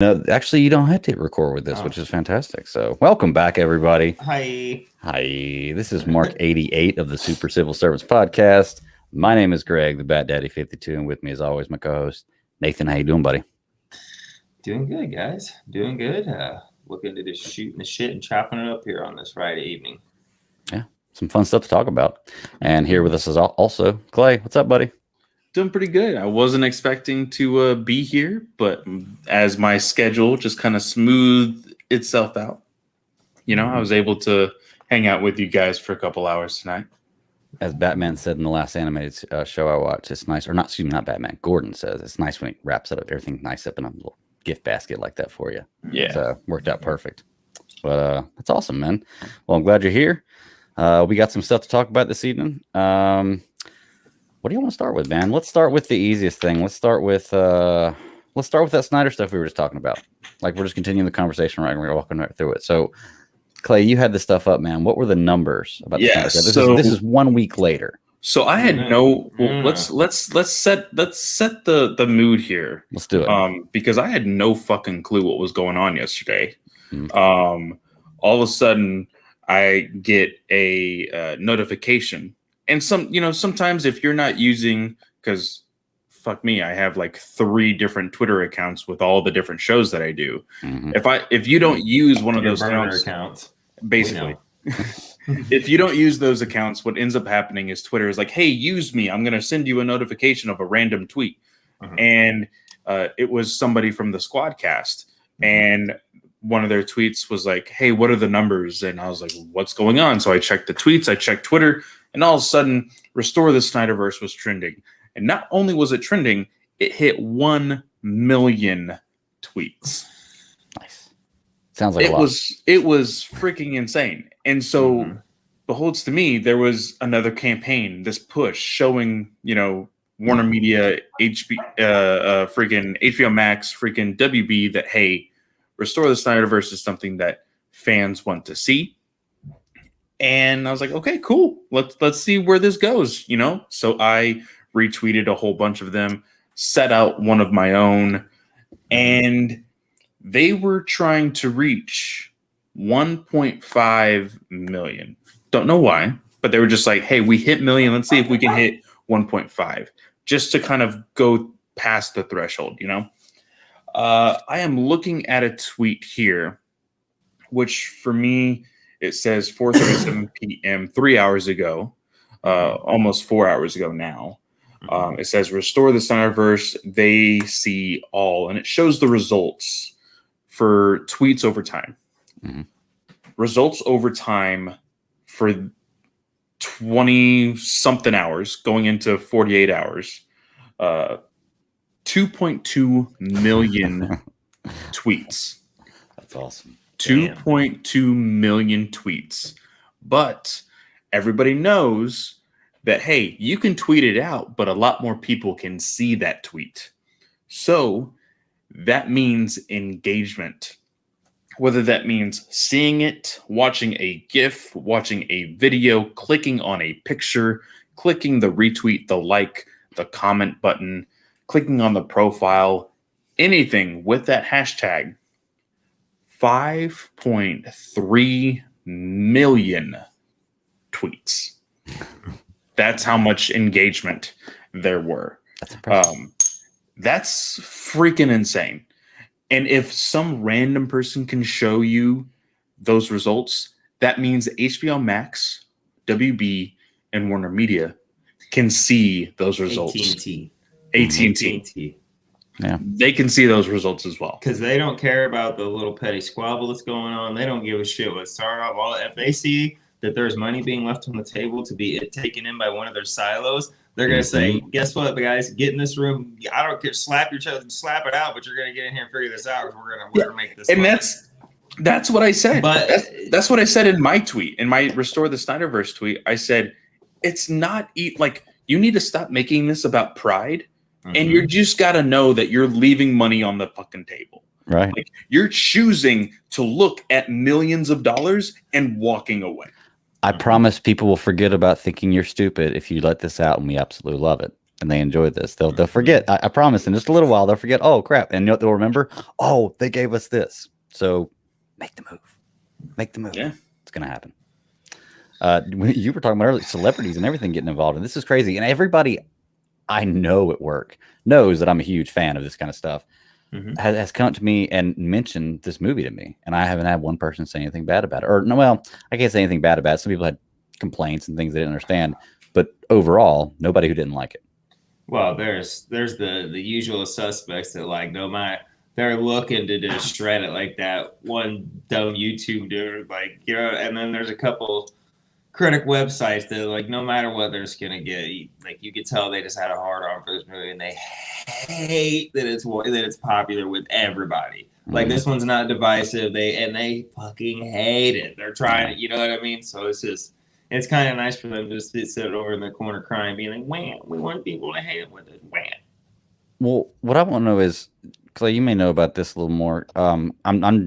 No, actually, you don't have to hit record with this, which is fantastic. So, welcome back, everybody. Hi. Hi. This is Mark 88 of the Super Civil Service Podcast. My name is Greg, the Bat Daddy 52, and with me, as always, my co-host Nathan. How you doing, buddy? Doing good, guys. Doing good. Looking to just shooting the shit and chopping it up here on this Friday evening. Yeah, some fun stuff to talk about. And here with us is also Clay. What's up, buddy? Doing pretty good. I wasn't expecting to be here, but as my schedule just kind of smoothed itself out, I was able to hang out with you guys for a couple hours tonight. As Batman said in the last animated show I watched, it's nice, or not, excuse me, not Batman, Gordon says, it's nice when he wraps it up, everything nice up in a little gift basket like that for you. Yeah. So worked out perfect. But that's awesome, man. Well, I'm glad you're here. We got some stuff to talk about this evening. What do you want to start with, man? Let's start with the easiest thing. Let's start with that Snyder stuff we were just talking about. Like, we're just continuing the conversation, right? And we're walking right through it. So, Clay, you had this stuff up, man. What were the numbers about the Snyder? This is 1 week later. So I had let's set the mood here. Let's do it. Because I had no fucking clue what was going on yesterday. All of a sudden I get a notification. And sometimes if you're not using, because fuck me, I have like 3 different Twitter accounts with all the different shows that I do. Mm-hmm. If you don't use one of those accounts, basically, if you don't use those accounts, what ends up happening is Twitter is like, hey, use me. I'm going to send you a notification of a random tweet. And it was somebody from the Squadcast. And one of their tweets was like, hey, what are the numbers? And I was like, what's going on? So I checked the tweets, I checked Twitter. And all of a sudden, Restore the Snyderverse was trending. And not only was it trending, it hit 1 million tweets. Nice. Sounds like a lot. It was freaking insane. And so, beholds to me, there was another campaign, this push showing, Warner Media, freaking HBO Max, freaking WB that, hey, Restore the Snyderverse is something that fans want to see. And I was like, okay, cool. Let's see where this goes, So I retweeted a whole bunch of them, set out one of my own, and they were trying to reach 1.5 million. Don't know why, but they were just like, hey, we hit million. Let's see if we can hit 1.5 just to kind of go past the threshold, I am looking at a tweet here, which for me, it says 4:37 p.m. 3 hours ago, almost 4 hours ago now. It says Restore the Snyderverse. They see all, and it shows the results for tweets over time. Results over time for 20 something hours, going into 48 hours. 2.2 million tweets. That's awesome. 2.2 million tweets. But everybody knows that, hey, you can tweet it out, but a lot more people can see that tweet. So that means engagement. Whether that means seeing it, watching a GIF, watching a video, clicking on a picture, clicking the retweet, the like, the comment button, clicking on the profile, anything with that hashtag. 5.3 million tweets. That's how much engagement there were. That's impressive. That's freaking insane. And if some random person can show you those results, that means HBO Max, WB, and Warner Media can see those results. AT&T. Yeah, they can see those results as well. Because they don't care about the little petty squabble that's going on. They don't give a shit what's starting off. Well, if they see that there's money being left on the table to be taken in by one of their silos, they're going to say, guess what, guys? Get in this room. I don't care. Slap your chest, slap it out, but you're going to get in here and figure this out. We're going to make this. And money. that's what I said. But that's what I said in my tweet, in my Restore the Snyderverse tweet. I said, it's not like you need to stop making this about pride. And you just got to know that you're leaving money on the fucking table. Right. Like, you're choosing to look at millions of dollars and walking away. I promise people will forget about thinking you're stupid if you let this out, and we absolutely love it. and they enjoy this, they'll forget. I promise, in just a little while, they'll forget. Oh crap! And they'll remember. Oh, they gave us this. So make the move. Make the move. Yeah, it's gonna happen. You were talking about earlier, celebrities and everything getting involved, and this is crazy. And everybody I know at work knows that I'm a huge fan of this kind of stuff. Has come to me and mentioned this movie to me, and I haven't had one person say anything bad about it. Or no, well, I can't say anything bad about it. Some people had complaints and things they didn't understand, but overall, nobody who didn't like it. Well, there's the usual suspects that like no matter they're looking to just shred it, like that one dumb YouTube dude, like and then there's a couple critic websites that like no matter what they're just gonna get, like you could tell they just had a hard on for this movie, and they hate that it's popular with everybody. Like this one's not divisive. They fucking hate it. They're trying to, you know what I mean? So it's kind of nice for them to just sit over in the corner crying, being like, "Wham! We want people to hate it with it." Wham! Well, what I want to know is, Clay, you may know about this a little more. I'm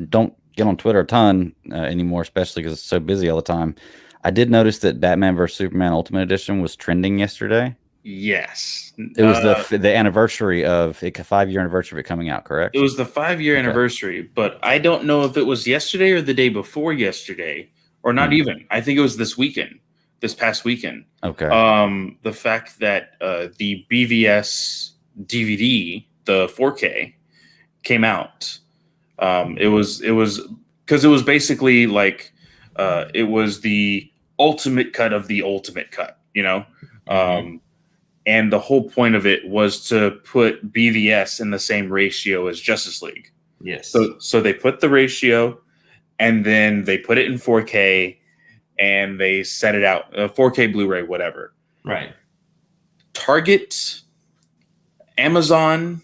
don't get on Twitter a ton anymore, especially because it's so busy all the time. I did notice that Batman vs Superman Ultimate Edition was trending yesterday. Yes, it was the anniversary of a 5-year anniversary of it coming out. Correct. It was the 5-year anniversary, but I don't know if it was yesterday or the day before yesterday, or not even. I think it was this past weekend. Okay. The fact that the BVS DVD, the 4K, came out. It was because it was basically like it was the ultimate cut of the ultimate cut, you know. And the whole point of it was to put BVS in the same ratio as Justice League. Yes. So they put the ratio, and then they put it in 4K, and they set it out 4K Blu-ray, whatever. Right. Target, Amazon,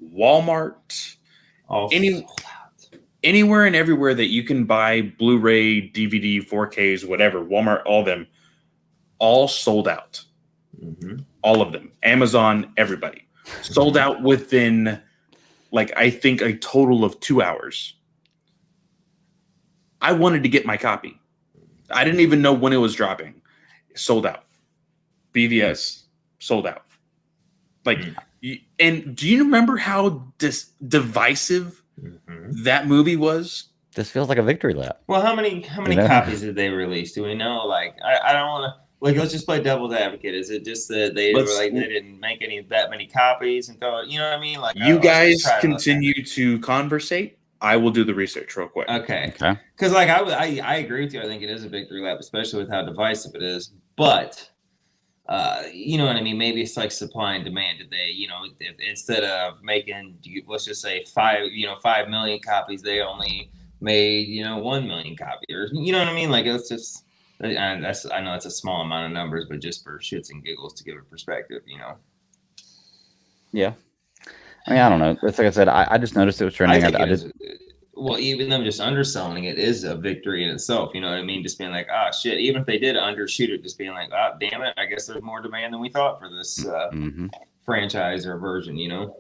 Walmart, anywhere and everywhere that you can buy Blu-ray, DVD, 4Ks, whatever, Walmart, all of them, all sold out. All of them. Amazon, everybody. Sold out within, like, I think a total of 2 hours. I wanted to get my copy. I didn't even know when it was dropping. Sold out. BVS, sold out. Like, and do you remember how divisive that movie was? This feels like a victory lap. Well, how many copies did they release? Do we know? Like, I don't want to. Like, let's just play devil's advocate. Is it just that they didn't make that many copies and throw it? You know what I mean? Like, you guys continue to conversate. I will do the research real quick. Okay. Because like I agree with you. I think it is a victory lap, especially with how divisive it is. But you know what I mean? Maybe it's like supply and demand. Did they, you know, if, instead of making, let's just say 5 million copies, they only made 1 million copies, or you know what I mean? Like it's just. I know it's a small amount of numbers, but just for shits and giggles to give a perspective, you know. Yeah, I mean, I don't know. It's like I said, I just noticed it was trending. Well, even them just underselling it is a victory in itself. You know what I mean? Just being like, oh shit. Even if they did undershoot it, just being like, oh damn it, I guess there's more demand than we thought for this franchise or version. You know?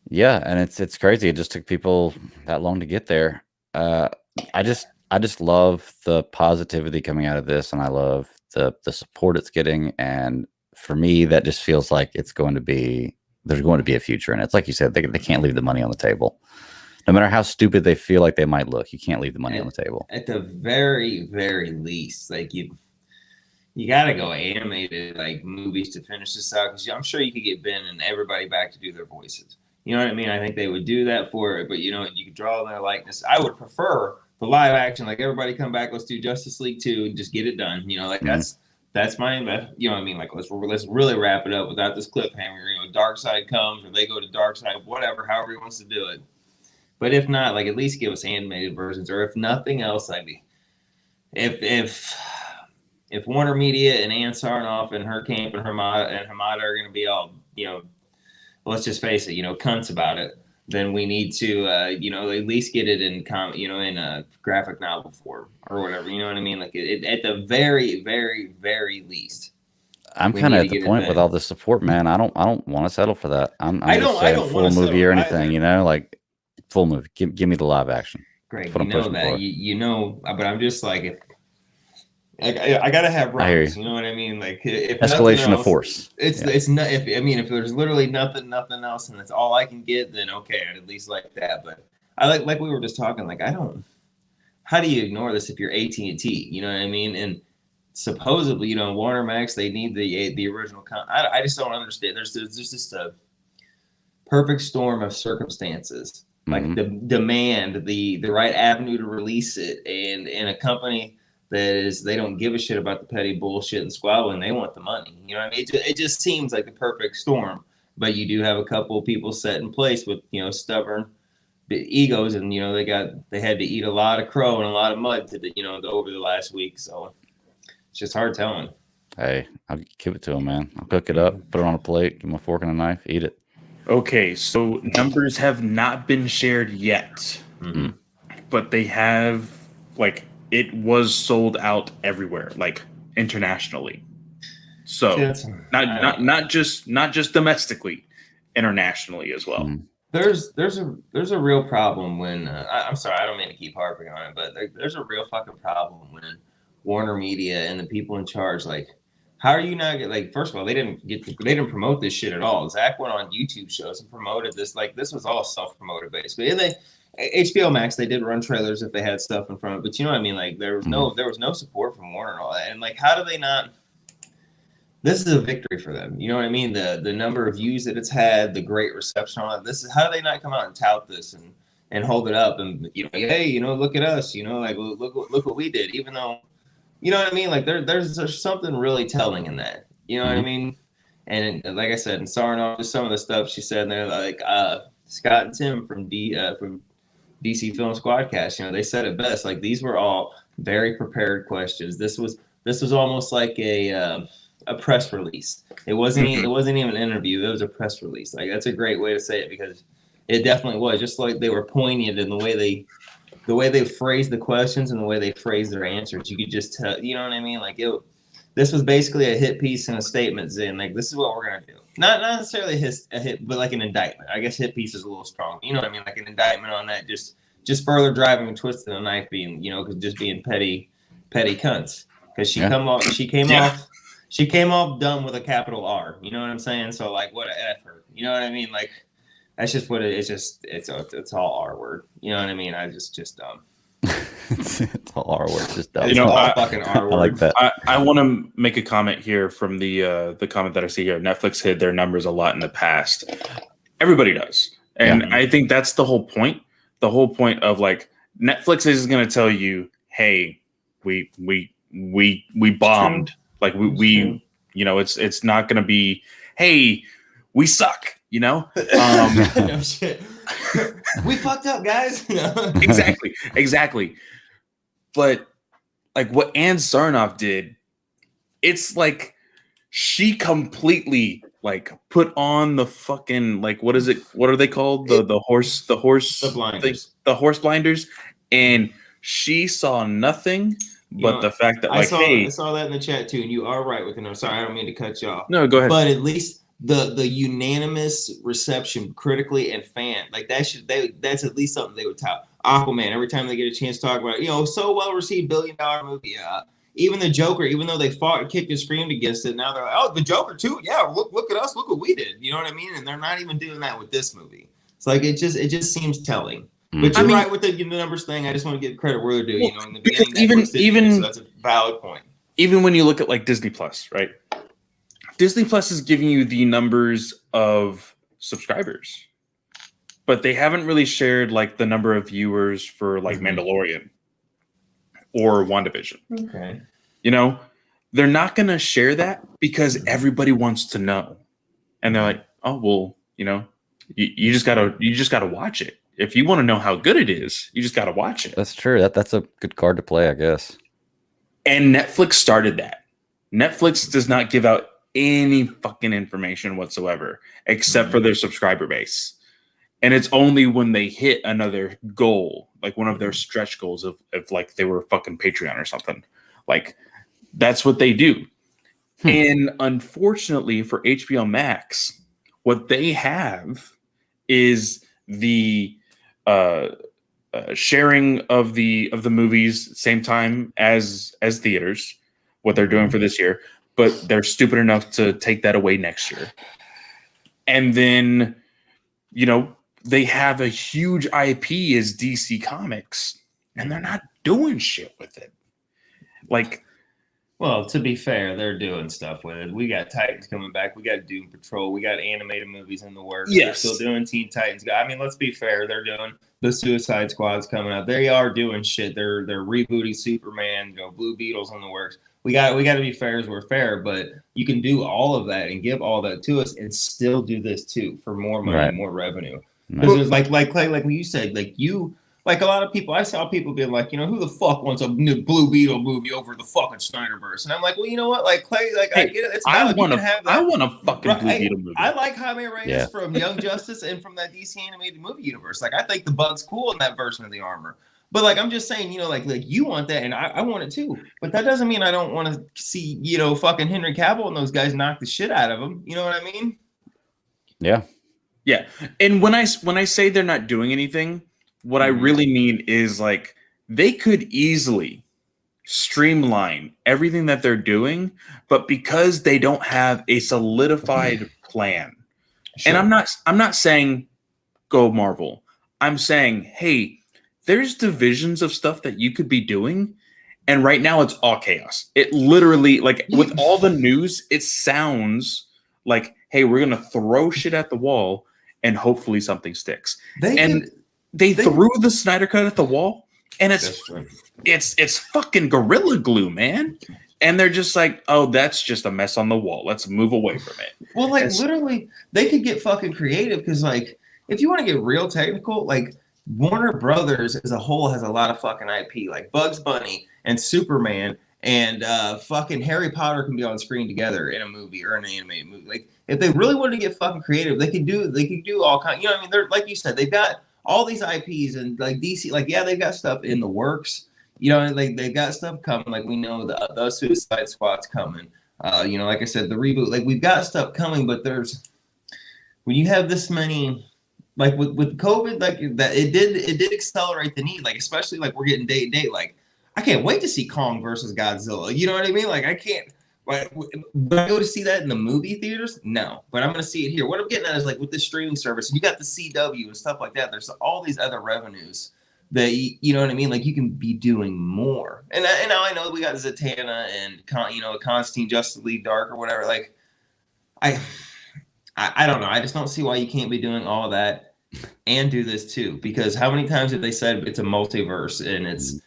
Yeah, and it's crazy. It just took people that long to get there. I just love the positivity coming out of this, and I love the support it's getting. And for me, that just feels like there's going to be a future in it. It's like you said, they can't leave the money on the table. No matter how stupid they feel like they might look, you can't leave the money on the table. At the very, very least, like you got to go animated like movies to finish this out, because I'm sure you could get Ben and everybody back to do their voices. You know what I mean? I think they would do that for it, but you could draw their likeness. I would prefer the live action, like everybody come back, let's do Justice League 2 and just get it done. You know, like that's my, you know what I mean? Like let's really wrap it up without this cliffhanger. You know, Darkseid comes or they go to Darkseid, whatever, however he wants to do it. But if not, like at least give us animated versions, or if nothing else, like if Warner Media and Ann Sarnoff and her camp and Hamada are going to be all, let's just face it, cunts about it, then we need to, at least get it in in a graphic novel form or whatever. You know what I mean? Like at the very, very, very least. I'm kind of at the point with all the support, man. I don't want to settle for that. I don't full movie or anything. Like full movie. Give me the live action. Great, you know that. But I'm just like, I gotta have I hear runs. you. You know what I mean? Like if Escalation nothing of else, force. it's not. If there's literally nothing else, and that's all I can get, then okay, I'd at least like that. But I like we were just talking. Like I don't. How do you ignore this if you're AT&T? You know what I mean? And supposedly, Warner Max, they need the original. I just don't understand. There's just a perfect storm of circumstances, like the demand, the right avenue to release it, and in a company that is, they don't give a shit about the petty bullshit and squabbling. They want the money. You know what I mean? It just seems like the perfect storm. But you do have a couple of people set in place with stubborn egos, and they had to eat a lot of crow and a lot of mud over the last week. So it's just hard telling. Hey, I'll give it to him, man. I'll cook it up, put it on a plate, give him a fork and a knife, eat it. Okay, so numbers have not been shared yet, but they have, like, it was sold out everywhere, like internationally. So not just domestically, internationally as well. There's a real problem when I'm sorry, I don't mean to keep harping on it, but there's a real fucking problem when Warner Media and the people in charge, like, how are you not like? First of all, they didn't promote this shit at all. Zach went on YouTube shows and promoted this. Like, this was all self-promoted basically. And HBO Max, they did run trailers if they had stuff in front, but you know what I mean. Like, there was no support from Warner and all that. And like, how do they not? This is a victory for them. You know what I mean? The number of views that it's had, the great reception on it. This is, how do they not come out and tout this and hold it up and hey, look at us, like look what we did, even though, you know what I mean? Like there's something really telling in that. You know what I mean? And like I said, and Sarnoff, some of the stuff she said there, like Scott and Tim from DC Film Squadcast, they said it best. Like, these were all very prepared questions. This was almost like a press release. It wasn't even an interview. It was a press release. Like, that's a great way to say it, because it definitely was. Just like they were poignant in the way they phrased the questions and the way they phrased their answers. You could just tell. You know what I mean? Like, this was basically a hit piece and a statement saying, like, this is what we're gonna do. Not necessarily a hit, but like an indictment. I guess hit piece is a little strong. You know what I mean? Like an indictment on that. Just further driving and twisting a knife, being because just being petty cunts. Because she came off dumb with a capital R. You know what I'm saying? So, like, what an effort. You know what I mean? Like, that's just what it is. It's all R word. You know what I mean? I just dumb. It's all R word, just dumb. It's all fucking R word. I like that. I want to make a comment here from the comment that I see here. Netflix hid their numbers a lot in the past. Everybody does, and I think that's the whole point. The whole point of, like, Netflix is going to tell you, hey, we bombed. Like, we it's not going to be, hey, we suck. No shit. We fucked up, guys. Exactly. But, like, what Ann Sarnoff did, it's like she completely, like, put on the fucking, like, what is it? What are they called? The horse blinders. thing, the horse blinders, and she saw nothing but the fact that, like, I saw that in the chat too, and you are right with it. I'm sorry, I don't mean to cut you off. No, go ahead. But at least the unanimous reception critically and fan, like, that's at least something they would tout. Aquaman, every time they get a chance to talk about it, so well received, $1 billion movie. Even the Joker, even though they fought, kicked and screamed against it, now they're like, oh, the Joker too. Yeah, look at us, look what we did. You know what I mean? And they're not even doing that with this movie. It's like, it just seems telling. But you're right with the numbers thing. I just want to give credit where they're due. In the beginning, so that's a valid point. Even when you look at, like, Disney Plus, right? Disney Plus is giving you the numbers of subscribers, but they haven't really shared, like, the number of viewers for, like, Mandalorian or WandaVision. Okay. They're not going to share that because everybody wants to know, and they're like, oh, well, you just gotta watch it. If you want to know how good it is, you just gotta watch it. That's true. That's a good card to play, I guess. And Netflix started that. Netflix does not give out any fucking information whatsoever, except for their subscriber base. And it's only when they hit another goal, like one of their stretch goals of like they were fucking Patreon or something. Like, that's what they do. And unfortunately for HBO Max, what they have is the sharing of the movies same time as theaters. what they're doing for this year, but they're stupid enough to take that away next year. And then, they have a huge IP as DC Comics, and they're not doing shit with it. Like, well, to be fair, they're doing stuff with it. We got Titans coming back. We got Doom Patrol. We got animated movies in the works. Yes. They're still doing Teen Titans. I mean, let's be fair. They're doing the Suicide Squad's coming out. They are doing shit. They're rebooting Superman. Blue Beetle's in the works. We got to be fair as we're fair, but you can do all of that and give all that to us and still do this too for more money, and more revenue. Because like you said, like a lot of people, I saw people being like, who the fuck wants a new Blue Beetle movie over the fucking Snyderverse? And I'm like, well, you know what? Like Clay, like I get it. I want a fucking Blue Beetle movie. I like Jaime Reyes from Young Justice and from that DC animated movie universe. Like I think the Bug's cool in that version of the armor. But like I'm just saying, like you want that, and I want it too. But that doesn't mean I don't want to see, fucking Henry Cavill and those guys knock the shit out of him. You know what I mean? Yeah. Yeah. And when I say they're not doing anything, what I really mean is like they could easily streamline everything that they're doing, but because they don't have a solidified plan. Sure. And I'm not saying go Marvel. I'm saying, hey, there's divisions of stuff that you could be doing, and right now it's all chaos. It literally, like with all the news, it sounds like, hey, we're gonna throw shit at the wall and hopefully something sticks. They threw the Snyder Cut at the wall, and it's fucking Gorilla Glue, man. And they're just like, oh, that's just a mess on the wall. Let's move away from it. Well, like literally, they could get fucking creative because, like, if you want to get real technical, like Warner Brothers as a whole has a lot of fucking IP, like Bugs Bunny and Superman and fucking Harry Potter can be on screen together in a movie or an animated movie. Like, if they really wanted to get fucking creative, they could do all kinds. You know what I mean? They're like you said, they've got all these IPs and like DC, like they've got stuff in the works. Like they've got stuff coming. Like we know the Suicide Squad's coming. Like I said, the reboot. Like we've got stuff coming, but when you have this many, like with COVID, like that, it did accelerate the need. Like especially like we're getting day to day. Like I can't wait to see Kong versus Godzilla. You know what I mean? Like I can't. Like, would I go to see that in the movie theaters? No, but I'm going to see it here. What I'm getting at is like with the streaming service, you got the CW and stuff like that. There's all these other revenues that you know what I mean. Like you can be doing more. And now I know we got Zatanna and Constantine, Justice League Dark or whatever. Like I don't know. I just don't see why you can't be doing all that and do this too. Because how many times have they said it's a multiverse and it's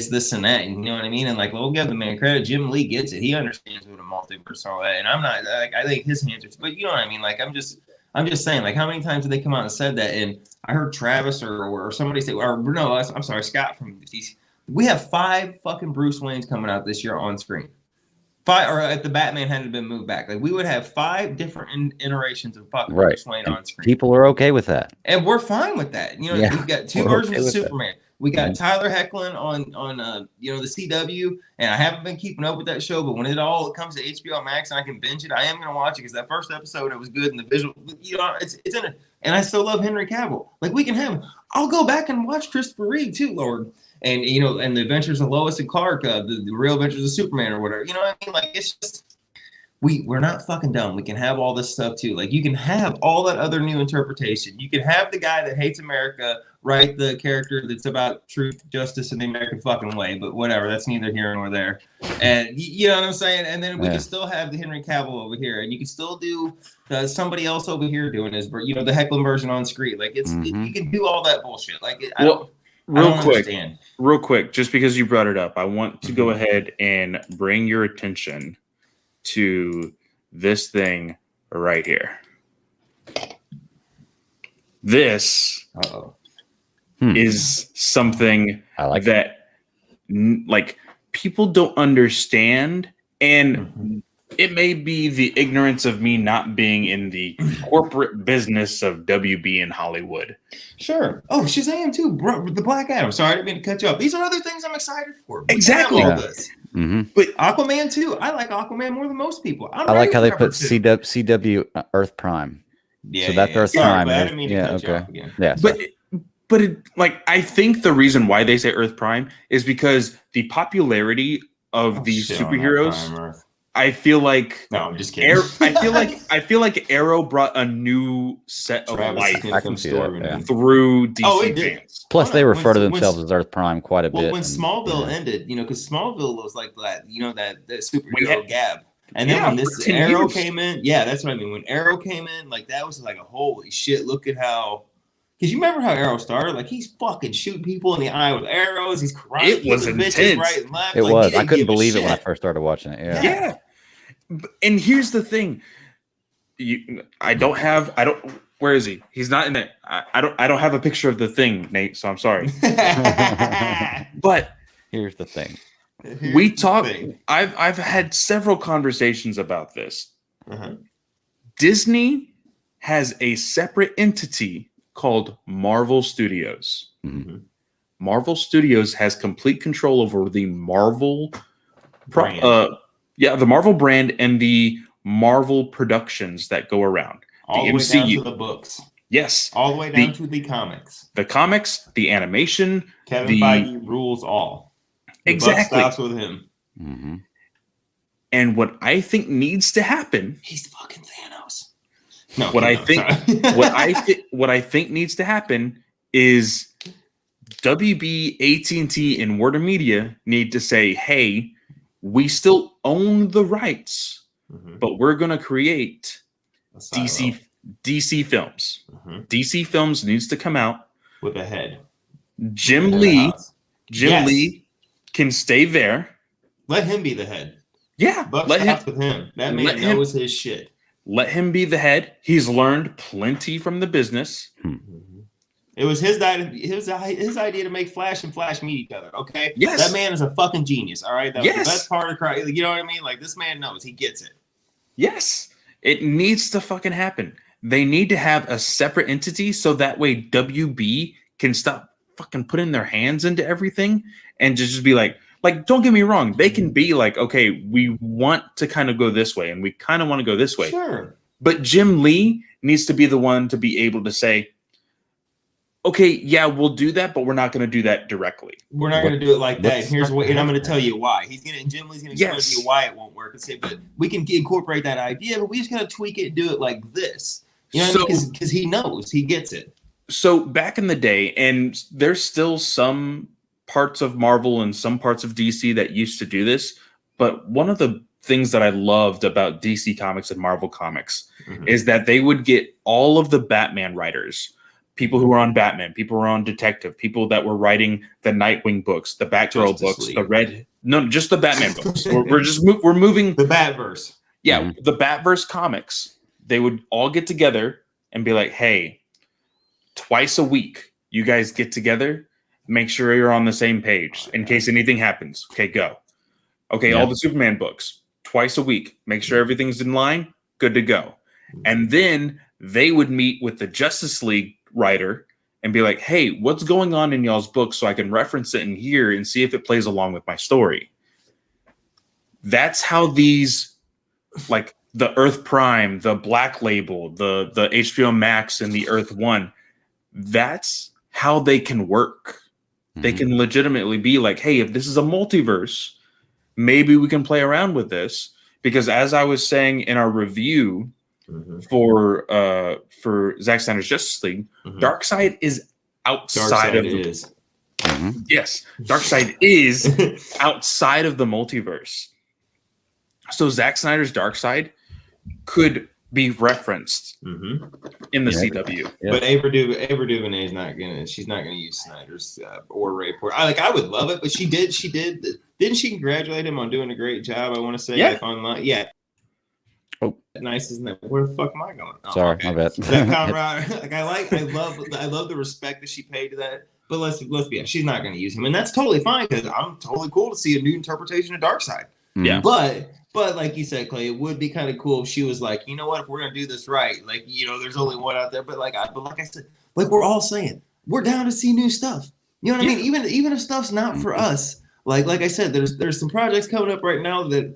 this and that, you know what I mean? And like, we'll give the man credit. Jim Lee gets it. He understands what a multiverse and all that. And I'm not like, I think his hands are, but you know what I mean? Like, I'm just saying, like, how many times did they come out and said that? And I heard Travis or somebody say, or no, I'm sorry, Scott from DC. We have 5 fucking Bruce Waynes coming out this year on screen. 5, or if the Batman hadn't been moved back, like we would have 5 different iterations of fucking Bruce Wayne on screen. People are okay with that, and we're fine with that. We've got 2 versions of Superman. We got Tyler Hoechlin on the CW, and I haven't been keeping up with that show, but when it all comes to HBO Max and I can binge it, I am going to watch it because that first episode, it was good, and the visual, it's in it. And I still love Henry Cavill. Like, we can have, I'll go back and watch Christopher Reeve too, Lord. And, and the Adventures of Lois and Clark, the Real Adventures of Superman or whatever. You know what I mean? Like, it's just, we're not fucking dumb. We can have all this stuff too. Like, you can have all that other new interpretation. You can have the guy that hates America write the character that's about truth, justice, and the American fucking way. But whatever, that's neither here nor there. And you know what I'm saying? And then we can still have the Henry Cavill over here, and you can still do somebody else over here doing his, the Hoechlin version on screen. Like you can do all that bullshit. Like Real quick, just because you brought it up, I want to go ahead and bring your attention to this thing right here. This is something that people don't understand, and it may be the ignorance of me not being in the corporate business of WB in Hollywood. Sure. Oh, Shazam too, bro. The Black Adam. Sorry, I didn't mean to cut you off. These are other things I'm excited for. Exactly. But Aquaman too. I like Aquaman more than most people. I like how they put CW Earth Prime. Yeah. So that's Earth Prime. I didn't mean to cut you off again. Yeah. But I think the reason why they say Earth Prime is because the popularity of these shit on that superheroes. Prime Earth. I feel like No, I'm just kidding. I feel like Arrow brought a new set of Travis life I can see that, yeah. through DC Oh, it did. fans. Plus, they refer to When- themselves as Earth Prime quite a bit. Well, when Smallville ended, because Smallville was like that, that superhero had- gab. And then when this 10 Arrow years. came in, yeah, that's what I mean. When Arrow came in, like that was like a holy shit. Look at how, because you remember how Arrow started? Like he's fucking shooting people in the eye with arrows. He's crying. It was intense. Right and left. It like, was. he I didn't couldn't give a believe it when I shit. first started watching it. Yeah. Yeah. And here's the thing. Where is he? He's not in it. I don't have a picture of the Thing, Nate, so I'm sorry. But Here's the thing. we talk. I've had several conversations about this. Uh-huh. Disney has a separate entity called Marvel Studios. Mm-hmm. Marvel Studios has complete control over the Marvel Brand. the Marvel brand and the Marvel productions that go around. All the way down to the books. Yes. All the way down to the comics. The comics, the animation. Kevin Feige rules all. The buck Exactly. stops with him. Mm-hmm. And what I think needs to happen. He's fucking Thanos. No. What I think needs to happen is WB, AT&T, and Warner Media need to say, hey, we still own the rights, but we're going to create DC films. DC films needs to come out with a head. Jim Lee can stay there. Let him be the head. Yeah, Buck let him stops with him. That man knows his shit. Let him be the head. He's learned plenty from the business. It was his idea to make Flash and Flash meet each other. Okay. Yes. That man is a fucking genius. All right. That was the best part of Cry. You know what I mean? Like this man knows. He gets it. Yes. It needs to fucking happen. They need to have a separate entity so that way WB can stop fucking putting their hands into everything and just be like, don't get me wrong. They can be like, okay, we want to kind of go this way and we kind of want to go this way. Sure. But Jim Lee needs to be the one to be able to say, okay, yeah, we'll do that, but we're not going to do that directly. We're not going to do it like that. Here's what, and I'm going to tell you why. Jim Lee's going to explain to you why it won't work and say, but we can incorporate that idea, but we just got to tweak it and do it like this. You know what I mean? Because he knows, he gets it. So back in the day, and there's still some parts of Marvel and some parts of DC that used to do this, but one of the things that I loved about DC Comics and Marvel Comics is that they would get all of the Batman writers, people who were on Batman, people who were on Detective, people that were writing the Nightwing books, the Batgirl books, just the Batman books. We're moving the Batverse. Yeah, the Batverse comics. They would all get together and be like, "Hey, twice a week, you guys get together. Make sure you're on the same page in case anything happens. Okay, go. Okay, all the Superman books, twice a week. Make sure everything's in line. Good to go." And then they would meet with the Justice League writer and be like, hey, what's going on in y'all's book so I can reference it in here and see if it plays along with my story. That's how these, like the Earth Prime, the Black Label, the HBO Max, and the Earth One, that's how they can work. They can legitimately be like, hey, if this is a multiverse, maybe we can play around with this. Because as I was saying in our review for Zack Snyder's Justice League, Darkseid is outside of the yes, Darkseid is outside of the multiverse. So Zack Snyder's Darkseid could be referenced in the CW. But Ava DuVernay is not gonna. She's not gonna use Snyder's or Ray Porter. I would love it, but she did. Didn't she congratulate him on doing a great job? I want to say, like online, Oh, nice, isn't that? Where the fuck am I going? Oh, sorry, my bad. That camaraderie, like I love the respect that she paid to that. But let's be honest, she's not going to use him, and that's totally fine because I'm totally cool to see a new interpretation of Darkseid. Yeah, but like you said, Clay, it would be kind of cool if she was like, you know what, if we're gonna do this right, like there's only one out there, but like I said, like we're all saying, we're down to see new stuff. You know what I mean? Even if stuff's not for us, like I said, there's some projects coming up right now that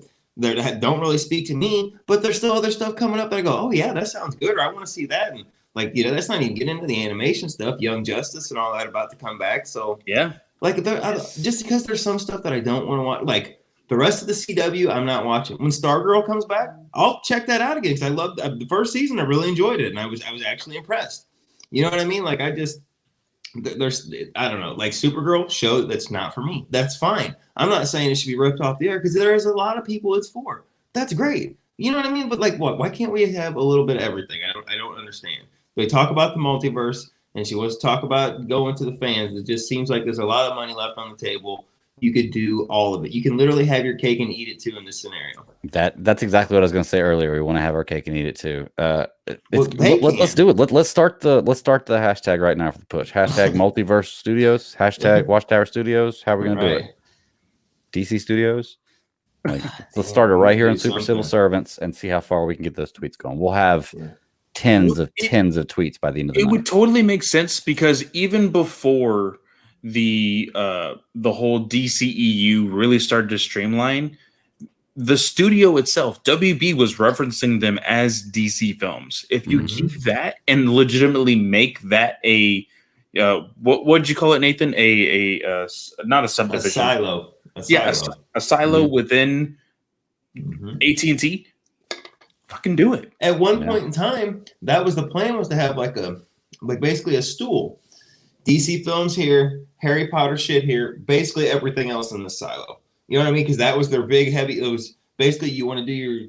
don't really speak to me, but there's still other stuff coming up that I go, oh yeah, that sounds good, or I want to see that, and like that's not even getting into the animation stuff, Young Justice and all that about to come back. So yeah, like just because there's some stuff that I don't want to watch, like The rest of the CW, I'm not watching. When Stargirl comes back, I'll check that out again because I loved the first season. I really enjoyed it, and I was actually impressed. You know what I mean? Like there's I don't know, like Supergirl show that's not for me. That's fine. I'm not saying it should be ripped off the air because there is a lot of people it's for. That's great. You know what I mean? But like, what? Why can't we have a little bit of everything? I don't understand. They talk about the multiverse, and she wants to talk about going to the fans. It just seems like there's a lot of money left on the table. You could do all of it. You can literally have your cake and eat it too in this scenario. That's exactly what I was going to say earlier. We want to have our cake and eat it too. Let's do it. Let's start the hashtag right now for the push. Hashtag Multiverse Studios. Hashtag Watchtower Studios. How are we going to do it? DC Studios. Like, let's start it right here in Super Civil Servants and see how far we can get those tweets going. We'll have tens of tweets by the end of the night. It would totally make sense because even before the whole DCEU really started to streamline, the studio itself, WB, was referencing them as DC films. If you keep that and legitimately make that a what'd you call it, Nathan? A not a subdivision, a silo. A silo within AT&T. Fucking do it. At one point in time, that was the plan, was to have like basically a stool. DC films here, Harry Potter shit here, basically everything else in the silo. You know what I mean? Because that was their big heavy. It was basically you want to do your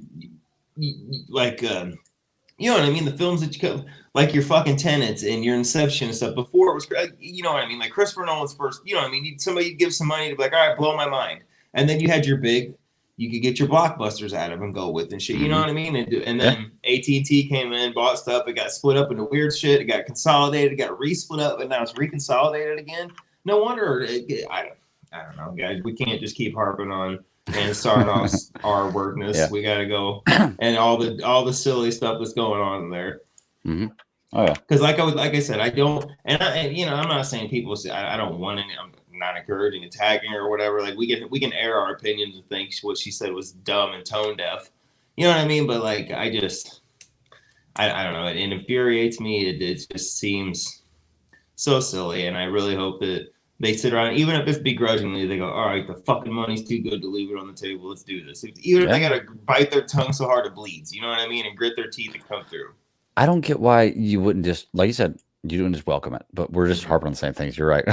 like you know what I mean? The films that you could, like your fucking Tenets and your Inception and stuff. Before it was, you know what I mean? Like Christopher Nolan's first. You know what I mean? Somebody give some money to be like, all right, blow my mind. And then you had your big. You could get your blockbusters out of and go with and shit. You know what I mean? And then AT&T came in, bought stuff. It got split up into weird shit. It got consolidated. It got re-split up, and now it's reconsolidated again. No wonder. I don't know, guys. We can't just keep harping on and starting off our workness. Yeah. We got to go and all the silly stuff that's going on there. Oh yeah. Because like I said, I don't, and I'm not saying people say I don't want any. I'm not encouraging attacking or whatever. Like we can air our opinions and think what she said was dumb and tone deaf. You know what I mean? But like I don't know. It infuriates me. It just seems so silly, and I really hope that they sit around, even if it's begrudgingly, they go, all right, the fucking money's too good to leave it on the table. Let's do this. Even if they got to bite their tongue so hard it bleeds, you know what I mean? And grit their teeth and come through. I don't get why you wouldn't just, like you said, you wouldn't just welcome it, but we're just harping on the same things. You're right.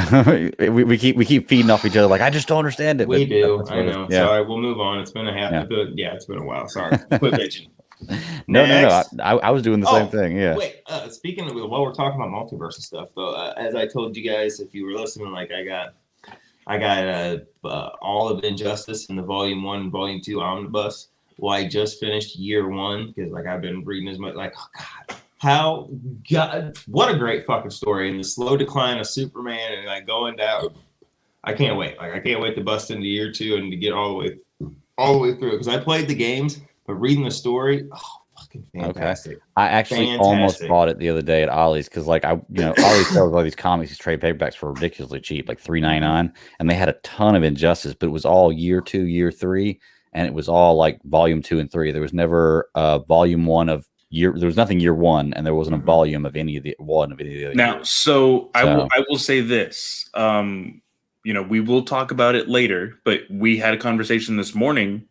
we keep feeding off each other. Like, I just don't understand it. We do. I know. Yeah. Sorry. We'll move on. It's been it's been a while. Sorry. Quit bitching. No. I was doing the same thing. Yeah. Wait. Speaking of, while we're talking about multiverse and stuff, though, as I told you guys, if you were listening, like I got all of Injustice in the Volume 1 and Volume 2 omnibus. Well, I just finished year 1 because like I've been reading as much. Like, oh God, what a great fucking story, and the slow decline of Superman and like going down. I can't wait. Like I can't wait to bust into year 2 and to get all the way through it because I played the games, but reading the story, fucking fantastic. Okay. I actually almost bought it the other day at Ollie's because like Ollie's sells all these comics, these trade paperbacks for ridiculously cheap, like $3.99, and they had a ton of Injustice, but it was all year 2, year 3, and it was all like volume 2 and 3. There was never volume 1 of year. There was nothing year 1, and there wasn't a volume of any of the other now years. So I will say this, we will talk about it later, but we had a conversation this morning,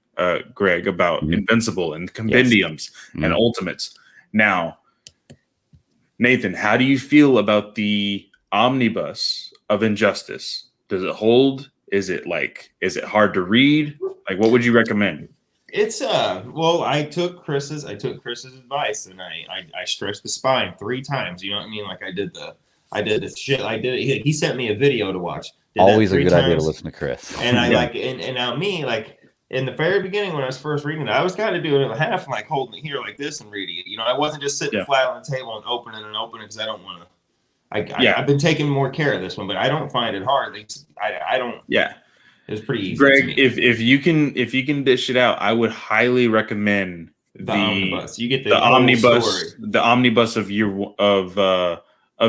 Greg, about Invincible and compendiums and ultimates. Now, Nathan, how do you feel about the omnibus of Injustice? Does it hold? Is it hard to read? Like, what would you recommend? It's well, I took Chris's advice, and I stretched the spine 3 times. You know what I mean? Like I did this shit. He sent me a video to watch. Always a good idea to listen to Chris. And I and now me, like in the very beginning when I was first reading it, I was kind of doing it in half, like holding it here like this and reading it. You know, I wasn't just sitting flat on the table and opening because I don't want to. I've been taking more care of this one, but I don't find it hard. At least I don't. Yeah. It's pretty easy. Greg, if you can dish it out, I would highly recommend the omnibus. You get the omnibus, story. The omnibus of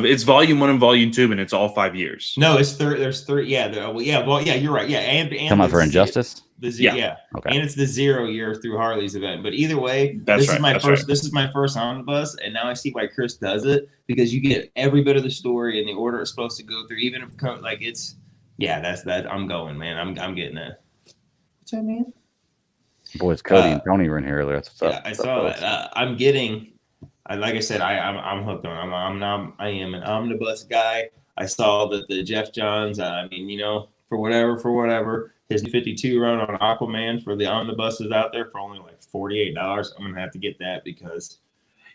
it's volume 1 and volume 2, and it's all 5 years. No, it's there's 3. Yeah, you're right. Yeah, and come out for Injustice. Okay. And it's the 0 year through Harley's event. But either way, this is my first omnibus, and now I see why Chris does it, because you get every bit of the story in the order it's supposed to go through, even if like it's. Yeah, that's that. I'm going, man. I'm getting that. What's up, man? Boys, Cody and Tony were in here earlier. That's what's Yeah, up. I saw that. I'm getting, like I said, I'm hooked on. I am an omnibus guy. I saw that the Jeff Johns. I mean, you know, for whatever, his 52 run on Aquaman for the omnibus is out there for only like $48. I'm gonna have to get that because.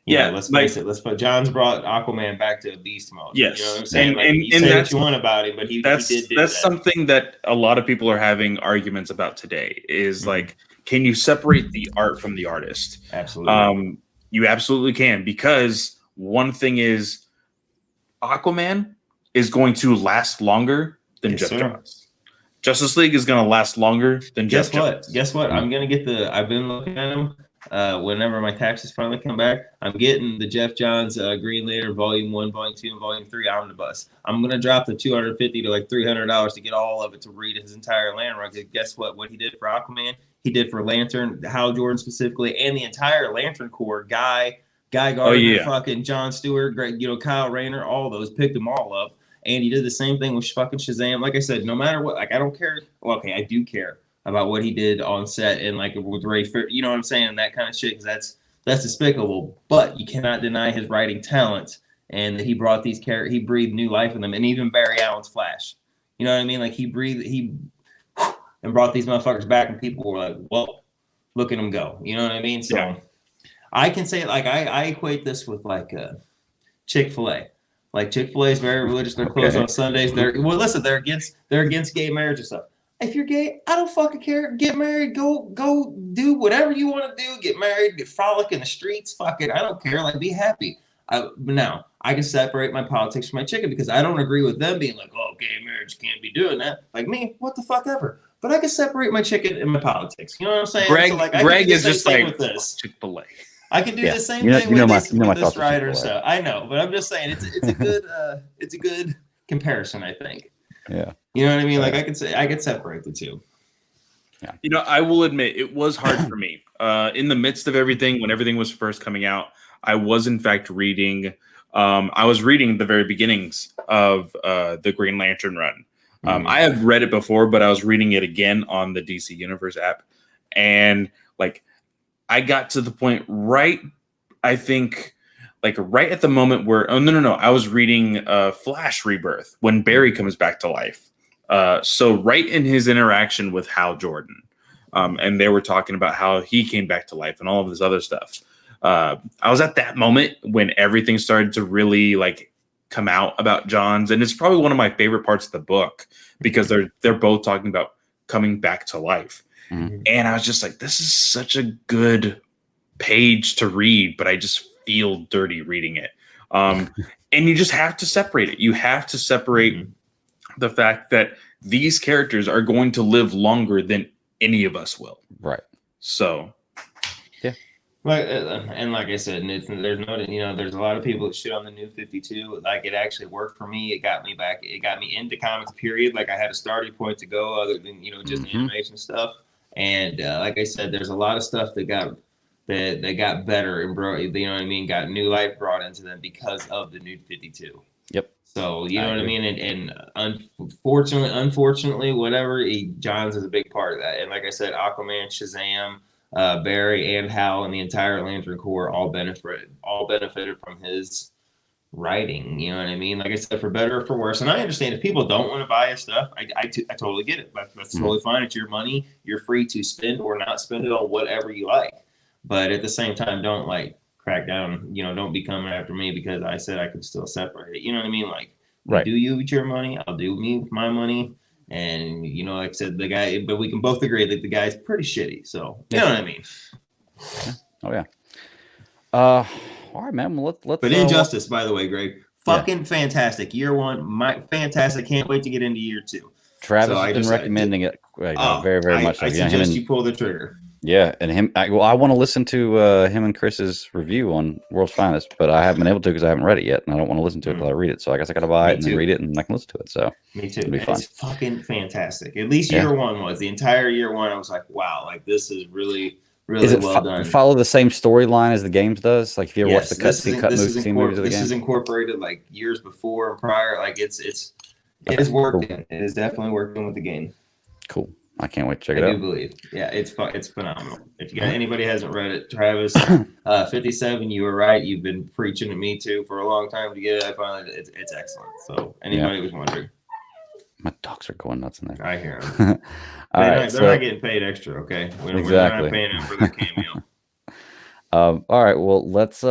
You know, let's face it. Let's put John's brought Aquaman back to a beast mode. Yes, you know what I'm saying. And you say what you want about him, but he did do that's that. something that a lot of people are having arguments about today. Is like, can you separate the art from the artist? Absolutely. You absolutely can, because one thing is, Aquaman is going to last longer than Jeff Johns. Justice League is going to last longer than Jeff Johns. Guess what? I'm gonna get I've been looking at them. Whenever my taxes finally come back, I'm getting the Jeff Johns Green Lantern Volume 1, Volume 2, and Volume 3 omnibus. I'm gonna drop the $250 to like $300 to get all of it to read his entire land run. Guess what? What he did for Aquaman, he did for Lantern, Hal Jordan specifically, and the entire Lantern Corps. Guy Gardner, fucking John Stewart, Greg, Kyle Rayner, all those, picked them all up. And he did the same thing with fucking Shazam. Like I said, no matter what, like I don't care. Well, okay, I do care about what he did on set and like with Ray, you know what I'm saying, and that kind of shit, because that's despicable. But you cannot deny his writing talent and that he brought these characters, he breathed new life in them, and even Barry Allen's Flash. You know what I mean? Like he and brought these motherfuckers back, and people were like, "Well, look at him go." You know what I mean? So I can say, like, I equate this with like Chick-fil-A. Like Chick-fil-A is very religious. They're closed on Sundays. They're against gay marriage and stuff. If you're gay, I don't fucking care. Get married. Go do whatever you want to do. Get married. Get frolic in the streets. Fuck it. I don't care. Like, be happy. But now I can separate my politics from my chicken, because I don't agree with them being like, "Oh, gay marriage can't be doing that." Like me, what the fuck ever. But I can separate my chicken and my politics. You know what I'm saying? Greg, so like, Greg is just like with this. Chick-fil-A. I can do the same thing with this writer. So I know, but I'm just saying it's a good comparison, I think. Yeah. You know what I mean? Like I could separate the two. Yeah. You know, I will admit it was hard for me. In the midst of everything, when everything was first coming out, I was in fact reading. I was reading the very beginnings of the Green Lantern run. I have read it before, but I was reading it again on the DC Universe app, and like I got to the point right at the moment where I was reading Flash Rebirth when Barry comes back to life. So right in his interaction with Hal Jordan, and they were talking about how he came back to life and all of this other stuff. I was at that moment when everything started to really like come out about Johns, and it's probably one of my favorite parts of the book, because they're both talking about coming back to life. Mm-hmm. And I was just like, this is such a good page to read, but I just feel dirty reading it. And you just have to separate it. You have to separate the fact that these characters are going to live longer than any of us will. Right. So, yeah. Like, and like I said, there's a lot of people that shit on the New 52. Like, it actually worked for me. It got me back. It got me into comics, period. Like, I had a starting point to go other than, just animation stuff. And like I said, there's a lot of stuff that got better and got new life brought into them because of the New 52. Yep. So you know what I mean, and unfortunately, whatever, Johns is a big part of that. And like I said, Aquaman, Shazam, Barry, and Hal, and the entire Lantern Corps all benefited from his writing. You know what I mean? Like I said, for better or for worse. And I understand if people don't want to buy his stuff, I totally get it. That's totally fine. It's your money. You're free to spend or not spend it on whatever you like. But at the same time, don't like crack down. Don't be coming after me because I said I could still separate it. You know what I mean? Like, right. Do you with your money? I'll do me with my money. And like I said, the guy. But we can both agree that the guy's pretty shitty. So you know what I mean? Yeah. Oh yeah. All right, man. Well, let's. But Injustice, by the way, Greg, fucking fantastic. Year one, fantastic. Can't wait to get into year two. Travis has been recommending it very, very much. I suggest you pull the trigger. Yeah, and him. I want to listen to him and Chris's review on World's Finest, but I haven't been able to because I haven't read it yet, and I don't want to listen to it until I read it. So I guess I got to buy it and then read it, and I can listen to it. So me too. It's fucking fantastic. At least year one was. The entire year one, I was like, wow, like this is really, really well done. Follow the same storyline as the games does? Like if you ever watch the movies of the game? This is incorporated like years before and prior. Like it is working. It is definitely working with the game. Cool. I can't wait to check it I out. do believe. Yeah, it's phenomenal. If you got anybody hasn't read it, Travis, 57, you were right. You've been preaching to me too for a long time to get it. I finally, it's excellent. So anybody was wondering, my dogs are going nuts in there. I hear them. All right, they're not getting paid extra. Okay, we're not paying them for their cameo. All right, well let's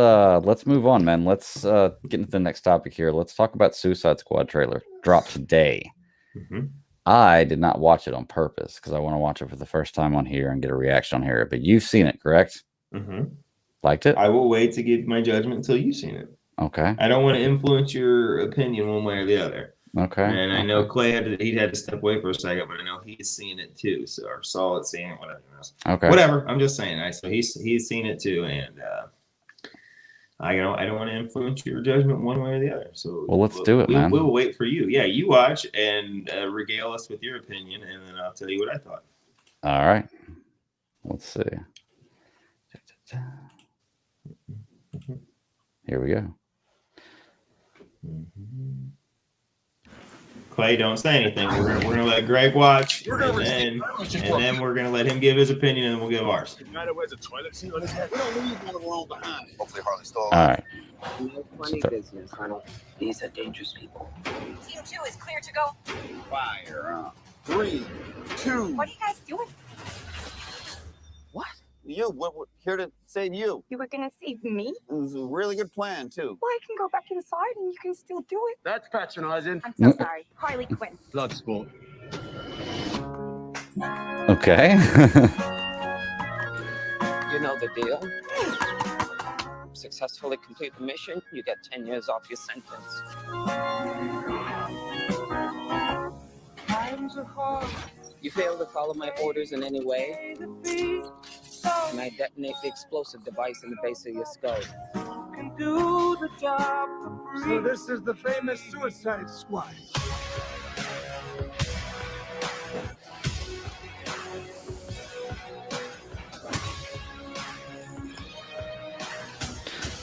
move on, man. Let's get into the next topic here. Let's talk about Suicide Squad trailer. Dropped today. Mm-hmm. I did not watch it on purpose because I want to watch it for the first time on here and get a reaction on here. But you've seen it, correct? Mm-hmm. Liked it? I will wait to give my judgment until you've seen it. Okay. I don't want to influence your opinion one way or the other. Okay. And I know Clay had to step away for a second, but I know he's seen it too. So or saw it, seeing it, whatever. Okay. Whatever. I'm just saying. So he's seen it too, and I don't want to influence your judgment one way or the other. So let's do it, man. We'll wait for you. Yeah, you watch and regale us with your opinion, and then I'll tell you what I thought. All right. Let's see. Here we go. Clay, don't say anything. We're gonna let Greg watch, and then we're gonna let him give his opinion, and then we'll give ours. Wears a toilet seat on his head. We don't leave one of our own behind. Hopefully, Harley stole. All right. No funny business, Arnold. These are dangerous people. Team 2 is clear to go. Fire. 3, 2. What are you guys doing? What? We're here to save you. You were gonna save me? It was a really good plan, too. Well, I can go back inside and you can still do it. That's patronizing. I'm so sorry. Harley Quinn. Blood sport. Okay. You know the deal. Successfully complete the mission, you get 10 years off your sentence. Times are hard. You fail to follow my orders in any way, and I detonate the explosive device in the base of your skull. Can do the job. So this is the famous Suicide Squad.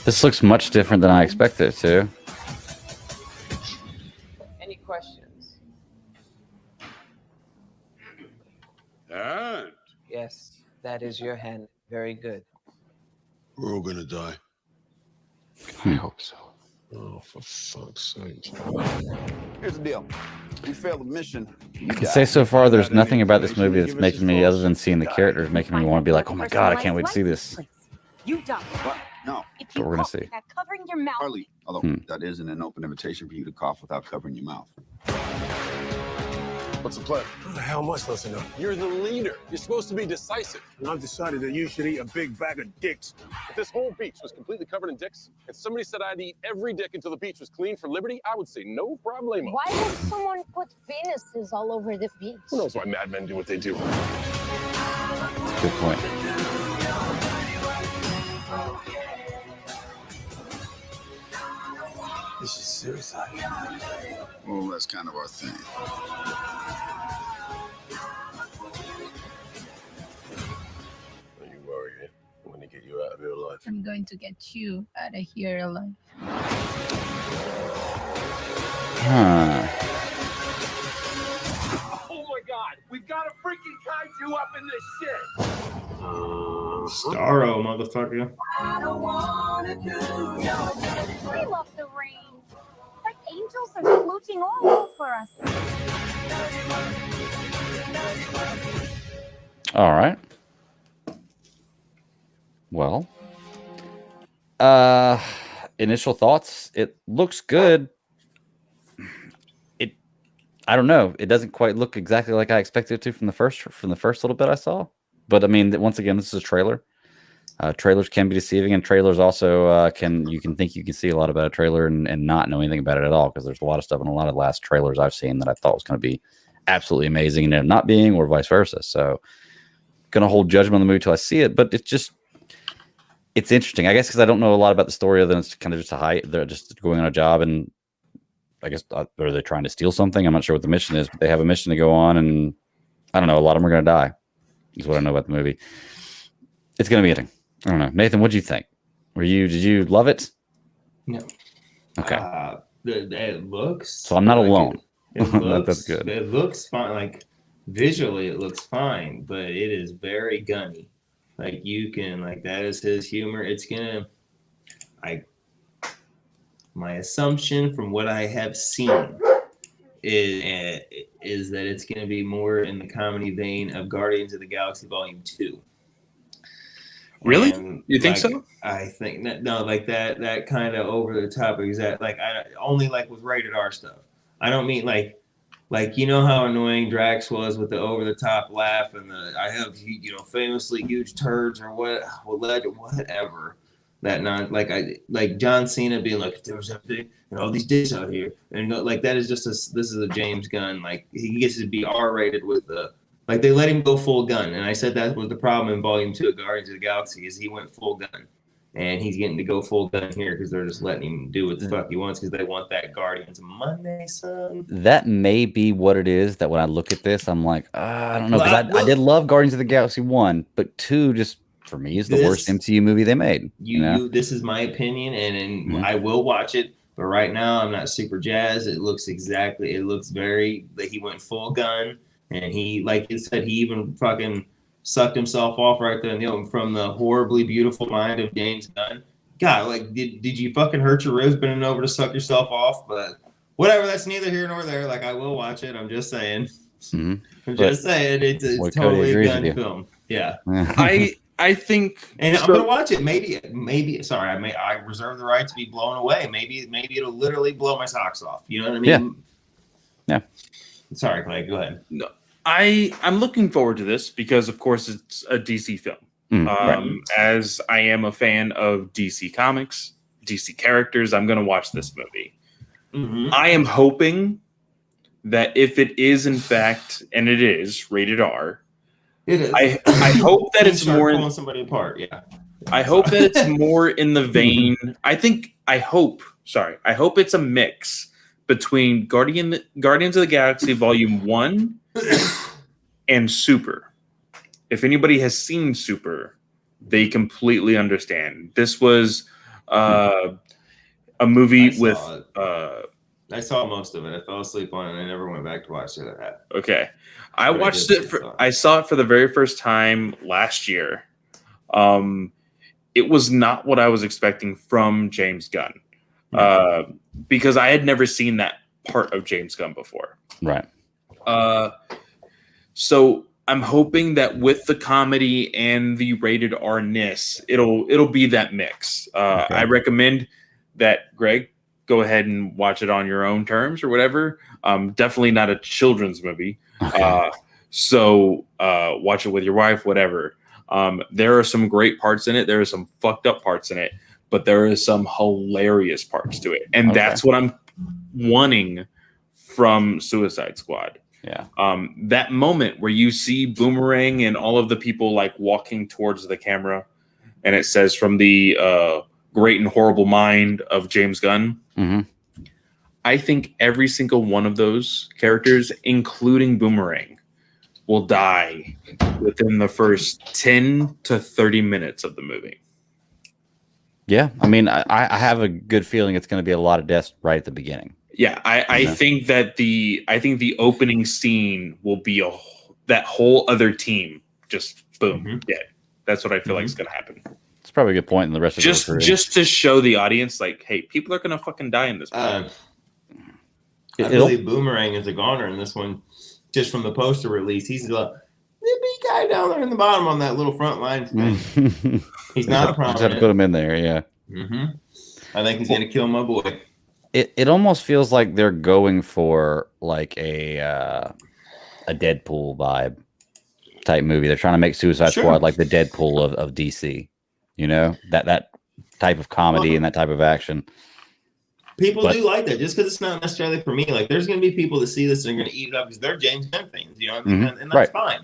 This looks much different than I expected it to. Any questions? And Yes, that is your hand. Very good. We're all gonna die. I hope so. Oh, for fuck's sake. here's the deal. You fail the mission. I can say so far there's nothing about this movie that's making me, other than seeing the characters, making me want to be like, oh my god, I can't wait to see this. You don't. What? No, If What we're gonna cough see. without covering your mouth. Harley. Although that isn't an open invitation for you to cough without covering your mouth. What's the plan? Who the hell am I supposed to know? You're the leader. You're supposed to be decisive. And I've decided that you should eat a big bag of dicks. If this whole beach was completely covered in dicks, and somebody said I'd eat every dick until the beach was clean for liberty, I would say no problemo. Why would someone put penises all over the beach? Who knows why madmen do what they do? Good point. This is suicide. Well, that's kind of our thing. Don't you worry, eh? I'm gonna get you out of here alive. I'm going to get you out of here alive. Huh. Oh my god! We've got a freaking kaiju up in this shit! Starro, motherfucker. We love the rain. It's like angels are smooching all over us. All right. Well, initial thoughts. It looks good. I don't know. It doesn't quite look exactly like I expected it to from the first little bit I saw. But I mean, once again, this is a trailer. Trailers can be deceiving, and trailers also you can think you can see a lot about a trailer and not know anything about it at all, because there's a lot of stuff in a lot of the last trailers I've seen that I thought was going to be absolutely amazing and ended up not being, or vice versa. So, going to hold judgment on the movie till I see it. But it's interesting, I guess, because I don't know a lot about the story other than it's kind of just a hide. They're just going on a job, and I guess are they trying to steal something? I'm not sure what the mission is, but they have a mission to go on, and I don't know. A lot of them are going to die. Is what I know about the movie. It's going to be interesting. I don't know. Nathan, what do you think? Did you love it? No. Okay. It looks. So I'm not like alone. It looks, That's good. It looks fine. Like visually it looks fine, but it is very gunny. Like you can like that is his humor. It's gonna my assumption from what I have seen is that it's gonna be more in the comedy vein of Guardians of the Galaxy Volume 2. Really? And, You think like, so? I think that no, like that kind of over the top exact like I only like with rated R stuff. I don't mean like you know how annoying Drax was with the over the top laugh and the I have famously huge turds or whatever. That like John Cena being like if there was all these dicks out here and like that is just this is a James Gunn like he gets to be R rated with the like they let him go full gun and I said that was the problem in Volume 2 of Guardians of the Galaxy is he went full gun and he's getting to go full gun here because they're just letting him do what the fuck he wants because they want that Guardians Monday son. That may be what it is. That when I look at this, I'm like, I don't know, because I did love Guardians of the Galaxy 1, but 2 just for me is the worst MCU movie they made. This is my opinion, and I will watch it. But right now, I'm not super jazzed. It looks very like he went full gun, and he, like you said, he even fucking sucked himself off right there in the open from the horribly beautiful mind of James Gunn. God, like, did you fucking hurt your ribs bending over to suck yourself off? But whatever, that's neither here nor there. Like, I will watch it. I'm just saying. Mm-hmm. I'm just saying it's totally a Gunn film. Yeah. I think, and I'm gonna watch it. Maybe. Sorry, I reserve the right to be blown away. Maybe it'll literally blow my socks off. You know what I mean? Yeah. Sorry, Clay. Go ahead. No, I'm looking forward to this because, of course, it's a DC film. Right. As I am a fan of DC comics, DC characters, I'm gonna watch this movie. Mm-hmm. I am hoping that if it is in fact, and it is rated R. It is. I hope that it's more pulling somebody apart. Yeah. I hope that it's more in the vein. I hope it's a mix between Guardians of the Galaxy Volume 1 and Super. If anybody has seen Super, they completely understand. This was a movie I saw most of it. I fell asleep on it and I never went back to watch it. Okay. I saw it for the very first time last year. It was not what I was expecting from James Gunn. Because I had never seen that part of James Gunn before. Right. So I'm hoping that with the comedy and the rated R-ness, it'll be that mix. Okay. I recommend that, Greg, go ahead and watch it on your own terms or whatever. Definitely not a children's movie. Okay. So watch it with your wife, whatever. There are some great parts in it. There are some fucked up parts in it, but there is some hilarious parts to it. And that's what I'm wanting from Suicide Squad. Yeah. That moment where you see Boomerang and all of the people like walking towards the camera and it says from the great and horrible mind of James Gunn. Mm-hmm. I think every single one of those characters, including Boomerang, will die within the first 10 to 30 minutes of the movie. Yeah, I mean, I have a good feeling it's going to be a lot of deaths right at the beginning. Yeah, I think that the opening scene will be that whole other team just boom dead. That's what I feel like is going to happen. It's probably a good point in the rest of the career. Just to show the audience, like, hey, people are going to fucking die in this movie. I believe Boomerang is a goner in this one. Just from the poster release, he's the big guy down there in the bottom on that little front line thing. He's not prominent. Just have to put him in there, yeah. Mm-hmm. I think he's going to kill my boy. It almost feels like they're going for like a Deadpool vibe type movie. They're trying to make Suicide Squad like the Deadpool of DC. You know, that type of comedy and that type of action. People do like that, just because it's not necessarily for me. Like, there's going to be people that see this and are going to eat it up because they're James Gunn fans, you know what I mean? And that's fine.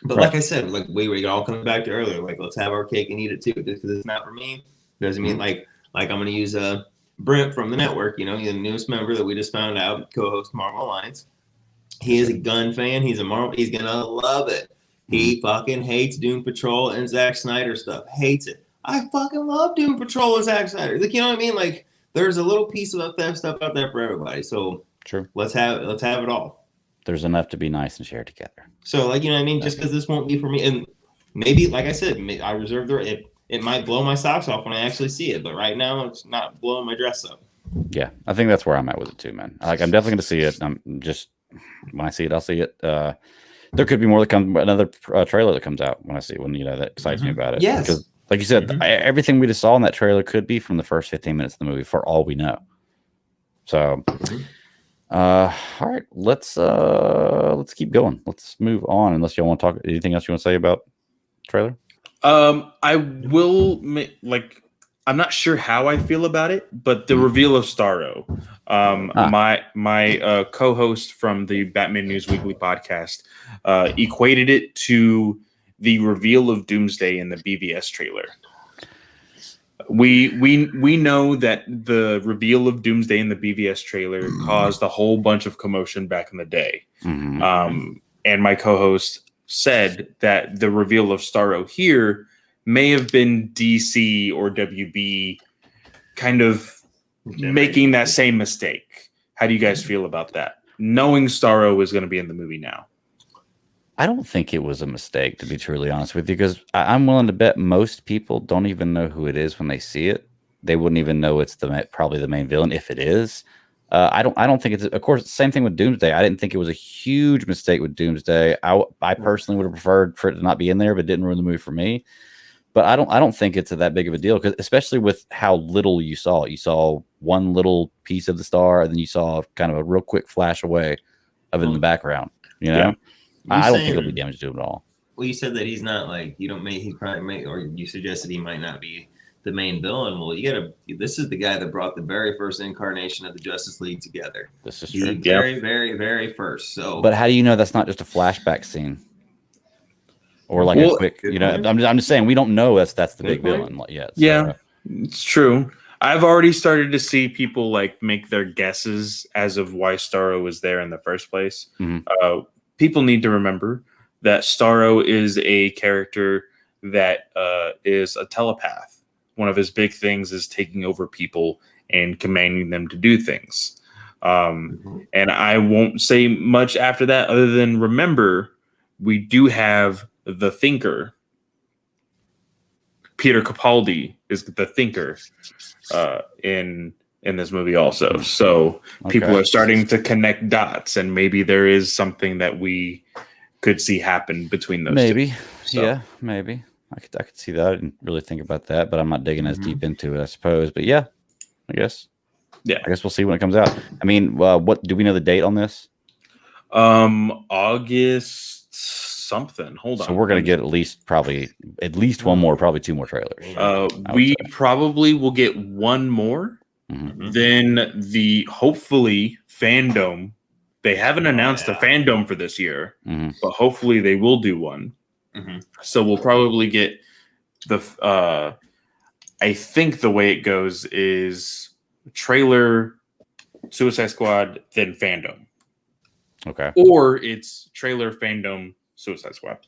But like I said, like we all come back to earlier, like, let's have our cake and eat it too. Just because it's not for me doesn't mean like I'm going to use Brent from the network, you know, he's the newest member that we just found out, co-host Marvel Alliance. He is a Gunn fan. He's going to love it. He fucking hates Doom Patrol and Zack Snyder stuff. Hates it. I fucking love Doom Patrol and Zack Snyder. Like, you know what I mean? Like, there's a little piece of that stuff out there for everybody. So true. Let's have it all. There's enough to be nice and share together. So, like, you know what I mean? Just because this won't be for me, and maybe, like I said, I reserve the it might blow my socks off when I actually see it, but right now it's not blowing my dress up. Yeah, I think that's where I'm at with it too, man. Like, I'm definitely going to see it. I'm just when I see it, I'll see it. There could be more that comes. Another trailer that comes out when I see it, when that excites me about it. Yes, because like you said, everything we just saw in that trailer could be from the first 15 minutes of the movie, for all we know. So, all right, let's keep going. Let's move on. Unless y'all want to talk, anything else you want to say about the trailer? I will I'm not sure how I feel about it, but the reveal of Starro. My co-host from the Batman News Weekly podcast equated it to the reveal of Doomsday in the BVS trailer. We know that the reveal of Doomsday in the BVS trailer caused a whole bunch of commotion back in the day. And my co-host said that the reveal of Starro here may have been DC or WB kind of making that same mistake. How do you guys feel about that? Knowing Starro is going to be in the movie now. I don't think it was a mistake, to be truly honest with you, because I'm willing to bet most people don't even know who it is when they see it. They wouldn't even know it's probably the main villain if it is. I don't think it's, of course, same thing with Doomsday. I didn't think it was a huge mistake with Doomsday. I personally would have preferred for it to not be in there, but it didn't ruin the movie for me. But I don't think it's that big of a deal, because especially with how little you saw. You saw one little piece of the star, and then you saw kind of a real quick flash away of it in the background. You know, I don't think it'll be damage to him at all. Well, you said that he's not he probably may, or you suggested he might not be the main villain. Well, this is the guy that brought the very first incarnation of the Justice League together. This is true. The very, very, very first. So, but how do you know that's not just a flashback scene? Or like a quick, I'm just saying, we don't know that's the big villain yet. So. Yeah, it's true. I've already started to see people make their guesses as of why Starro was there in the first place. People need to remember that Starro is a character that is a telepath. One of his big things is taking over people and commanding them to do things. And I won't say much after that other than remember, we do have the Thinker. Peter Capaldi is the Thinker in this movie also. So people are starting to connect dots, and maybe there is something that we could see happen between those two. So. Yeah, maybe. I could see that. I didn't really think about that, but I'm not digging as deep into it, I suppose. But yeah, I guess. Yeah, I guess we'll see when it comes out. I mean, what do we know the date on this? August something. Hold on. So we're gonna get at least one more, probably two more trailers. We probably will get one more. Then the hopefully fandom. They haven't announced a fandom for this year, but hopefully they will do one. So we'll probably get the. I think the way it goes is trailer, Suicide Squad, then fandom. Okay. Or it's trailer, fandom, Suicide Squad.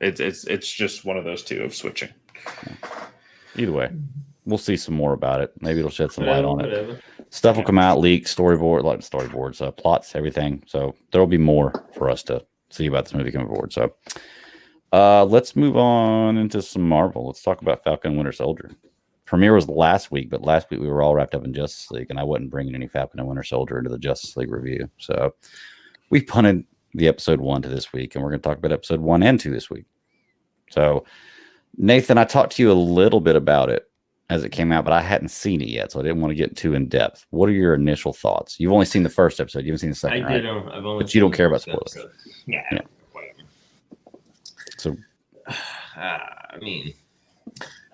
It's just one of those two of switching. Either way, we'll see some more about it. Maybe it'll shed some light on it. Stuff will come out, leaks, storyboards, plots, everything. So there will be more for us to see about this movie coming forward. So let's move on into some Marvel. Let's talk about Falcon and Winter Soldier. Premiere was last week, but last week we were all wrapped up in Justice League, and I wasn't bringing any Falcon and Winter Soldier into the Justice League review. So we punted the episode 1 to this week, and we're going to talk about episode 1 and 2 this week. So, Nathan, I talked to you a little bit about it as it came out, but I hadn't seen it yet, so I didn't want to get too in depth. What are your initial thoughts? You've only seen the first episode. You haven't seen the second, right? I've only but you don't care about spoilers. Yeah, whatever. So, I mean,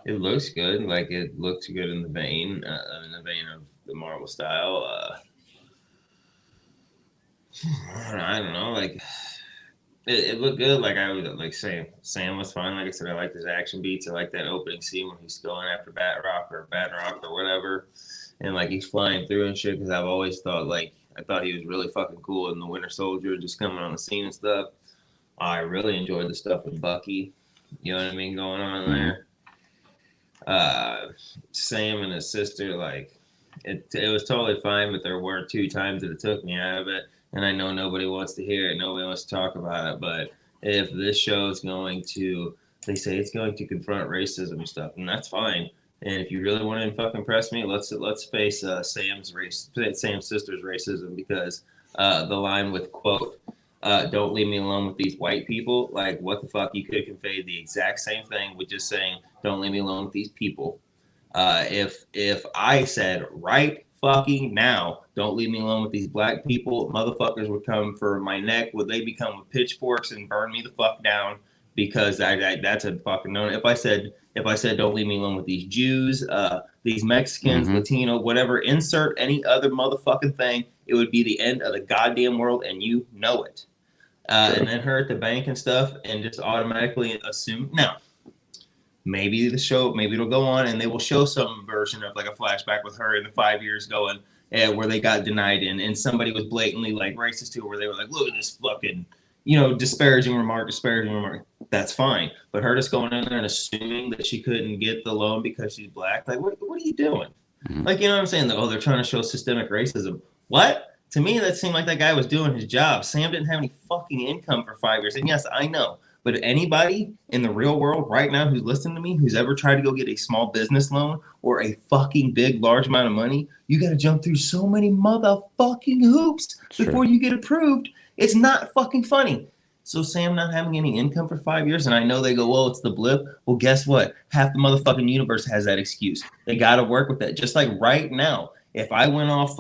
it looks good. Like, it looks good in the vein of the Marvel style. I don't know. Like, it looked good. Like, I would Sam was fine. Like I said, I liked his action beats. I like that opening scene when he's going after Batroc or whatever, and he's flying through and shit. Because I've always thought I thought he was really fucking cool in the Winter Soldier, just coming on the scene and stuff. I really enjoyed the stuff with Bucky. You know what I mean, going on there. Sam and his sister, it was totally fine, but there were 2 times that it took me out of it. and I know nobody wants to hear it, nobody wants to talk about it, but if this show is going to, they say it's going to confront racism and stuff, and that's fine. And if you really want to fucking impress me, let's face Sam's sister's racism, because the line with quote, "Don't leave me alone with these white people." Like, what the fuck? You could have conveyed the exact same thing with just saying, "Don't leave me alone with these people." If I said right fucking now, "Don't leave me alone with these black people," motherfuckers would come for my neck. Would they become with pitchforks and burn me the fuck down? Because that's a fucking no. If I said, "Don't leave me alone with these Jews, these Mexicans, Latino, whatever," insert any other motherfucking thing, it would be the end of the goddamn world, and you know it. And then her at the bank and stuff, and just automatically assume. Now, maybe it'll go on, and they will show some version of like a flashback with her in the 5 years going, where they got denied in, and somebody was blatantly like racist to her, where they were like, "Look at this fucking, disparaging remark. That's fine. But her just going in there and assuming that she couldn't get the loan because she's black, like, what are you doing? Like, you know what I'm saying? Like, oh, they're trying to show systemic racism. What? To me, that seemed like that guy was doing his job. Sam didn't have any fucking income for 5 years. And yes, I know. But anybody in the real world right now who's listening to me, who's ever tried to go get a small business loan or a fucking big, large amount of money, you got to jump through so many motherfucking hoops before you get approved. It's not fucking funny. So Sam not having any income for 5 years, and I know they go, well, it's the blip. Well, guess what? Half the motherfucking universe has that excuse. They got to work with that. Just like right now, if I went off,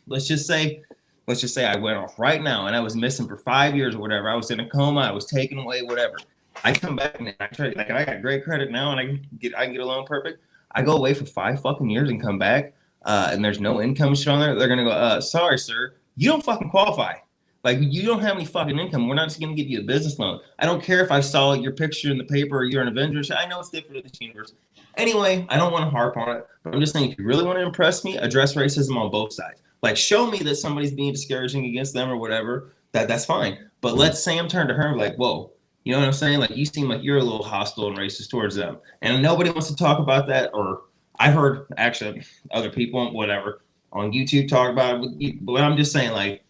let's just say I went off right now and I was missing for 5 years or whatever. I was in a coma. I was taken away, whatever. I come back and I try, like, I got great credit now and I can get a loan perfect. I go away for 5 fucking years and come back, and there's no income shit on there. They're gonna go, sorry, sir, you don't fucking qualify. Like, you don't have any fucking income. We're not just going to give you a business loan. I don't care if I saw your picture in the paper or you're an Avenger. I know it's different in this universe. Anyway, I don't want to harp on it, but I'm just saying, if you really want to impress me, address racism on both sides. Like, show me that somebody's being discouraging against them or whatever. That's fine. But let Sam turn to her and be like, whoa, you know what I'm saying? Like, you seem like you're a little hostile and racist towards them. And nobody wants to talk about that. Or I've heard, actually, other people, whatever, on YouTube talk about it. But I'm just saying, like,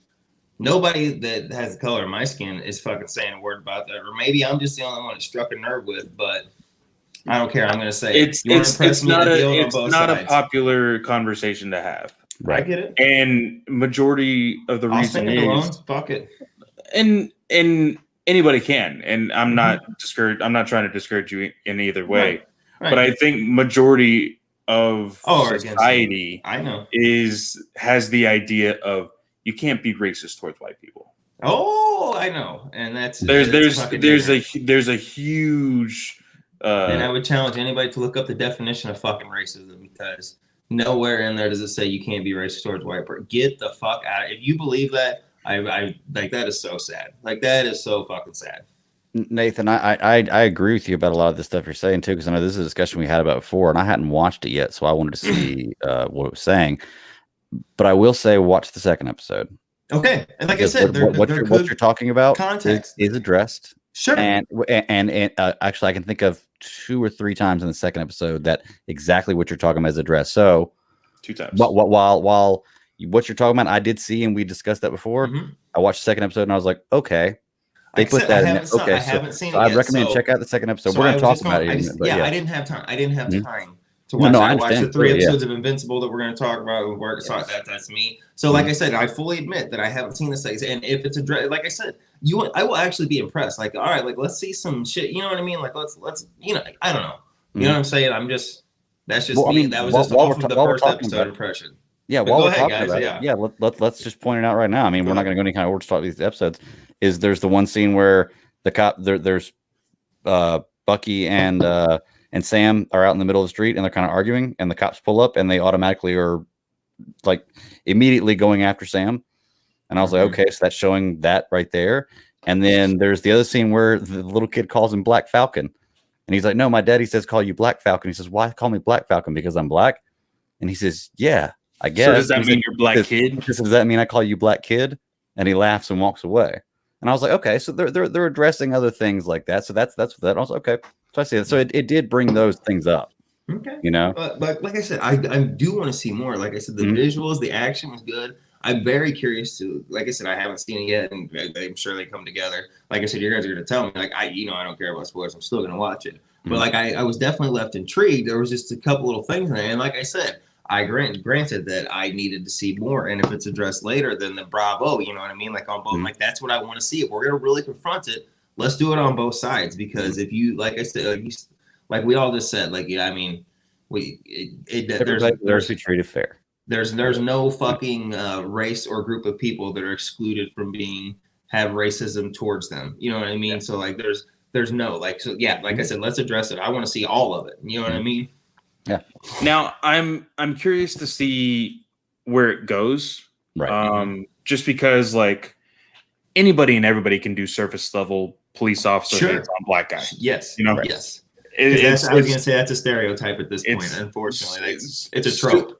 nobody that has the color of my skin is fucking saying a word about that. Or maybe I'm just the only one that struck a nerve with, but I don't care. I'm going to say it's not a popular conversation to have. Right. I get it. And majority of the reason is fuck it. And anybody can. And I'm not discouraged. I'm not trying to discourage you in either way. Right. But I think majority of society has the idea of, you can't be racist towards white people. Oh, I know, and there's a huge. And I would challenge anybody to look up the definition of fucking racism, because nowhere in there does it say you can't be racist towards white people. Get the fuck out! If you believe that, I like, that is so sad. Like, that is so fucking sad. Nathan, I agree with you about a lot of the stuff you're saying too, because I know this is a discussion we had about before, and I hadn't watched it yet, so I wanted to see what it was saying. But I will say, watch the second episode. Okay, and like I said, what you're talking about context is addressed. Sure. And actually, I can think of 2 or 3 times in the second episode that exactly what you're talking about is addressed. So 2 times. While what you're talking about, I did see, and we discussed that before. I watched the second episode, and I was like, okay, they put that in there. Okay, I haven't seen it I yet, recommend check out the second episode. We're going to talk about it. Yeah, I didn't have time. I didn't have time to watch. I watched the 3 episodes of Invincible that we're going to talk about. That's me. So, like I said, I fully admit that I haven't seen this. And if it's like I said, I will actually be impressed. Like, all right, like, let's see some shit. You know what I mean? Like, let's I don't know. You know what I'm saying? That's just me. I mean, that was just off of the first episode impression. Yeah, while we're talking about it, let's just point it out right now. I mean, we're not going to go any kind of order to talk these episodes. There's the one scene where the cop there's Bucky and Sam are out in the middle of the street, and they're kind of arguing, and the cops pull up, and they automatically are like immediately going after Sam. And I was like, okay, so that's showing that right there. And then there's the other scene where the little kid calls him Black Falcon, and he's like, no, my daddy says call you Black Falcon. He says, why call me Black Falcon? Because I'm black. And he says, yeah, I guess. So does that mean you're Black Kid? Does that mean I call you Black Kid? And he laughs and walks away. And I was like, okay, so they're addressing other things like that. So that's what that. I was like, okay. So I see it. So it did bring those things up. Okay. You know, but like I said, I do want to see more. Like I said, the visuals, the action was good. I'm very curious to, like I said, I haven't seen it yet, and I'm sure they come together. Like I said, you guys are going to tell me, like, I don't care about spoilers. I'm still going to watch it. But like, I was definitely left intrigued. There was just a couple little things in there. And like I said, I granted that I needed to see more. And if it's addressed later, then bravo, you know what I mean? Like on both, like, that's what I want to see. If we're going to really confront it, let's do it on both sides. Because if you, like I said, like we all just said, like, I mean, there's to be treated fair. There's no fucking race or group of people that are excluded from have racism towards them. You know what I mean? Yeah. So like there's no, like, so yeah, like I said, let's address it. I want to see all of it. You know what I mean? Yeah. Now I'm curious to see where it goes. Right. Just because like anybody and everybody can do surface level police officer hits on black guy. Yes. You know? Right. Yes. I was gonna say that's a stereotype at this point. Unfortunately, it's a trope.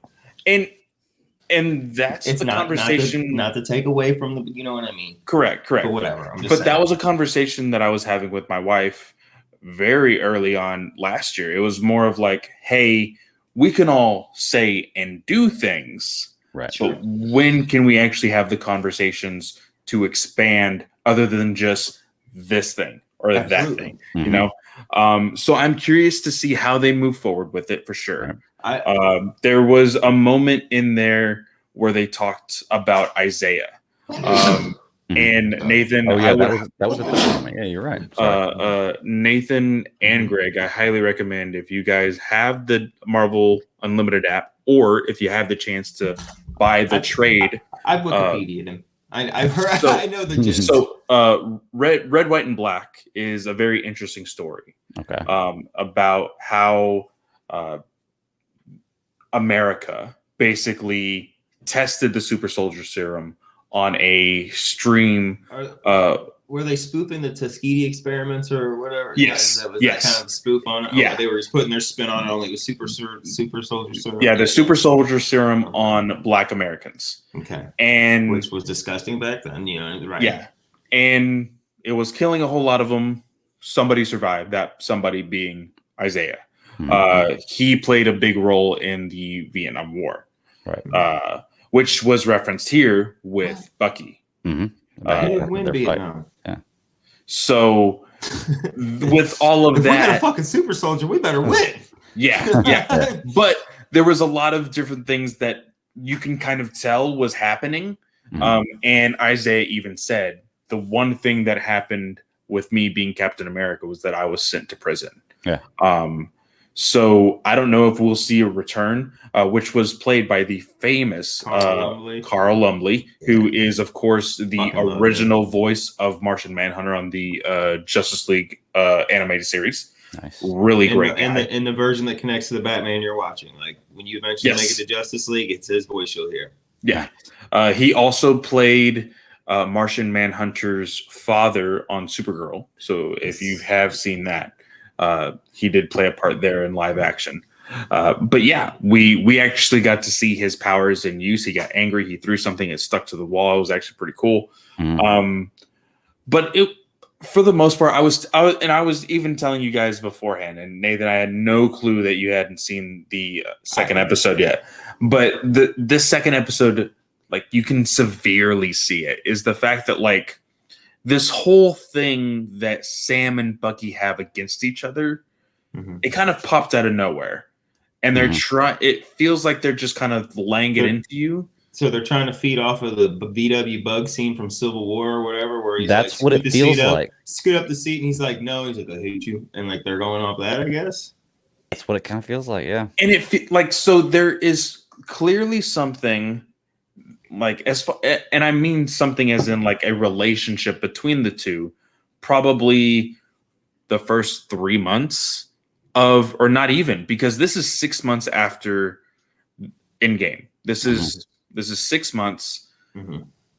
And that's the conversation. Not to take away from the, you know what I mean? Correct. But whatever. But that was a conversation that I was having with my wife very early on last year. It was more of like, hey, we can all say and do things, right? But when can we actually have the conversations to expand other than just this thing or that thing? You know? So I'm curious to see how they move forward with it for sure. There was a moment in there where they talked about Isaiah. And Nathan, that was a good moment. Yeah, you're right. Nathan and Greg, I highly recommend if you guys have the Marvel Unlimited app, or if you have the chance to buy the trade. I've Wikipedia'd him. I've heard. So, I know the gist. So, Red, White, and Black is a very interesting story. Okay. About how America basically tested the super soldier serum on a stream. Were they spoofing the Tuskegee experiments or whatever? Yes. That was that kind of spoof on it. Yeah. They were just putting their spin on it. Only it was super soldier serum. Yeah, the super soldier serum on Black Americans. Okay. And which was disgusting back then, you know, right? Yeah. And it was killing a whole lot of them. Somebody survived, that somebody being Isaiah. He played a big role in the Vietnam War. Right. Which was referenced here with Bucky. He didn't win Vietnam. Yeah. So with all of if that, we got a fucking super soldier, we better win. Yeah. But there was a lot of different things that you can kind of tell was happening. And Isaiah even said, the one thing that happened with me being Captain America was that I was sent to prison. Yeah. So I don't know if we'll see a return, which was played by the famous Carl Lumbly, who is, of course, the original voice of Martian Manhunter on the Justice League animated series. Nice. Really great guy. In the version that connects to the Batman you're watching. Like when you eventually make it to Justice League, it's his voice you'll hear. Yeah. He also played Martian Manhunter's father on Supergirl. So if you have seen that, he did play a part there in live action. But yeah, we actually got to see his powers in use. He got angry. He threw something that stuck to the wall. It was actually pretty cool. But for the most part, I was even telling you guys beforehand, and Nathan, I had no clue that you hadn't seen the second episode yet. But this second episode, like, you can severely see it, is the fact that, like, this whole thing that Sam and Bucky have against each other, it kind of popped out of nowhere. And they're it feels like they're just kind of laying it into you. So they're trying to feed off of the VW bug scene from Civil War or whatever, where he's that's like, what it feels like. Scoot up the seat, and he's like, no, he's like, I hate you. And like they're going off that, I guess. That's what it kind of feels like, yeah. And it like, so there is clearly something like, as far, and I mean something as in like a relationship between the two, probably the first 3 months of, or not even, because this is 6 months after Endgame. This is 6 months,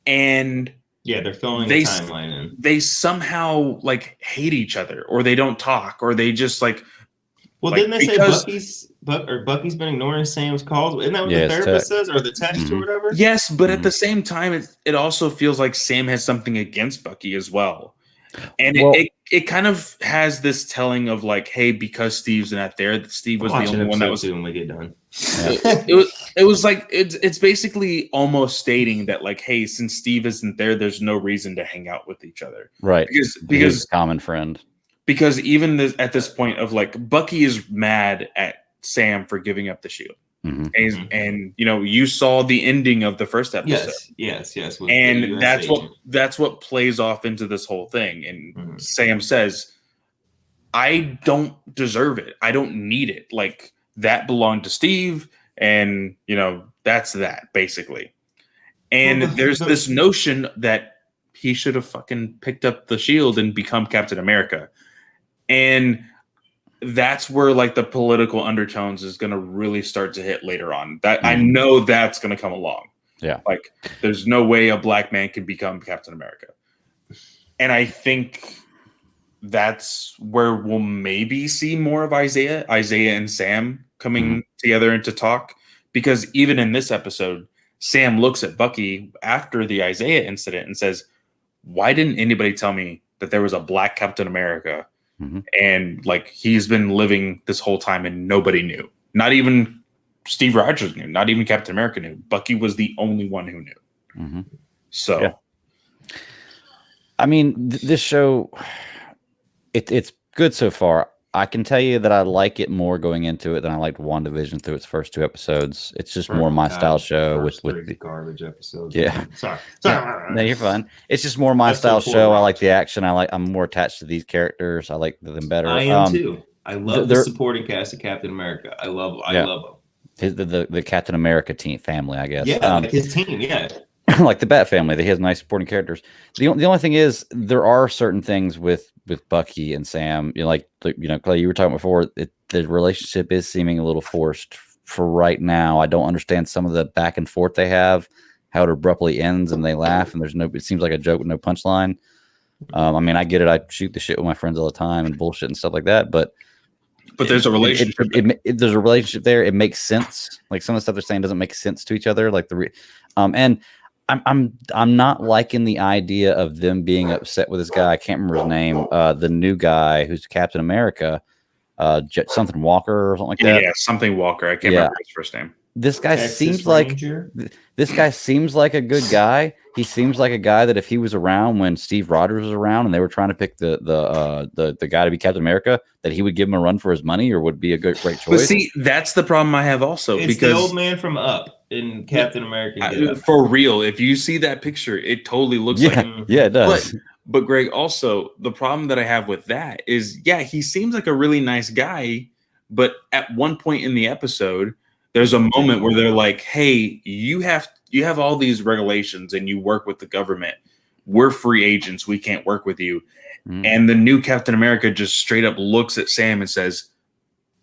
and yeah, they're filling the timeline in. They somehow like hate each other, or they don't talk, or they just like. Well, like, didn't they say Bucky's been ignoring Sam's calls? Isn't that what the therapist says, or the text or whatever? Yes, but at the same time, it also feels like Sam has something against Bucky as well, and it kind of has this telling of like, hey, because Steve's not there, that Steve was the only one that was. When we get done, It was like it's basically almost stating that like, hey, since Steve isn't there, there's no reason to hang out with each other, right? Because common friend. Because even at this point of like Bucky is mad at Sam for giving up the shield. Mm-hmm. And you know, you saw the ending of the first episode. Yes. And that's what plays off into this whole thing. And Sam says, I don't deserve it. I don't need it. Like that belonged to Steve, and you know, that's that basically. And there's this notion that he should have fucking picked up the shield and become Captain America. And that's where like the political undertones is going to really start to hit later on. That I know that's going to come along. Yeah. Like there's no way a black man can become Captain America. And I think that's where we'll maybe see more of Isaiah and Sam coming together and to talk, because even in this episode, Sam looks at Bucky after the Isaiah incident and says, why didn't anybody tell me that there was a black Captain America? And like he's been living this whole time and nobody knew. Not even Steve Rogers knew. Not even Captain America knew. Bucky was the only one who knew. So, yeah. I mean, this show, it's good so far. I can tell you that I like it more going into it than I liked WandaVision through its first 2 episodes. It's just more my style show with the garbage episodes. Yeah. Sorry. No, you're fine. It's just more my style show. I like the action. I'm more attached to these characters. I like them better. I am too. I love the supporting cast of Captain America. I love them. The Captain America team family, I guess. Yeah, his team. Yeah. Like the Bat family, he has nice supporting characters. The only thing is, there are certain things with Bucky and Sam. You know, Clay, you were talking before. The relationship is seeming a little forced for right now. I don't understand some of the back and forth they have, how it abruptly ends and they laugh and it seems like a joke with no punchline. I mean, I get it. I shoot the shit with my friends all the time and bullshit and stuff like that, but there's a relationship. There's a relationship there. It makes sense. Like some of the stuff they're saying doesn't make sense to each other. Like and I'm not liking the idea of them being upset with this guy. I can't remember his name. The new guy who's Captain America, something Walker or something like that. Yeah, something Walker. I can't remember his first name. This guy seems like a good guy. He seems like a guy that if he was around when Steve Rogers was around and they were trying to pick the guy to be Captain America, that he would give him a run for his money or would be a great choice. But see, that's the problem I have also. It's because the old man from Up in Captain America. For real, if you see that picture, it totally looks like him. Yeah, it does. But Greg, also the problem that I have with that is, he seems like a really nice guy, but at one point in the episode, there's a moment where they're like, "Hey, you have all these regulations and you work with the government. We're free agents. We can't work with you." And the new Captain America just straight up looks at Sam and says,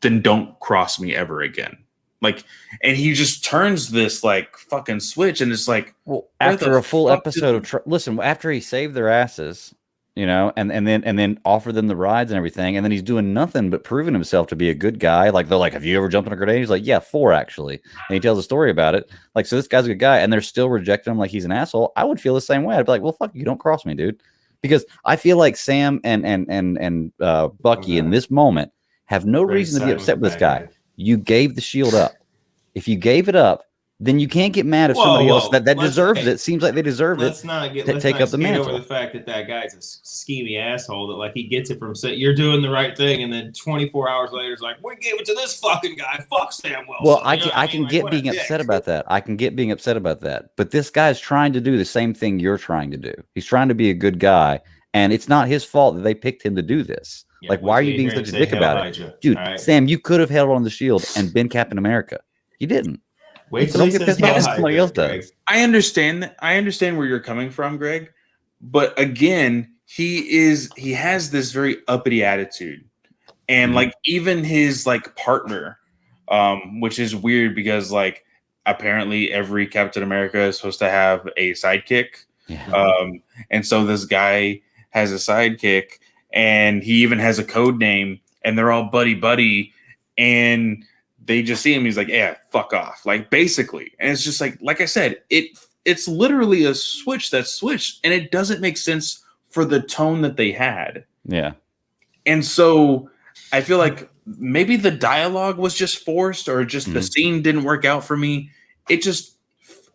"Then don't cross me ever again." Like, and he just turns this like fucking switch, and it's like, well, after a full episode of after he saved their asses, you know, and then offered them the rides and everything, and then he's doing nothing but proving himself to be a good guy. Like they're like, "Have you ever jumped in a grenade?" He's like, "Yeah, 4 actually," and he tells a story about it. Like, so this guy's a good guy, and they're still rejecting him like he's an asshole. I would feel the same way. I'd be like, "Well, fuck you, don't cross me, dude," because I feel like Sam and Bucky in this moment have no reason to be upset with this guy. You gave the shield up. If you gave it up, then you can't get mad if somebody else that deserves it. Seems like they deserve let's it. Not to take up the mantle. Over the fact that guy's a schemy asshole that like he gets it from you're doing the right thing, and then 24 hours later is like, we gave it to this fucking guy. Fuck Sam Wilson. Well, I can get being upset about that. I can get being upset about that. But this guy's trying to do the same thing you're trying to do. He's trying to be a good guy, and it's not his fault that they picked him to do this. Yeah, like, why are you being such a dick about it, dude? Right. Sam, you could have held on the shield and been Captain America. You didn't. Wait till somebody else does. I understand that. I understand where you're coming from, Greg. But again, he has this very uppity attitude, and like even his like partner, which is weird because like apparently every Captain America is supposed to have a sidekick, and so this guy has a sidekick, and he even has a code name, and they're all buddy, and they just see him. He's like, "Yeah, fuck off!" Like basically, and it's just like I said, it's literally a switch that's switched, and it doesn't make sense for the tone that they had. Yeah, and so I feel like maybe the dialogue was just forced, or just the scene didn't work out for me. it just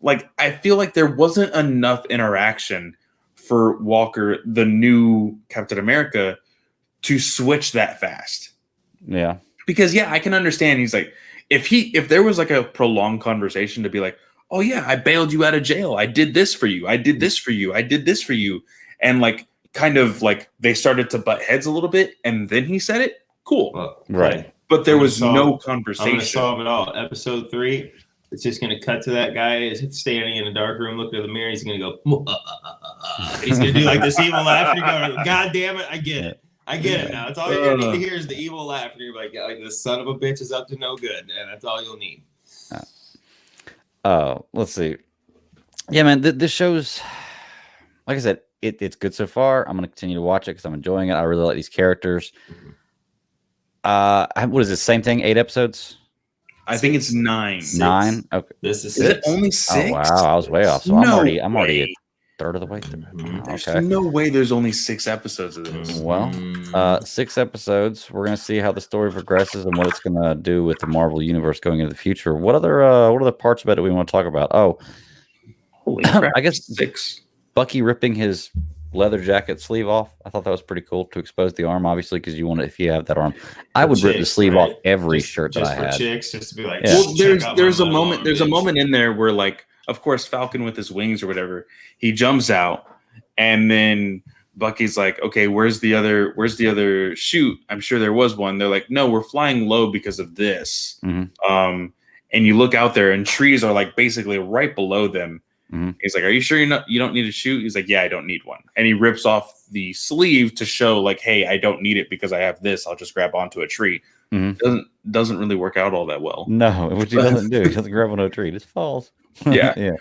like I feel like there wasn't enough interaction for Walker, the new Captain America, to switch that fast. Yeah. Because I can understand. He's like, if there was like a prolonged conversation to be like, oh yeah, I bailed you out of jail. I did this for you. I did this for you. I did this for you. And like, kind of like they started to butt heads a little bit. And then he said it. Cool. Well, Right. But there was no I'm conversation. going to solve it all. Episode 3, it's just going to cut to that guy is standing in a dark room looking at the mirror. He's going to go, he's going to do like this evil laugh. And you're going, God damn it, I get it. I get it now. It's all you're going to need to hear is the evil laugh. And you're like, this son of a bitch is up to no good. And that's all you'll need. Let's see. Yeah, man, this show's, like I said, it's good so far. I'm going to continue to watch it because I'm enjoying it. I really like these characters. What is this? Same thing? 8 episodes? I think it's 9. 9? Okay. This is Is it only 6? Oh, wow. I was way off. So No I'm already a way. third of the way through. There's Okay. no way there's only 6 episodes of this. Well, 6 episodes. We're gonna see how the story progresses and what it's gonna do with the Marvel universe going into the future. What other parts about it we want to talk about? Oh, Holy crap, I guess 6. Bucky ripping his leather jacket sleeve off. I thought that was pretty cool to expose the arm, obviously, because you want it if you have that arm. I would rip the sleeve off every shirt that I had. Just for chicks, just to be like, Yeah. Well, there's a moment in there where, like, of course, Falcon with his wings or whatever, he jumps out, and then Bucky's like, okay, where's the other chute? I'm sure there was one. They're like, no, we're flying low because of this. Mm-hmm. And you look out there and trees are like basically right below them. Mm-hmm. He's like, are you sure you don't need a chute? He's like, yeah, I don't need one. And he rips off the sleeve to show like, hey, I don't need it because I have this. I'll just grab onto a tree. Mm-hmm. Doesn't really work out all that well. No, which he doesn't do. He doesn't grab on a tree. It just falls. Yeah. Yeah.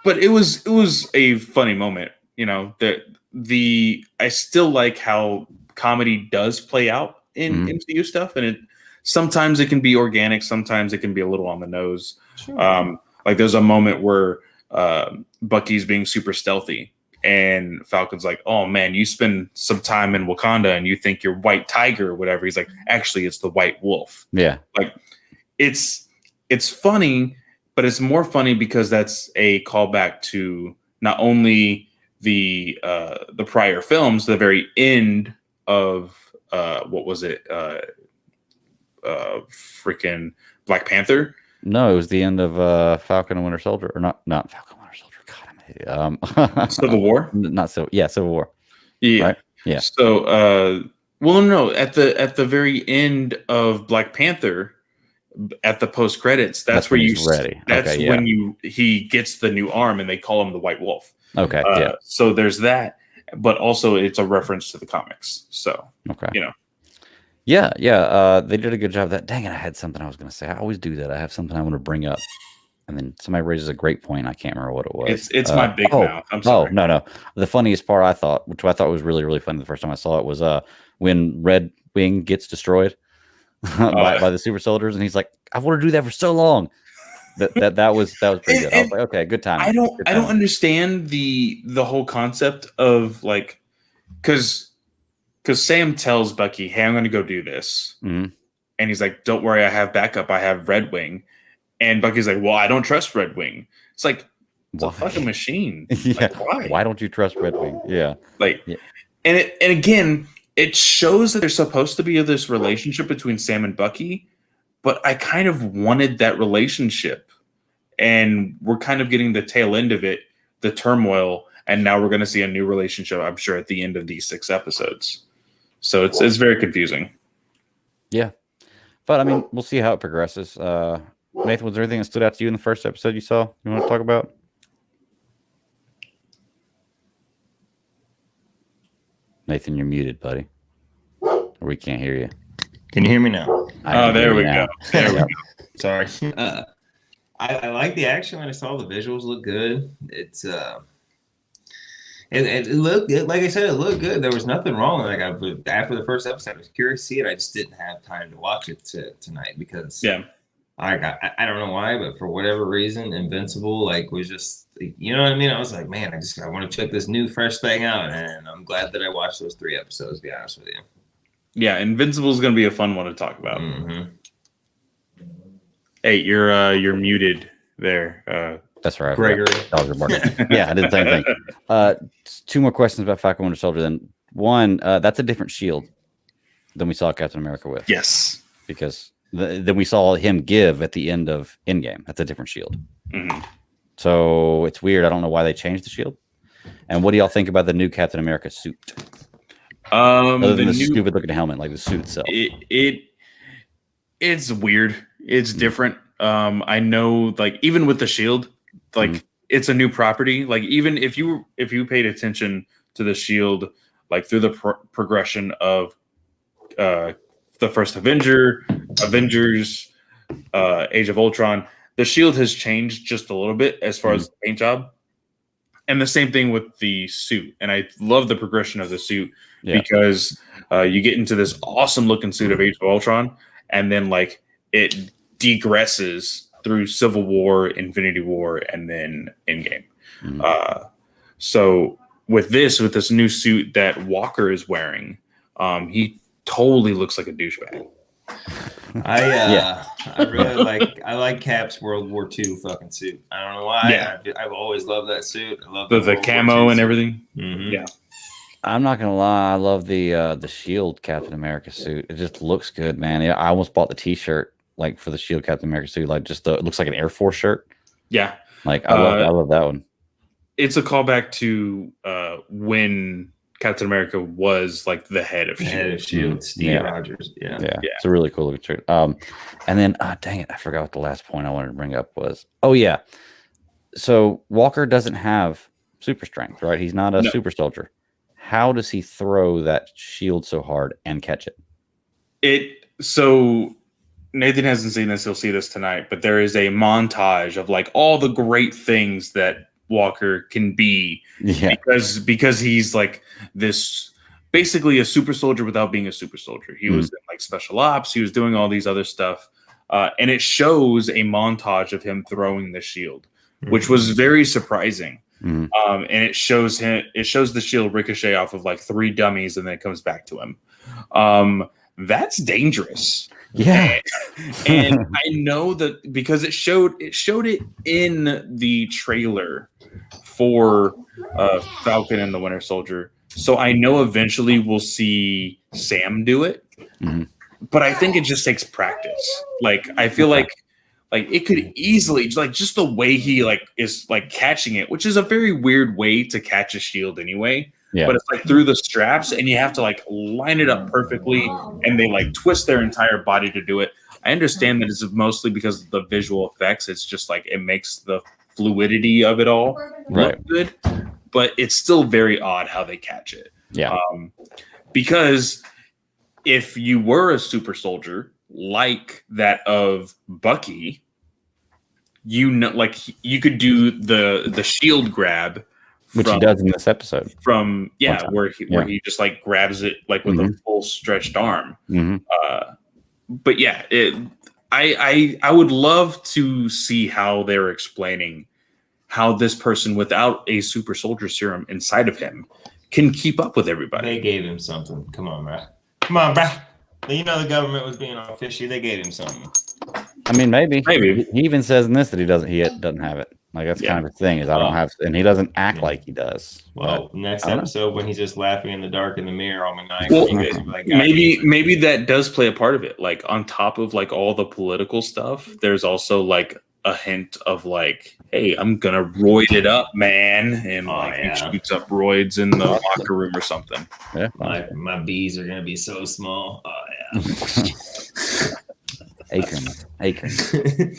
But it was a funny moment. You know, I still like how comedy does play out in MCU stuff, and sometimes it can be organic, sometimes it can be a little on the nose. Sure. Like there's a moment where Bucky's being super stealthy, and Falcon's like, "Oh man, you spend some time in Wakanda and you think you're White Tiger or whatever." He's like, "Actually, it's the White Wolf." Yeah. Like it's funny, but it's more funny because that's a callback to not only the prior films, the very end of what was it? Freaking Black Panther. No, it was the end of Falcon and Winter Soldier, or not Falcon and Winter Soldier. God, I'm an idiot. Civil War. Not so. Yeah, Civil War. Yeah. Right? Yeah. So, well, no, at the very end of Black Panther, at the post credits, that's where he's ready. That's Okay, when he gets the new arm, and they call him the White Wolf. Okay. Yeah. So there's that, but also it's a reference to the comics. So Okay. you know. Yeah. They did a good job of that. Dang it, I had something I was going to say. I always do that. I have something I want to bring up, and then somebody raises a great point. I can't remember what it was. It's my big mouth. I'm sorry. Oh, no. The funniest part I thought was really, really funny the first time I saw it was when Red Wing gets destroyed by the super soldiers, and he's like, I want to do that for so long. That was pretty good. I was like, okay, good time. I don't understand the whole concept of like, because Sam tells Bucky, "Hey, I'm going to go do this," and he's like, "Don't worry, I have backup. I have Red Wing," and Bucky's like, "Well, I don't trust Red Wing." It's like, it's a fucking machine. Yeah. Like, Why don't you trust Red Wing? Yeah. Like, yeah. And again, it shows that there's supposed to be this relationship between Sam and Bucky, but I kind of wanted that relationship, and we're kind of getting the tail end of it, the turmoil, and now we're going to see a new relationship, I'm sure, at the end of these 6 episodes. So it's very confusing. Yeah. But I mean, we'll see how it progresses. Nathan, was there anything that stood out to you in the first episode you saw you want to talk about? Nathan, you're muted, buddy. Or we can't hear you. Can you hear me now? There we go. There we go. Sorry. I like the action when I saw the visuals look good. It's it looked good. Like I said, it looked good. There was nothing wrong. Like after the first episode, I was curious to see it. I just didn't have time to watch it tonight because I don't know why, but for whatever reason, Invincible was just, you know what I mean? I was like, man, I want to check this new fresh thing out, and I'm glad that I watched those 3 episodes. To be honest with you. Yeah, Invincible is going to be a fun one to talk about. Mm-hmm. Hey, you're muted there. That's right. Gregory. Dogs are barking. Yeah, I did the same thing. 2 more questions about Falcon Winter Soldier. Then one, that's a different shield than we saw Captain America with. Yes. Because then we saw him give at the end of Endgame. That's a different shield. So it's weird. I don't know why they changed the shield. And what do y'all think about the new Captain America suit? Other than the stupid looking helmet, like the suit itself. It's weird. It's different. I know, like, even with the shield, like it's a new property. Like, even if you paid attention to the shield, like through the progression of the first Avengers, Age of Ultron, the shield has changed just a little bit as far as the paint job. And the same thing with the suit. And I love the progression of the suit because you get into this awesome looking suit of Age of Ultron, and then like it degresses through Civil War, Infinity War, and then Endgame. So with this new suit that Walker is wearing, he totally looks like a douchebag. I really like Cap's World War II fucking suit. I don't know why. Yeah. I've always loved that suit. I love The camo and everything. Yeah. I'm not gonna lie, I love the Shield Captain America suit. It just looks good, man. I almost bought the T-shirt like for the Shield Captain America suit, like just it looks like an Air Force shirt. Yeah, like I love that one. It's a callback to when Captain America was like the head of Shield, Steve Rogers. Yeah, it's a really cool looking shirt. And then dang it, I forgot what the last point I wanted to bring up was. Oh yeah, so Walker doesn't have super strength, right? He's not a super soldier. How does he throw that shield so hard and catch it? So Nathan hasn't seen this, he'll see this tonight, but there is a montage of like all the great things that Walker can be because he's like this basically a super soldier without being a super soldier. He was in like special ops, he was doing all these other stuff. And it shows a montage of him throwing the shield, which was very surprising. And it shows the shield ricochet off of like 3 dummies and then it comes back to him. That's dangerous. Yeah. And I know that because it showed it in the trailer for Falcon and the Winter Soldier. So I know eventually we'll see Sam do it. But I think it just takes practice. Like I feel like it could easily, like just the way he like is like catching it, which is a very weird way to catch a shield anyway. Yeah. But it's like through the straps and you have to like line it up perfectly and they like twist their entire body to do it. I understand that it's mostly because of the visual effects. It's just like it makes the fluidity of it all look good, but it's still very odd how they catch it. Yeah. Because if you were a super soldier like that of Bucky, you know, like you could do the shield grab. Which he does in this episode. Where he just like grabs it like with a full stretched arm. But yeah, I would love to see how they're explaining how this person without a super soldier serum inside of him can keep up with everybody. They gave him something. Come on, bro. You know the government was being all fishy. They gave him something. I mean, maybe. He even says in this that he doesn't have it. Like that's kind of the thing is I don't have, and he doesn't act like he does. Well, next episode when he's just laughing in the dark in the mirror all night. Well, maybe that does play a part of it. Like on top of like all the political stuff, there's also like a hint of like, hey, I'm gonna roid it up, man, and he shoots up roids in the locker room or something. Yeah, my bees are gonna be so small. Oh yeah. Acorns.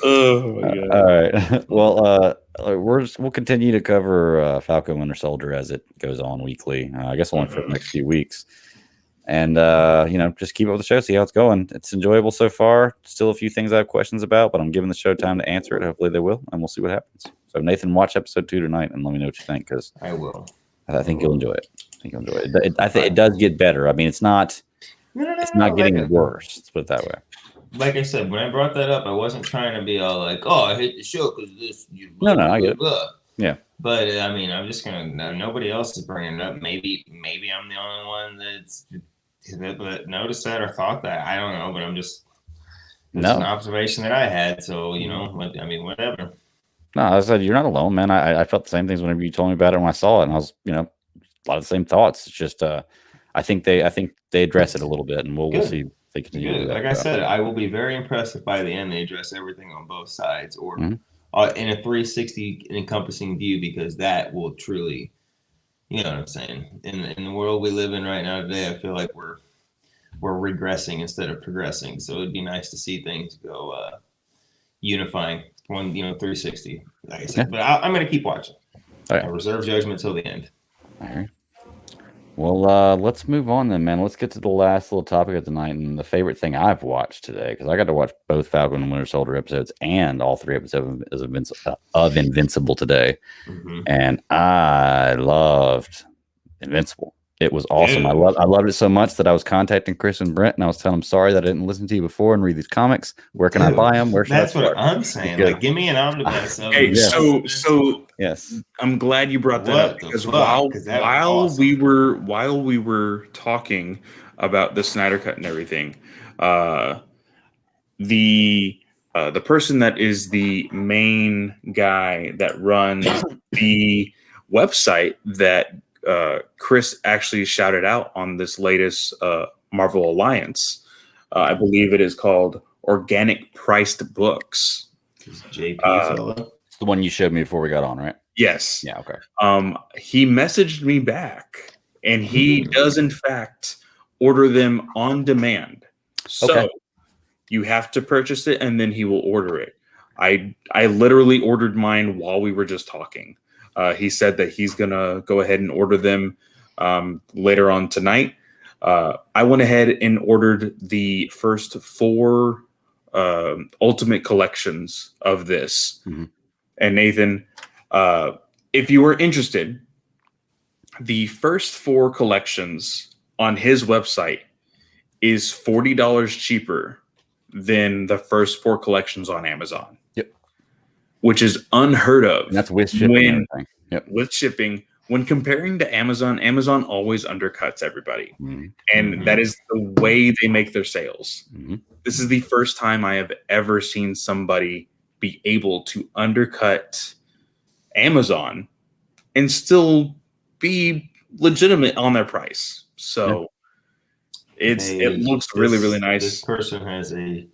Oh my God. All right. Well, we'll continue to cover Falcon Winter Soldier as it goes on weekly. I guess only for the next few weeks. And just keep up with the show, see how it's going. It's enjoyable so far. Still a few things I have questions about, but I'm giving the show time to answer it. Hopefully they will, and we'll see what happens. So Nathan, watch episode 2 tonight and let me know what you think, because I will. I think you'll enjoy it. I think it does get better. I mean, it's not getting worse. Let's put it that way. Like I said, when I brought that up, I wasn't trying to be all like, "Oh, I hate the show because this." No, I get it. Yeah, but I mean, I'm just gonna. Nobody else is bringing it up. Maybe I'm the only one that noticed that or thought that. I don't know, but I'm just. It's an observation that I had. So, you know, I mean, whatever. No, I said, you're not alone, man. I felt the same things whenever you told me about it when I saw it. And I was, you know, a lot of the same thoughts. It's just, I think they address it a little bit, and we'll see if they continue to do that. Like I said, I will be very impressed if by the end they address everything on both sides, or in a 360 encompassing view, because that will truly, you know what I'm saying. In the world we live in right now today, I feel like we're regressing instead of progressing. So it'd be nice to see things go unifying. 360. Like I said, but I'm going to keep watching. I reserve judgment till the end. All right. Well, let's move on then, man. Let's get to the last little topic of the night, and the favorite thing I've watched today, because I got to watch both Falcon and Winter Soldier episodes and all 3 episodes of Invincible today, and I loved Invincible. It was awesome. I loved it so much that I was contacting Chris and Brent, and I was telling them, sorry that I didn't listen to you before and read these comics. Where can I buy them? Where should That's I start? what I'm saying. Like, give me an omnibus. Hey, so yes, I'm glad you brought that up, because while we were talking about the Snyder Cut and everything, the person that is the main guy that runs the website that Chris actually shouted out on this latest Marvel Alliance. I believe it is called Organic Priced Books. JP, it's the one you showed me before we got on, right? Yes. Yeah. Okay. He messaged me back, and he does in fact order them on demand. So you have to purchase it, and then he will order it. I literally ordered mine while we were just talking. He said that he's going to go ahead and order them later on tonight. I went ahead and ordered the first 4 Ultimate collections of this. And Nathan, if you were interested, the first 4 collections on his website is $40 cheaper than the first 4 collections on Amazon. Which is unheard of. And that's with shipping. With shipping. When comparing to Amazon, Amazon always undercuts everybody. And that is the way they make their sales. This is the first time I have ever seen somebody be able to undercut Amazon and still be legitimate on their price. So it looks really, really nice. This person has a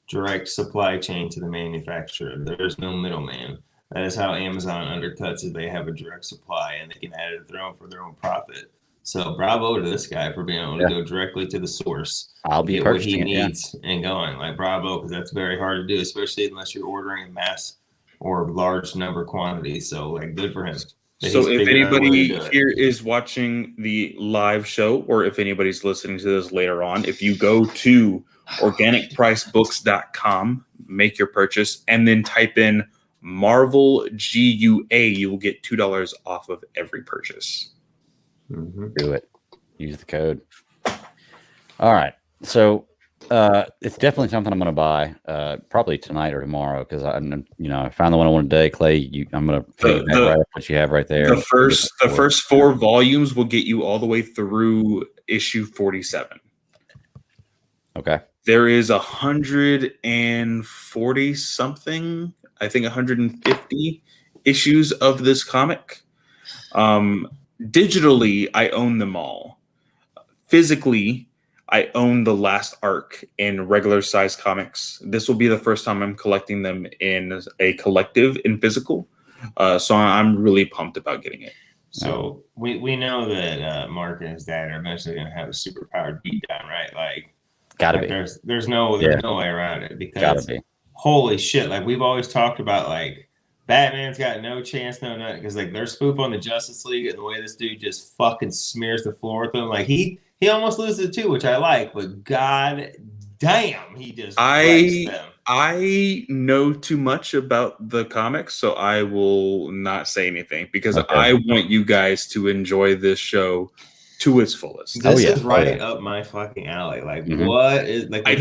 direct supply chain to the manufacturer. There's no middleman. That is how Amazon undercuts it. They have a direct supply, and they can add it for their own profit. So bravo to this guy for being able to go directly to the source. I'll be get what he purchasing it, needs and going. Like, bravo, because that's very hard to do, especially unless you're ordering in mass or large number quantities. So, like, good for him. So if anybody here is watching the live show, or if anybody's listening to this later on, if you go to organicpricebooks.com, make your purchase, and then type in Marvel GUA, you will get $2 off of every purchase. Do it. Use the code. All right. So it's definitely something I'm going to buy probably tonight or tomorrow, because I found the one I wanted today. Clay, I'm going to pick right up what you have right there. The first 4 volumes will get you all the way through issue 47. Okay. There is 140 something, I think 150 issues of this comic. Digitally, I own them all. Physically, I own the last arc in regular size comics. This will be the first time I'm collecting them in a collective in physical. So I'm really pumped about getting it. So we know that Mark and his dad are eventually going to have a superpowered beatdown, right? Like, gotta be. There's no way around it, because holy shit, like, we've always talked about, like, Batman's got no chance, no nothing, because, like, their spoof on the Justice League and the way this dude just fucking smears the floor with them, like, he almost loses it too, which I like, but god damn, he just wrecks them. I know too much about the comics, so I will not say anything, because I want you guys to enjoy this show to its fullest. This is right up my fucking alley. Like, what is, like, when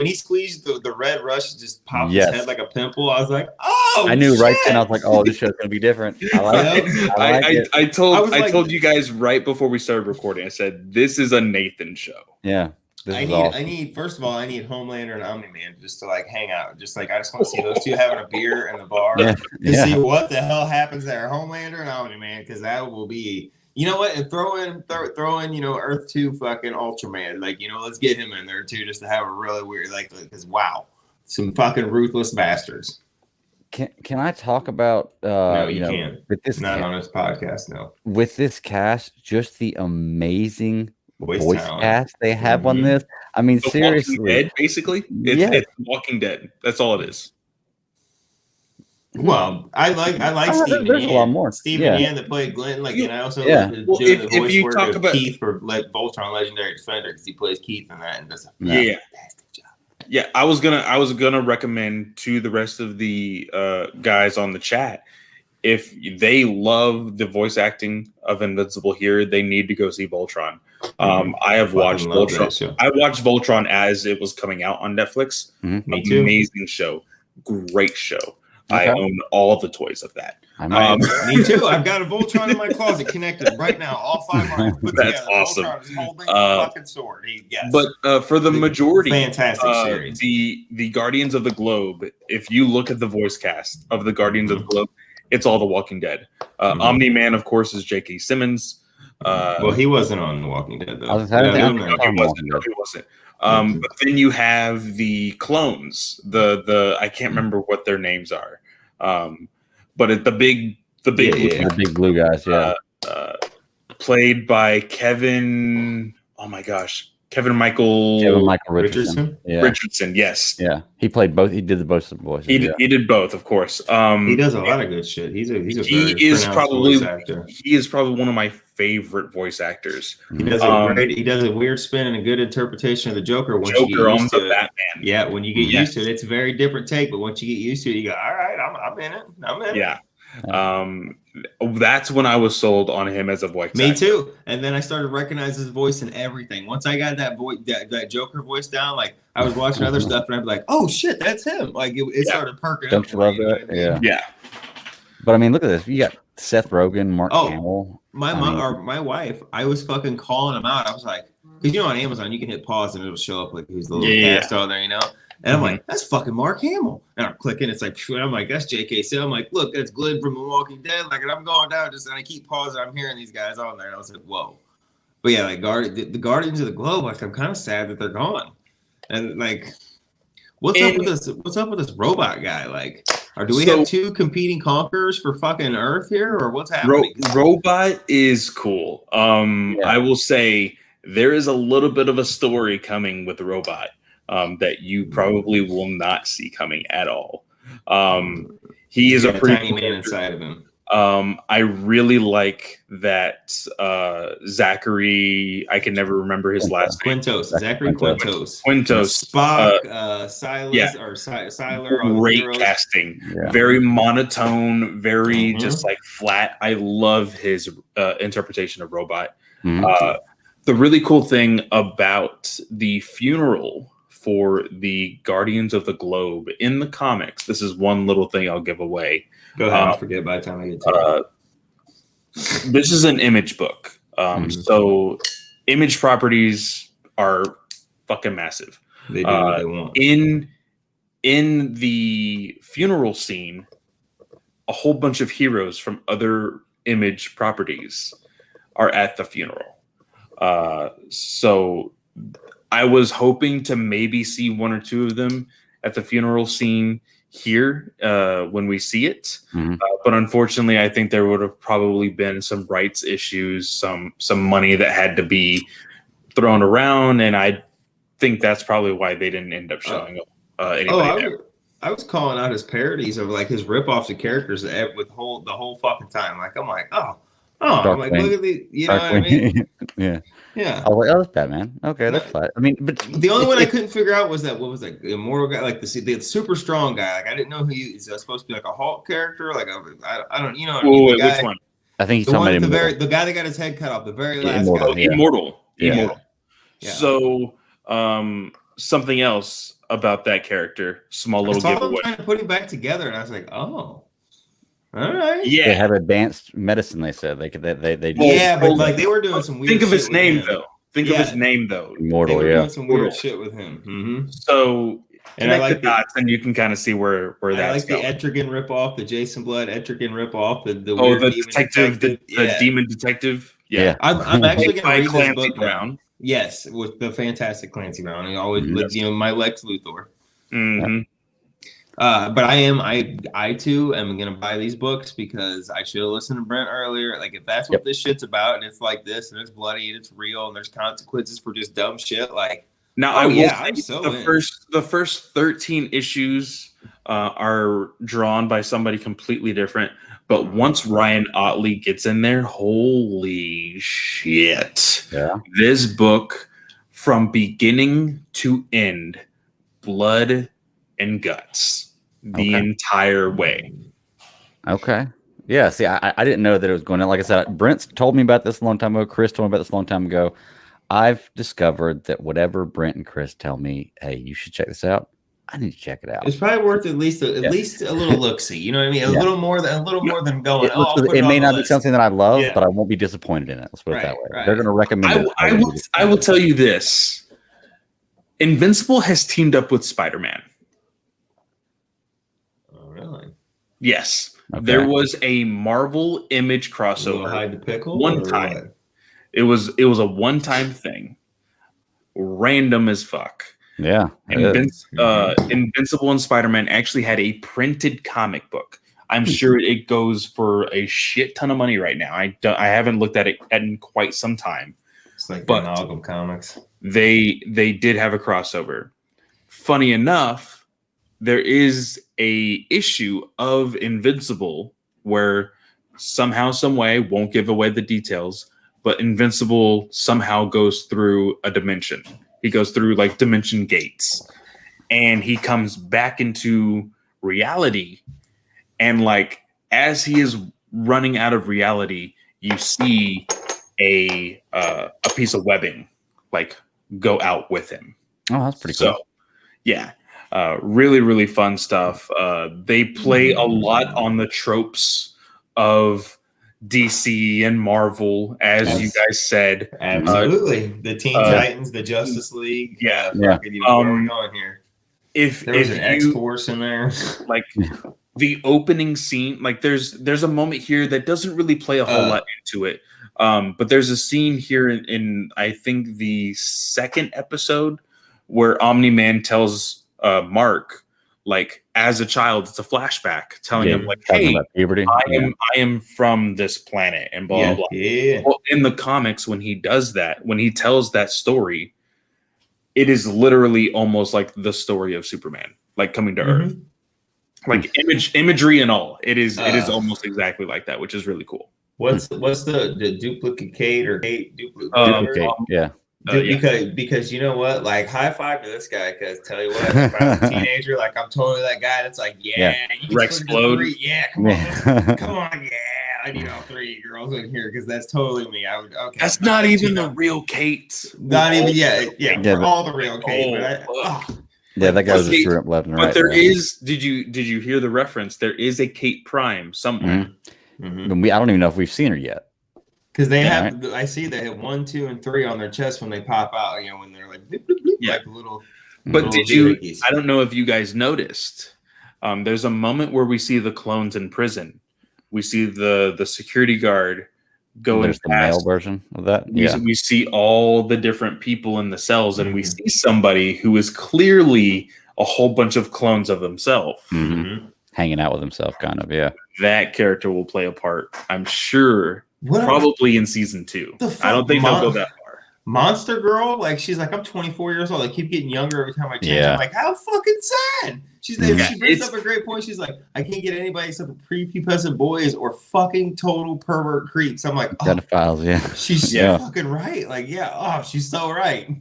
he squeezed the red rush just popped his head like a pimple, I was like, oh, I knew right then. I was like, oh, this show's gonna be different. I like it. I told you guys right before we started recording, I said, this is a Nathan show. Yeah. This I is need, awesome. I need. First of all, I need Homelander and Omni-Man just to like hang out. Just like I just want to see those two having a beer in the bar Yeah, to see what the hell happens there, Homelander and Omni-Man, because that will be. You know what? And throw in, Earth 2 fucking Ultraman. Like, let's get him in there too, just to have a really weird, because wow, some fucking ruthless bastards. Can I talk about? No, you can't. With this not on this podcast. No. With this cast, just the amazing voice talent. cast they have on this. I mean, The seriously, Walking Dead, basically. It's Walking Dead. That's all it is. Well, I like Stephen there's Yan. a lot more. Stephen Yan that played Glenn, and I also Well, doing the voice if you work talk of about Keith for Voltron Legendary Defender, because he plays Keith in that and does a fantastic job. Yeah, I was gonna recommend to the rest of the guys on the chat, if they love the voice acting of Invincible here, they need to go see Voltron. I have watched Voltron. I watched Voltron as it was coming out on Netflix. Me too. Amazing show, great show. Okay. I own all the toys of that. Me too. I've got a Voltron in my closet connected right now. All 5 lines put That's together. awesome. Voltron is holding a fucking sword. Yes. But for the majority, fantastic series. The Guardians of the Globe. If you look at the voice cast of the Guardians of the Globe, it's all The Walking Dead. Omni-Man, of course, is J.K. Simmons. Well, he wasn't on The Walking Dead though. He wasn't. But then you have the clones. The I can't remember what their names are. But the big blue guys, played by Kevin. Oh my gosh, Kevin Michael Richardson. Yeah. Richardson, yes. Yeah. He played both. He did both of the voices. He did both, of course. He does a lot of good shit. He is probably one of my favorite voice actors. He does a weird spin and a good interpretation of the Joker once you get used to it. Batman. Yeah, when you get used to it, it's a very different take, but once you get used to it, you go, all right, I'm in it. I'm in it. Yeah. That's when I was sold on him as a voice actor. Me too. And then I started recognizing his voice and everything. Once I got that voice, that Joker voice down, like I was watching other stuff and I'd be like, "Oh shit, that's him!" Like it started perking up. Don't you love that? Yeah. But I mean, look at this. You got Seth Rogen, Mark Hamill. My mom or my wife. I was fucking calling him out. I was like, because on Amazon you can hit pause and it'll show up like who's the little cast on there, And I'm like, that's fucking Mark Hamill. And I'm clicking, it's like, and I'm like, that's J.K. So I'm like, look, that's Glenn from The Walking Dead. Like, and I'm going down and I keep pausing. I'm hearing these guys on there. And I was like, whoa. But yeah, like the Guardians of the Globe, like I'm kind of sad that they're gone. And like, what's up with this robot guy? Like, or do we have 2 competing conquerors for fucking Earth here, or what's happening? Robot is cool. I will say there is a little bit of a story coming with the robot. That you probably will not see coming at all. He is a pretty tiny man inside of him. I really like that Zachary. I can never remember his last name. Zachary Quintos. Spock, Silas or Siler. Great casting. Yeah. Very monotone. Very just like flat. I love his interpretation of Robot. The really cool thing about the funeral for the Guardians of the Globe in the comics, this is one little thing I'll give away. Go ahead, I'll forget by the time I get to it. This is an Image book. So Image properties are fucking massive. They do what they want. In the funeral scene, a whole bunch of heroes from other Image properties are at the funeral. So I was hoping to maybe see 1 or 2 of them at the funeral scene here when we see it. But unfortunately, I think there would have probably been some rights issues, some money that had to be thrown around. And I think that's probably why they didn't end up showing up. I was calling out his parodies of like his ripoffs of characters with the whole fucking time. Like, I'm like, I'm like, look at the, you know what I mean? Yeah. I was like, oh, that's Batman. Okay, that's fine. I mean, but the only one I couldn't figure out was that the immortal guy, like the super strong guy. Like I didn't know who is that supposed to be like a Hulk character? Like I don't, you know. Which one? I think he's talking about the guy that got his head cut off, the very last Immortal. guy. Immortal. Yeah. So something else about that character, small little giveaway. I'm trying to put him back together, and I was like, oh. All right. Yeah, they have advanced medicine. They said they but like they were doing some weird. Think of his name though. Think of his name though. Immortal, They were yeah. doing some weird shit with him. Mm-hmm. So And I connect like the dots, and you can kind of see where I that's like the going. Etrigan ripoff, the Jason Blood Etrigan ripoff, the Oh, weird the demon detective, the Yeah. demon detective. Yeah. I'm actually Played gonna by read this Clancy book now. Brown. Yes, with the fantastic Clancy Brown. He always, Mhm. you know, my Lex Luthor. Mm-hmm. But I too am gonna buy these books because I should have listened to Brent earlier. Like, if that's what this shit's about, and it's like this, and it's bloody, and it's real, and there's consequences for just dumb shit, like, Now, oh I will yeah, say I'm so the in. first 13 issues are drawn by somebody completely different. But once Ryan Otley gets in there, holy shit. Yeah. This book, from beginning to end, blood and guts the Okay. entire way. Okay. Yeah. See, I didn't know that it was going on. Like I said, Brent's told me about this a long time ago. Chris told me about this a long time ago. I've discovered that whatever Brent and Chris tell me, hey, you should check this out, I need to check it out. It's probably worth at least a little look see. You know what I mean? A little more than going. It may not be something that I love, Yeah. but I won't be disappointed in it. Let's put it that way. Right. They're going to recommend it. I will tell you this. Invincible has teamed up with Spider-Man. Oh, really? Yes. Okay. There was a Marvel Image crossover. Hide the pickle? One or time. what? It was a one-time thing. Random as fuck. Yeah. Invincible and Spider-Man actually had a printed comic book. I'm sure it goes for a shit ton of money right now. I haven't looked at it in quite some time. It's like But Amalgam Comics. They did have a crossover. Funny enough, there is a issue of Invincible where somehow, some way, won't give away the details, but Invincible somehow goes through a dimension. He goes through like dimension gates, and he comes back into reality. And like as he is running out of reality, you see a piece of webbing like go out with him. Oh, that's pretty cool. So, yeah, really, really fun stuff. They play a lot on the tropes of DC and Marvel, as you guys said. Absolutely. The Teen Titans, the Justice League. Yeah. Where are we going here? If there was an X-Force in there. Like the opening scene, like there's a moment here that doesn't really play a whole lot into it. But there's a scene here in I think the second episode where Omni-Man tells Mark, like as a child, it's a flashback telling him like, hey, I am from this planet and blah, blah, blah. Yeah. Well, in the comics, when he does that, when he tells that story, it is literally almost like the story of Superman, like coming to Earth. Like imagery and all. It is almost exactly like that, which is really cool. What's the duplicate or duplicate? Yeah. Because you know what, like high five to this guy, because tell you what, if I was a teenager, like I'm totally that guy that's like, you can Rexplode. Come on, yeah, I need all three girls in here because that's totally me. I would That's not even the real Kate. Not even we're all the real Kate. Yeah, that guy was just screwing up left and right. But there is. Did you hear the reference? There is a Kate Prime somewhere. I don't even know if we've seen her yet. Because they have, I see they have 1, 2, and 3 on their chest when they pop out. You know, when they're like, bloop, bloop, bloop, like little. But did you? I don't know if you guys noticed. There's a moment where we see the clones in prison. We see the security guard going. There's the male version of that. We see all the different people in the cells, and we see somebody who is clearly a whole bunch of clones of himself. Hanging out with himself, kind of. Yeah. That character will play a part, I'm sure. Probably in season 2. I don't think they'll go that far. Monster Girl, like she's like, I'm 24 years old. I keep getting younger every time I change. I'm like, how fucking sad. She brings up a great point. She's like, I can't get anybody except for prepubescent boys or fucking total pervert creeps. I'm like, pedophiles, yeah. She's fucking right. Like, she's so right.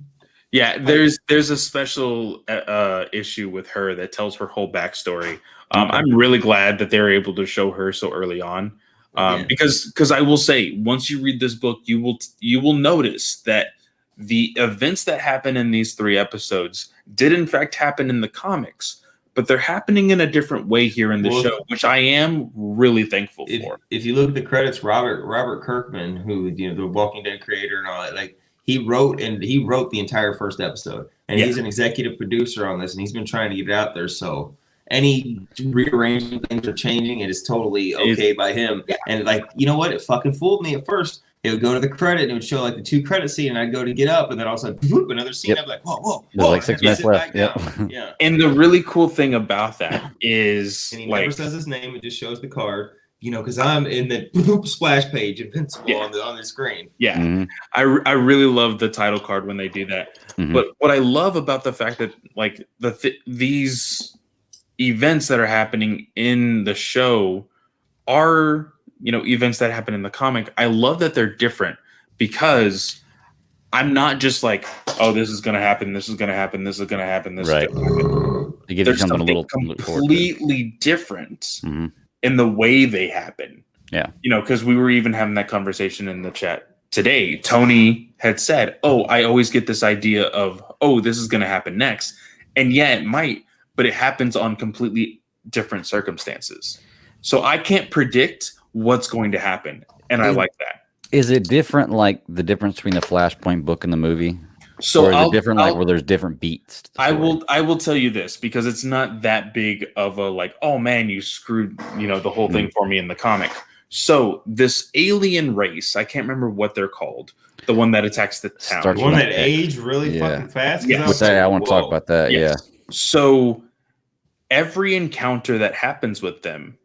Yeah, there's a special issue with her that tells her whole backstory. I'm really glad that they're able to show her so early on. Because I will say, once you read this book, you will notice that the events that happen in these 3 episodes did in fact happen in the comics, but they're happening in a different way here in the show, which I am really thankful for. If you look at the credits, Robert Kirkman, who the Walking Dead creator and all that, like he wrote the entire first episode, and Yeah. he's an executive producer on this, and he's been trying to get it out there. So any rearranging things or changing it is totally okay by him. Yeah. And like, you know what? It fucking fooled me at first. It would go to the credit and it would show like the 2 credit scene, and I'd go to get up, and then all of a sudden, whoop, another scene. Yep. I'd be like, whoa. There's like 6 and I'd minutes sit left. back Yep. down. Yeah. And the really cool thing about that is And he like never says his name. It just shows the card, you know, because I'm in the splash page Invincible on the screen. yeah. Mhm. I really love the title card when they do that. Mhm. But what I love about the fact that like these events that are happening in the show are, you know, events that happen in the comic. I love that they're different because I'm not just like, oh, this is going to happen, this is going to happen, this is going to happen, this Right. is going to happen. It gives you There's something a something little to look forward to. completely different Mhm. in the way they happen. Yeah. You know, because we were even having that conversation in the chat today. Tony had said, oh, I always get this idea of, oh, this is going to happen next. And yeah, it might, but it happens on completely different circumstances. So I can't predict what's going to happen. And I like that. Is it different, like the difference between the Flashpoint book and the movie? So or is it different, like where there's different beats? to the story? I will tell you this because it's not that big of a like, oh man, you screwed, you know, the whole thing for me in the comic. So this alien race, I can't remember what they're called, the one that attacks the town. Starts The one with that an X. aged really Yeah. fucking fast. Yeah. I want to talk about that. Yes. So every encounter that happens with them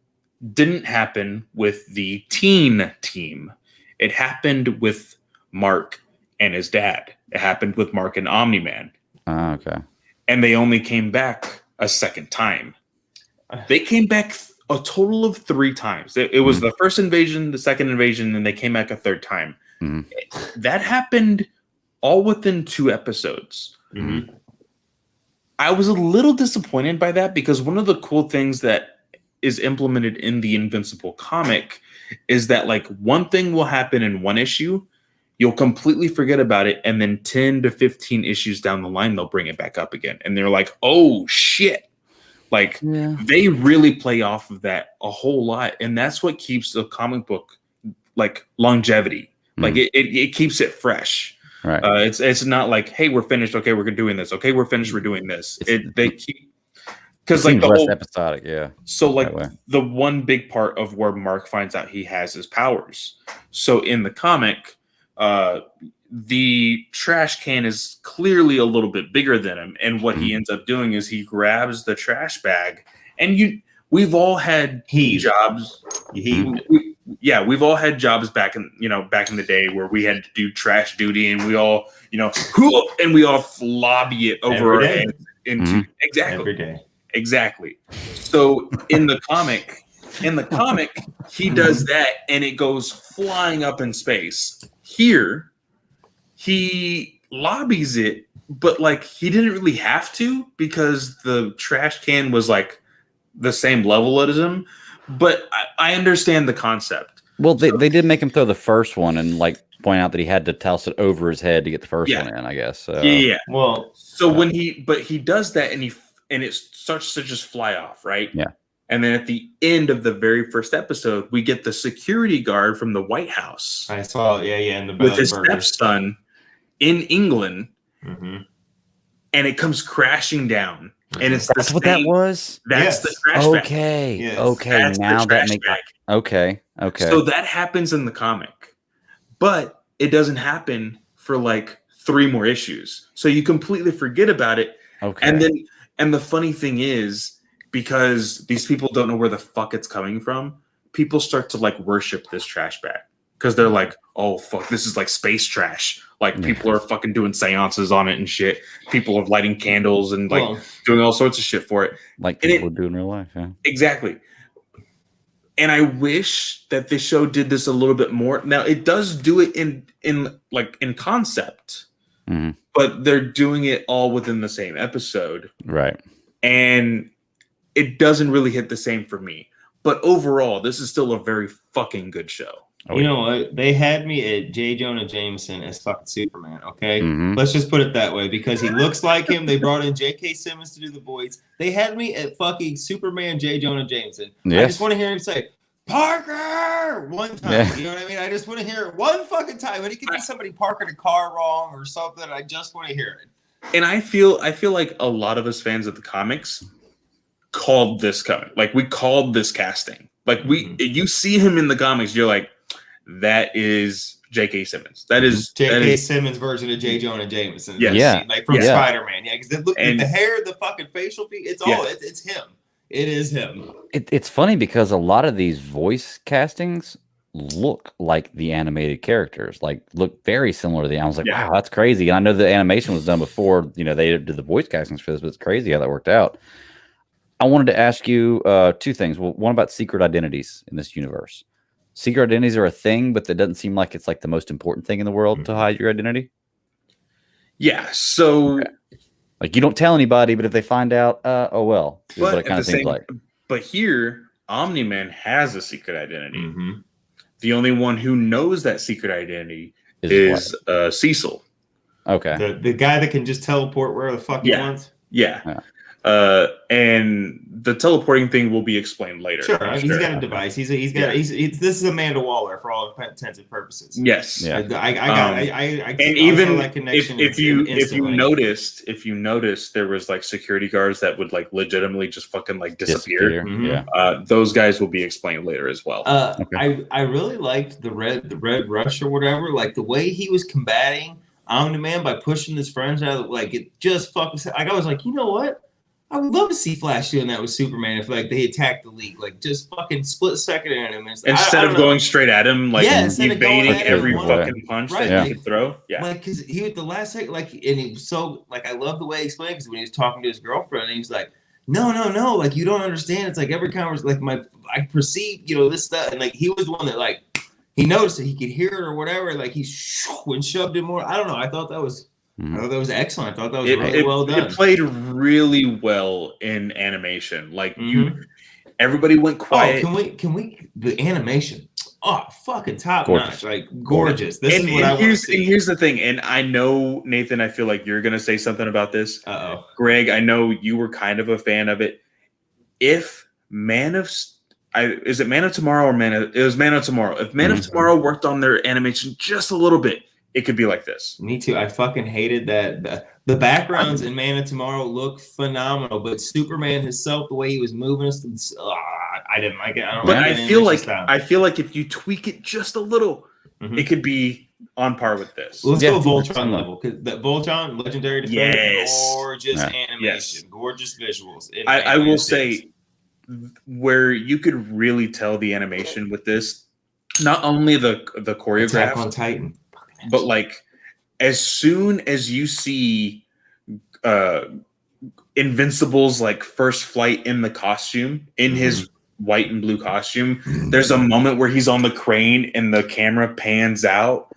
didn't happen with the teen team. It happened with Mark and his dad. It happened with Mark and Omni-Man. Okay. And they only came back a second time. They came back a total of 3 times. It was the first invasion, the second invasion, and they came back a third time. Mhm. That happened all within 2 episodes. Mhm. I was a little disappointed by that because one of the cool things that is implemented in the Invincible comic is that like one thing will happen in one issue, you'll completely forget about it, and then 10 to 15 issues down the line, they'll bring it back up again. And they're like, oh shit. Like they really play off of that a whole lot. And that's what keeps the comic book like longevity. Like it keeps it fresh. Right. It's not like, hey, we're finished. Okay, we're doing this. Okay, we're finished. We're doing this. They keep because like the less whole episodic, yeah. so like that way. the one big part of where Mark finds out he has his powers. So in the comic, the trash can is clearly a little bit bigger than him, and what he ends up doing is he grabs the trash bag, and we've all had jobs. We've all had jobs back in the day where we had to do trash duty, and we all and we all lobby it over our heads into Every day. Exactly. So in the comic, he does that and it goes flying up in space. Here, he lobbies it, but like he didn't really have to because the trash can was like the same level as him. But I understand the concept. Well, they did make him throw the first one and like point out that he had to toss it over his head to get the first one in, I guess. So. Yeah. Well, so when he does that and it starts to just fly off, right? Yeah. And then at the end of the very first episode, we get the security guard from the White House. I saw it, and the with his burgers. stepson in England, Mhm. and it comes crashing down. And it's That's what that was? That's the trash bag. Okay. Yes. Okay. That's the Now that trash makes bag. Okay. So that happens in the comic, but it doesn't happen for like 3 more issues. So you completely forget about it. Okay. And the funny thing is, because these people don't know where the fuck it's coming from, people start to like worship this trash bag because they're like, oh fuck, this is like space trash. Like people are fucking doing seances on it and shit. People are lighting candles and like doing all sorts of shit for it. Like people would do in real life, yeah. Exactly. And I wish that the show did this a little bit more. Now it does do it in concept, but they're doing it all within the same episode. Right. And it doesn't really hit the same for me. But overall, this is still a very fucking good show. You know what? They had me at J. Jonah Jameson as fucking Superman, okay? Mhm. Let's just put it that way because he looks like him. They brought in J.K. Simmons to do the voice. They had me at fucking Superman J. Jonah Jameson. I Yes. just want to hear him say, Parker one time. Yeah. You know what I mean? I just want to hear it one fucking time. And it could be somebody parking a car wrong or something. I just want to hear it. And I feel like a lot of us fans of the comics called this coming. Like we called this casting. Like you see him in the comics, you're like, that is J.K. Simmons. That is J.K. Simmons' version of J. Jonah Jameson. Yes. Yeah. Like from Spider-Man. Yeah, because look at And- the hair, the fucking facial feet. It's all it's him. It is him. It's funny because a lot of these voice castings look like the animated characters, like look very similar to the. I was like, wow, that's crazy. And I know the animation was done before, you know, they did the voice castings for this, but it's crazy how that worked out. I wanted to ask you two things. Well, one about secret identities in this universe. Secret identities are a thing, but that doesn't seem like it's like the most important thing in the world to hide your identity. Yeah. So. Okay. Like you don't tell anybody, but if they find out, oh well. Is what it kind of seems like. But here, Omni-Man has a secret identity. The only one who knows that secret identity is Cecil. Okay. The guy that can just teleport where the fuck he wants. Yeah. And the teleporting thing will be explained later. Sure, he's got a device. This is Amanda Waller for all intents and purposes. Yes. Yeah. I and even that connection if you noticed there was like security guards that would like legitimately just fucking like disappear. Those guys will be explained later as well. I really liked the red rush or whatever, like the way he was combating Omni-Man by pushing his friends out of like it just fucking like I was like, you know what? I would love to see Flash doing that with Superman if like they attacked the league, like just fucking split second at him. Like, instead of going straight at him, like evading every fucking punch that he could throw. Yeah, like because he was the last second, like, and he was so like I love the way he explained because when he was talking to his girlfriend, and he was like, no, like you don't understand. It's like every conversation, like I perceive, you know, this stuff, and like he was the one that like he noticed that he could hear it or whatever. Like he shoved it more. I don't know. I thought that was. I thought that was excellent. I thought that was really well done. It played really well in animation. Like everybody went quiet. Oh, can we the animation? Oh, fucking top notch, like gorgeous. This is what I want to see. And here's the thing. And I know, Nathan, I feel like you're gonna say something about this. Greg, I know you were kind of a fan of it. If is it Man of Tomorrow or it was Man of Tomorrow. If Man of Tomorrow worked on their animation just a little bit, it could be like this. Me too. I fucking hated that. The backgrounds in Man of Tomorrow look phenomenal, but Superman himself, the way he was moving, I didn't like it. I feel like if you tweak it just a little, it could be on par with this. Let's go Voltron level because that Voltron Legendary Defender, gorgeous animation, gorgeous visuals. I will say where you could really tell the animation with this, not only the choreograph Attack on Titan. But like, as soon as you see Invincible's like first flight in the costume, in his white and blue costume, there's a moment where he's on the crane and the camera pans out.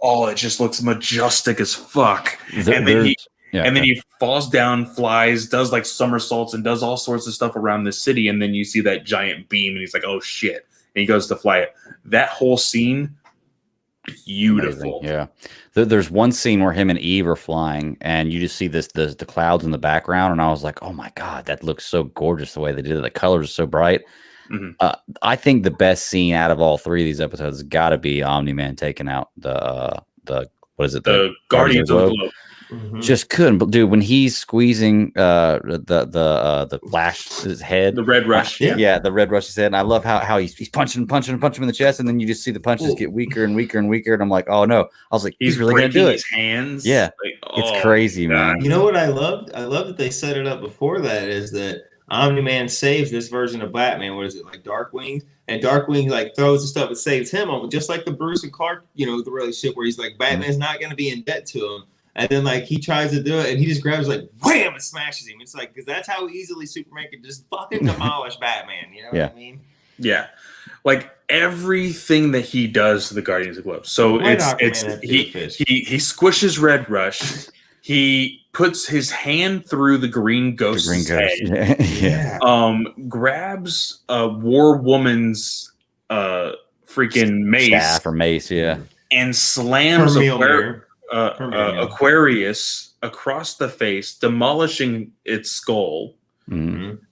Oh, it just looks majestic as fuck. And then he falls down, flies, does like somersaults, and does all sorts of stuff around the city. And then you see that giant beam, and he's like, "Oh shit!" And he goes to fly it. That whole scene. Beautiful. Amazing. Yeah, there's one scene where him and Eve are flying, and you just see the clouds in the background, and I was like, oh my god, that looks so gorgeous the way they did it. The colors are so bright. I think the best scene out of all three of these episodes has got to be Omni-Man taking out the what is it, the Guardians of the Globe. Just couldn't, but dude, when he's squeezing the Flash's head, the Red Rush, the Red Rush's head, and I love how he's punching him in the chest, and then you just see the punches get weaker and weaker and weaker, and I'm like, oh no, I was like, he's really gonna do it. His hands, it's crazy, man. You know what I loved? I love that they set it up before that. Is that Omni-Man saves this version of Batman? What is it, like Darkwing? And Darkwing like throws the stuff and saves him, just like the Bruce and Clark, you know, the relationship where he's like Batman's not gonna be in debt to him. And then, like, he tries to do it, and he just grabs, like, wham, and smashes him. It's like, because that's how easily Superman can just fucking demolish Batman. You know what I mean? Yeah. Like, everything that he does to the Guardians of the Globe. So he squishes Red Rush. He puts his hand through the Green Ghost's head. Grabs War Woman's freaking mace. Staff or mace, and slams Aquarius across the face, demolishing its skull,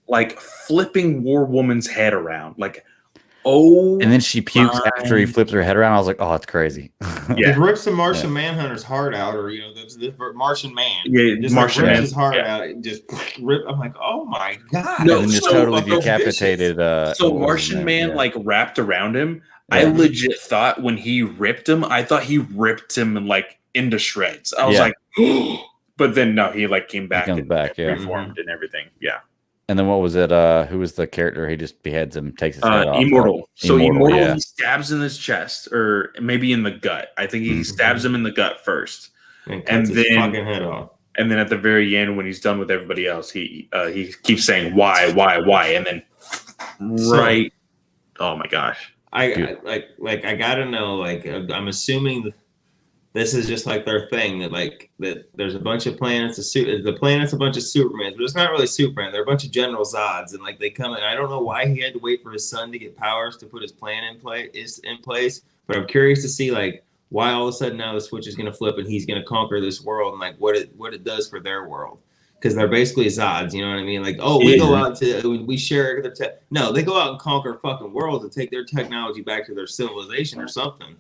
like flipping War Woman's head around. Like, Oh, And then she pukes after he my- flips her head around. I was like, oh, that's crazy. Yeah. He rips the Martian Manhunter's heart out, or the Martian Man. Yeah, Just Martian rips Man. his heart Yeah. out and just rip. I'm like, oh my god! No, and then just so- totally fucking decapitated. So what was his Martian name? Man Yeah. like wrapped around him. Yeah. I legit thought when he ripped him, I thought he ripped him like into shreds. I was Yeah. like, but then no, he like came back comes and back, yeah. reformed and everything. Yeah. And then what was it? Who was the character? He just beheads him, takes his head off. Immortal. So Immortal, yeah. he stabs in his chest, or maybe in the gut. I think he stabs him in the gut first, and and cuts his then fucking head off. and then at the very end, when he's done with everybody else, he keeps saying why, and then right. Oh my gosh. I gotta know. Like, I'm assuming that this is just like their thing, that there's a bunch of planets. The planet's a bunch of Supermans, but it's not really Superman. They're a bunch of General Zods, and like they come in. I don't know why he had to wait for his son to get powers to put his plan in place. But I'm curious to see like why all of a sudden now the switch is going to flip and he's going to conquer this world, and like what it does for their world. Because they're basically Zods, you know what I mean? Like, oh, we go out we share their tech. No, they go out and conquer fucking worlds and take their technology back to their civilization or something.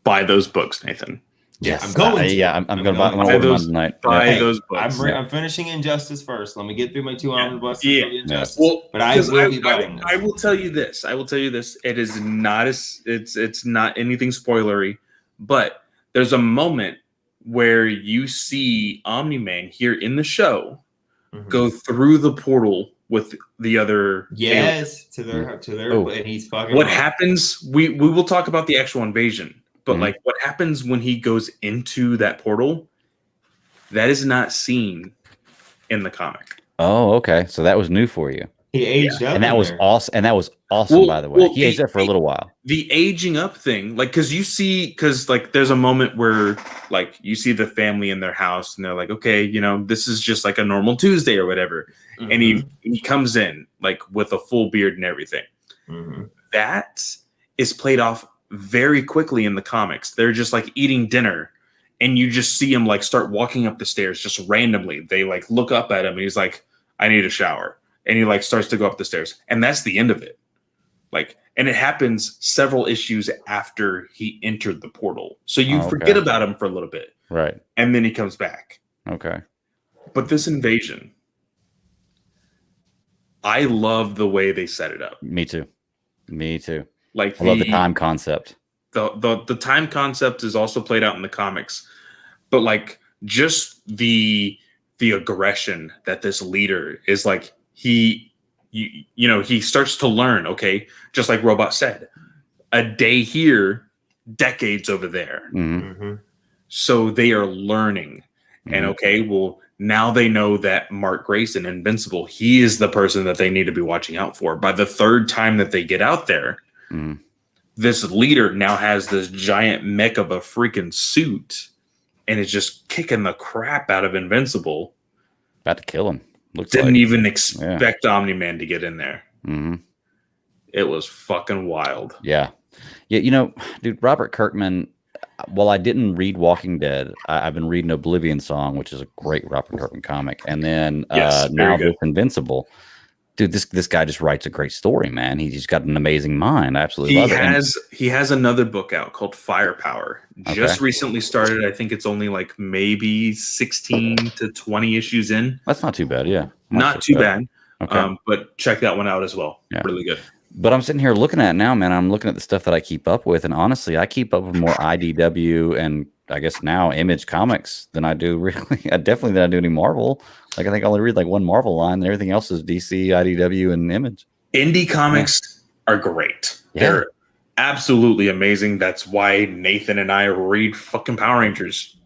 Buy those books, Nathan. Yes, I'm going to. I'm going to buy Buy order those- one tonight. Buy Yeah. those books. I'm finishing Injustice first. Let me get through my two omnibuses Yeah. for the Injustice. Well, but I 'cause will be buying this. I will tell you this. It is not it's not anything spoilery, but there's a moment where you see Omni-Man here in the show go through the portal with the other. Yes, to their Oh. and he's fucking. What up. happens? We will talk about the actual invasion, but Mhm. like what happens when he goes into that portal, that is not seen in the comic. Oh, okay. So that was new for you. He aged up, And that in was there. awesome. And that was awesome, Well- by the way. well, He aged up for a little while. The aging up thing, like, because like there's a moment where like you see the family in their house and they're like, okay, this is just like a normal Tuesday or whatever, and he comes in like with a full beard and everything. Mhm. That is played off very quickly in the comics. They're just like eating dinner, and you just see him like start walking up the stairs just randomly. They like look up at him, and he's like, "I need a shower," and he like starts to go up the stairs, and that's the end of it. Like, and it happens several issues after he entered the portal, so you Oh, okay. forget about him for a little bit, Right. and then he comes back. Okay. But this invasion, I love the way they set it up. Me too. Like I love the time concept. the time concept is also played out in the comics, but like just the aggression that this leader is like, he starts to learn, okay, just like Robot said, a day here, decades over there. Mhm. So they are learning. And Mhm. okay, well, now they know that Mark Grayson, Invincible, he is the person that they need to be watching out for. By the third time that they get out there, Mhm. this leader now has this giant mech of a freaking suit and is just kicking the crap out of Invincible. About to kill him. Looks Didn't like. even expect Omni-Man to get in there. Mhm. It was fucking wild. Yeah. Dude, Robert Kirkman, while I didn't read Walking Dead, I've been reading Oblivion Song, which is a great Robert Kirkman comic. And then Yes, very now good. with Invincible. Dude, this guy just writes a great story, man. He's just got an amazing mind. I absolutely love it. He has another book out called Firepower. Just Okay. recently started. I think it's only like maybe 16 to 20 issues in. That's not too bad, yeah. Not too bad. Okay. But check that one out as well. Yeah. Really good. But I'm sitting here looking at it now, man. I'm looking at the stuff that I keep up with, and honestly, I keep up with more IDW and I guess now Image comics than I do really. Definitely than I do any Marvel. Like I think I only read like one Marvel line, and everything else is DC, IDW, and Image. Indie comics are great. Yeah. They're absolutely amazing. That's why Nathan and I read fucking Power Rangers.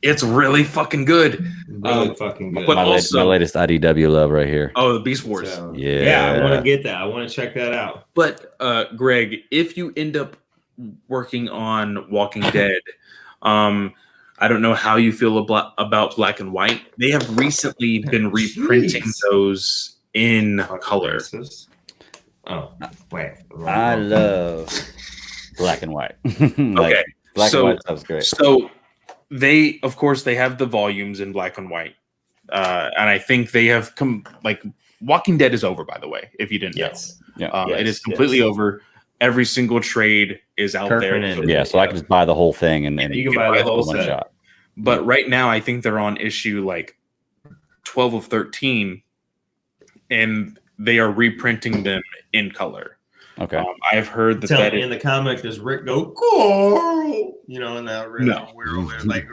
It's really fucking good. Really fucking good. But My also, latest IDW love right here. oh, the Beast Wars. So, Yeah. I want to get that. I want to check that out. But Greg, if you end up working on Walking Dead, I don't know how you feel about Black and White. They have recently been reprinting Jeez. those in color. Oh, wait. I love black and white. Okay, Black so and white stuff's great. so they, of course, they have the volumes in black and white, and I think they have Walking Dead is over, by the way, if you didn't know. It is completely over. Every single trade is out Kirkman there. ended Yeah, it, so I can just buy the whole thing and you can buy the whole one set. shot. But right now, I think they're on issue like 12 of 13, and they are reprinting them in color. Okay. I've heard that in the comic, does Rick go Carl? You know, in that really weird way, like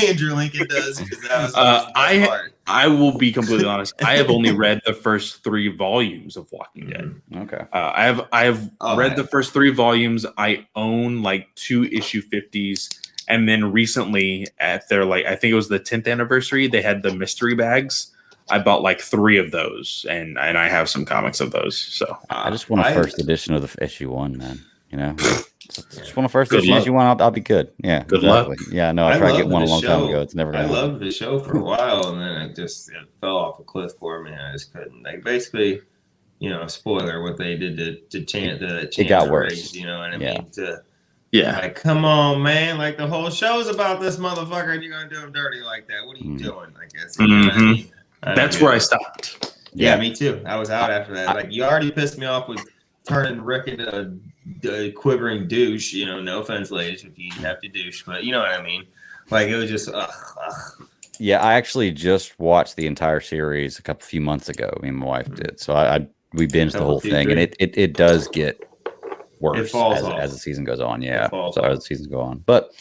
Andrew Lincoln does. That was I will be completely honest. I have only read the first 3 volumes of Walking Dead. Okay. I have read the first 3 volumes. I own like 2 issue 50s. And then recently at their I think it was the 10th anniversary, they had the mystery bags. I bought like 3 of those, and I have some comics of those. So I just want a first edition of the issue 1, man. You know, just want a first edition issue 1. I'll be good. Yeah. Good luck. Yeah. No, I tried to get one a long time ago. It's never gonna happen. I loved the show for a while, and then it fell off a cliff for me. I just couldn't. Like basically, you know, spoiler what they did to chant the it got worse. Race, you know what I mean? Yeah. Like, come on, man. Like, the whole show's about this motherfucker, and you're going to do him dirty like that. What are you doing? I guess. You know what I mean? That's where I stopped. Yeah, me too. I was out after that. Like, you already pissed me off with turning Rick into a quivering douche. You know, no offense, ladies, if you have to douche. But you know what I mean? Like, it was just, Yeah, I actually just watched the entire series a few months ago. Me and my wife did. So we binged the whole thing, and it does get worse as the season goes on. Yeah, as the seasons go on. But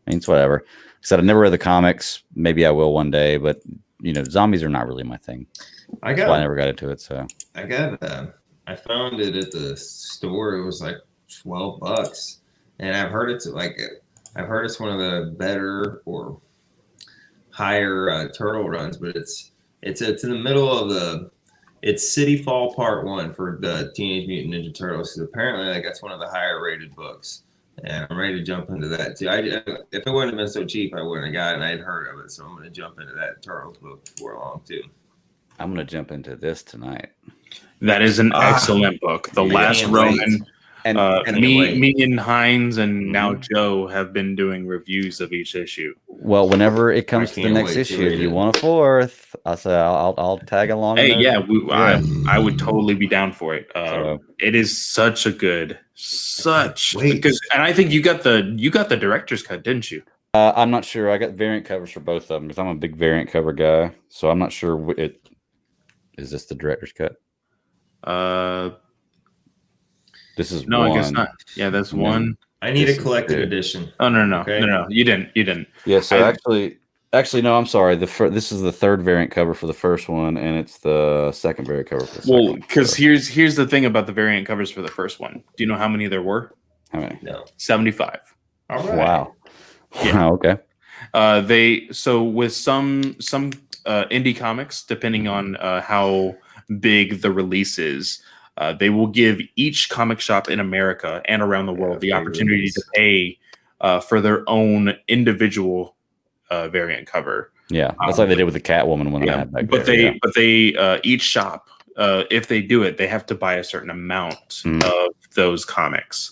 I mean, it's whatever. Like I said, I never read the comics. Maybe I will one day, but you know, zombies are not really my thing. I never got into it. So I found it at the store. It was like $12, and I've heard it's one of the better or higher turtle runs, but it's in the middle of it's City Fall Part 1 for the Teenage Mutant Ninja Turtles. Because apparently, that's one of the higher rated books, and I'm ready to jump into that too. If it wouldn't have been so cheap, I wouldn't have got it. And I'd heard of it, so I'm going to jump into that Turtles book before long too. I'm going to jump into this tonight. That is an excellent book. The Last Roman. And me and Hines and now Joe have been doing reviews of each issue. Well, whenever it comes to the next issue, if you want a 4th, I say I'll tag along. Hey, yeah, I would totally be down for it. It is such a good, because, and I think you got the director's cut, didn't you? I'm not sure. I got variant covers for both of them because I'm a big variant cover guy. So I'm not sure is this the director's cut? This is no, one. I guess not. Yeah, that's one. I need a collected edition. Oh no, you didn't. Yeah, so actually, no. I'm sorry. This is the 3rd variant cover for the first one, and it's the 2nd variant cover for the second. Well, because here's the thing about the variant covers for the first one. Do you know how many there were? How many? No, 75. All right. Wow. Yeah. Okay. With some indie comics, depending on how big the release is. They will give each comic shop in America and around the world the opportunity to pay for their own individual variant cover. Yeah, that's like they did with the Catwoman one. I had back there. But they each shop, if they do it, they have to buy a certain amount of those comics.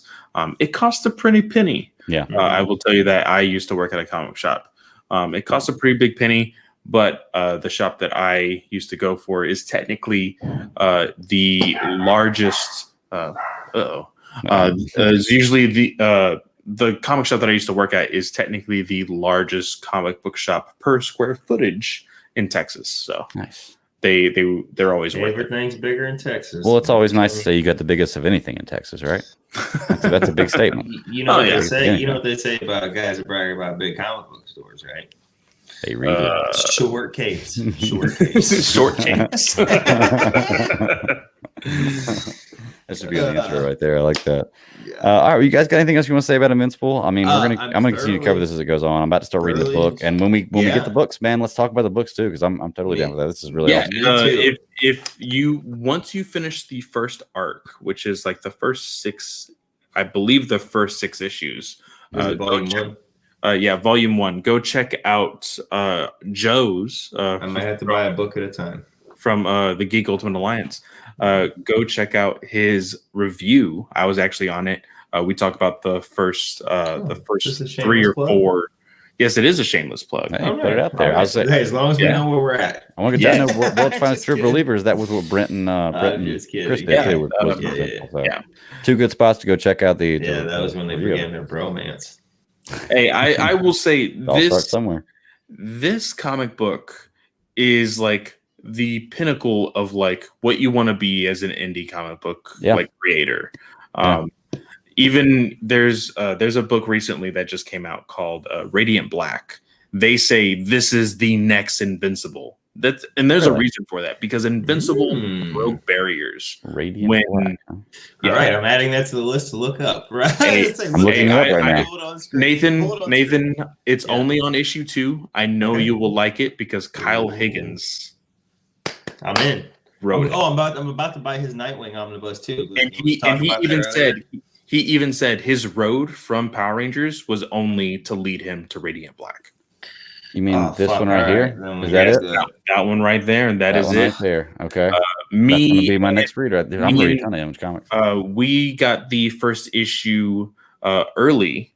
It costs a pretty penny. Yeah, I will tell you that. I used to work at a comic shop. It costs a pretty big penny. But the shop that I used to go for is technically the largest. Is usually the comic shop that I used to work at is technically the largest comic book shop per square footage in Texas. So nice. They're always worth it. Everything's bigger in Texas. Well, it's always nice to say you got the biggest of anything in Texas, right? That's a big statement. You know what they say. You know what they say about guys that brag about big comic book stores, right? They read it. Short case. Short case. That should be an intro right there. I like that. Yeah. All right, you guys got anything else you want to say about Invincible? I mean, I'm gonna continue to cover this as it goes on. I'm about to start reading the book, and when we get the books, man, let's talk about the books too, because I'm totally down with that. This is really awesome. If you once you finish the first arc, which is like the first 6, I believe the first 6 issues. Volume 1. Volume 1. Go check out Joe's. I might have to buy a book at a time from the Geek Ultimate Alliance. Go check out his review. I was actually on it. We talked about the first 3 or 4. Yes, it is a shameless plug. Hey, put it out there. I was saying, Hey, as long as we know where we're at. I want to get to know World's Finest True Just Believers. That was what Brenton just kidding. Chris did Yeah. too. Was Yeah. Invincible, so. Yeah. Two good spots to go check out the. Yeah, that was when they review. began their bromance. Hey, I will say I'll start somewhere. this comic book is like the pinnacle of like what you want to be as an indie comic book like creator. Even there's a book recently that just came out called Radiant Black. They say this is the next Invincible. And there's a reason for that, because Invincible broke barriers. Radiant Black. Huh? All right, I'm adding that to the list to look up. Right, Hey, I'm looking it up right now. Nathan, it's only on issue 2. I know you will like it because Kyle Higgins. I'm in. Wrote it. I'm about to buy his Nightwing omnibus too. And he even said his road from Power Rangers was only to lead him to Radiant Black. You mean this one right here? Then Is that it? That one right there, and that is one it. right there. Okay. That's Me gonna be my next read. Right there. I'm reading a ton of Image comics. We got the first issue early,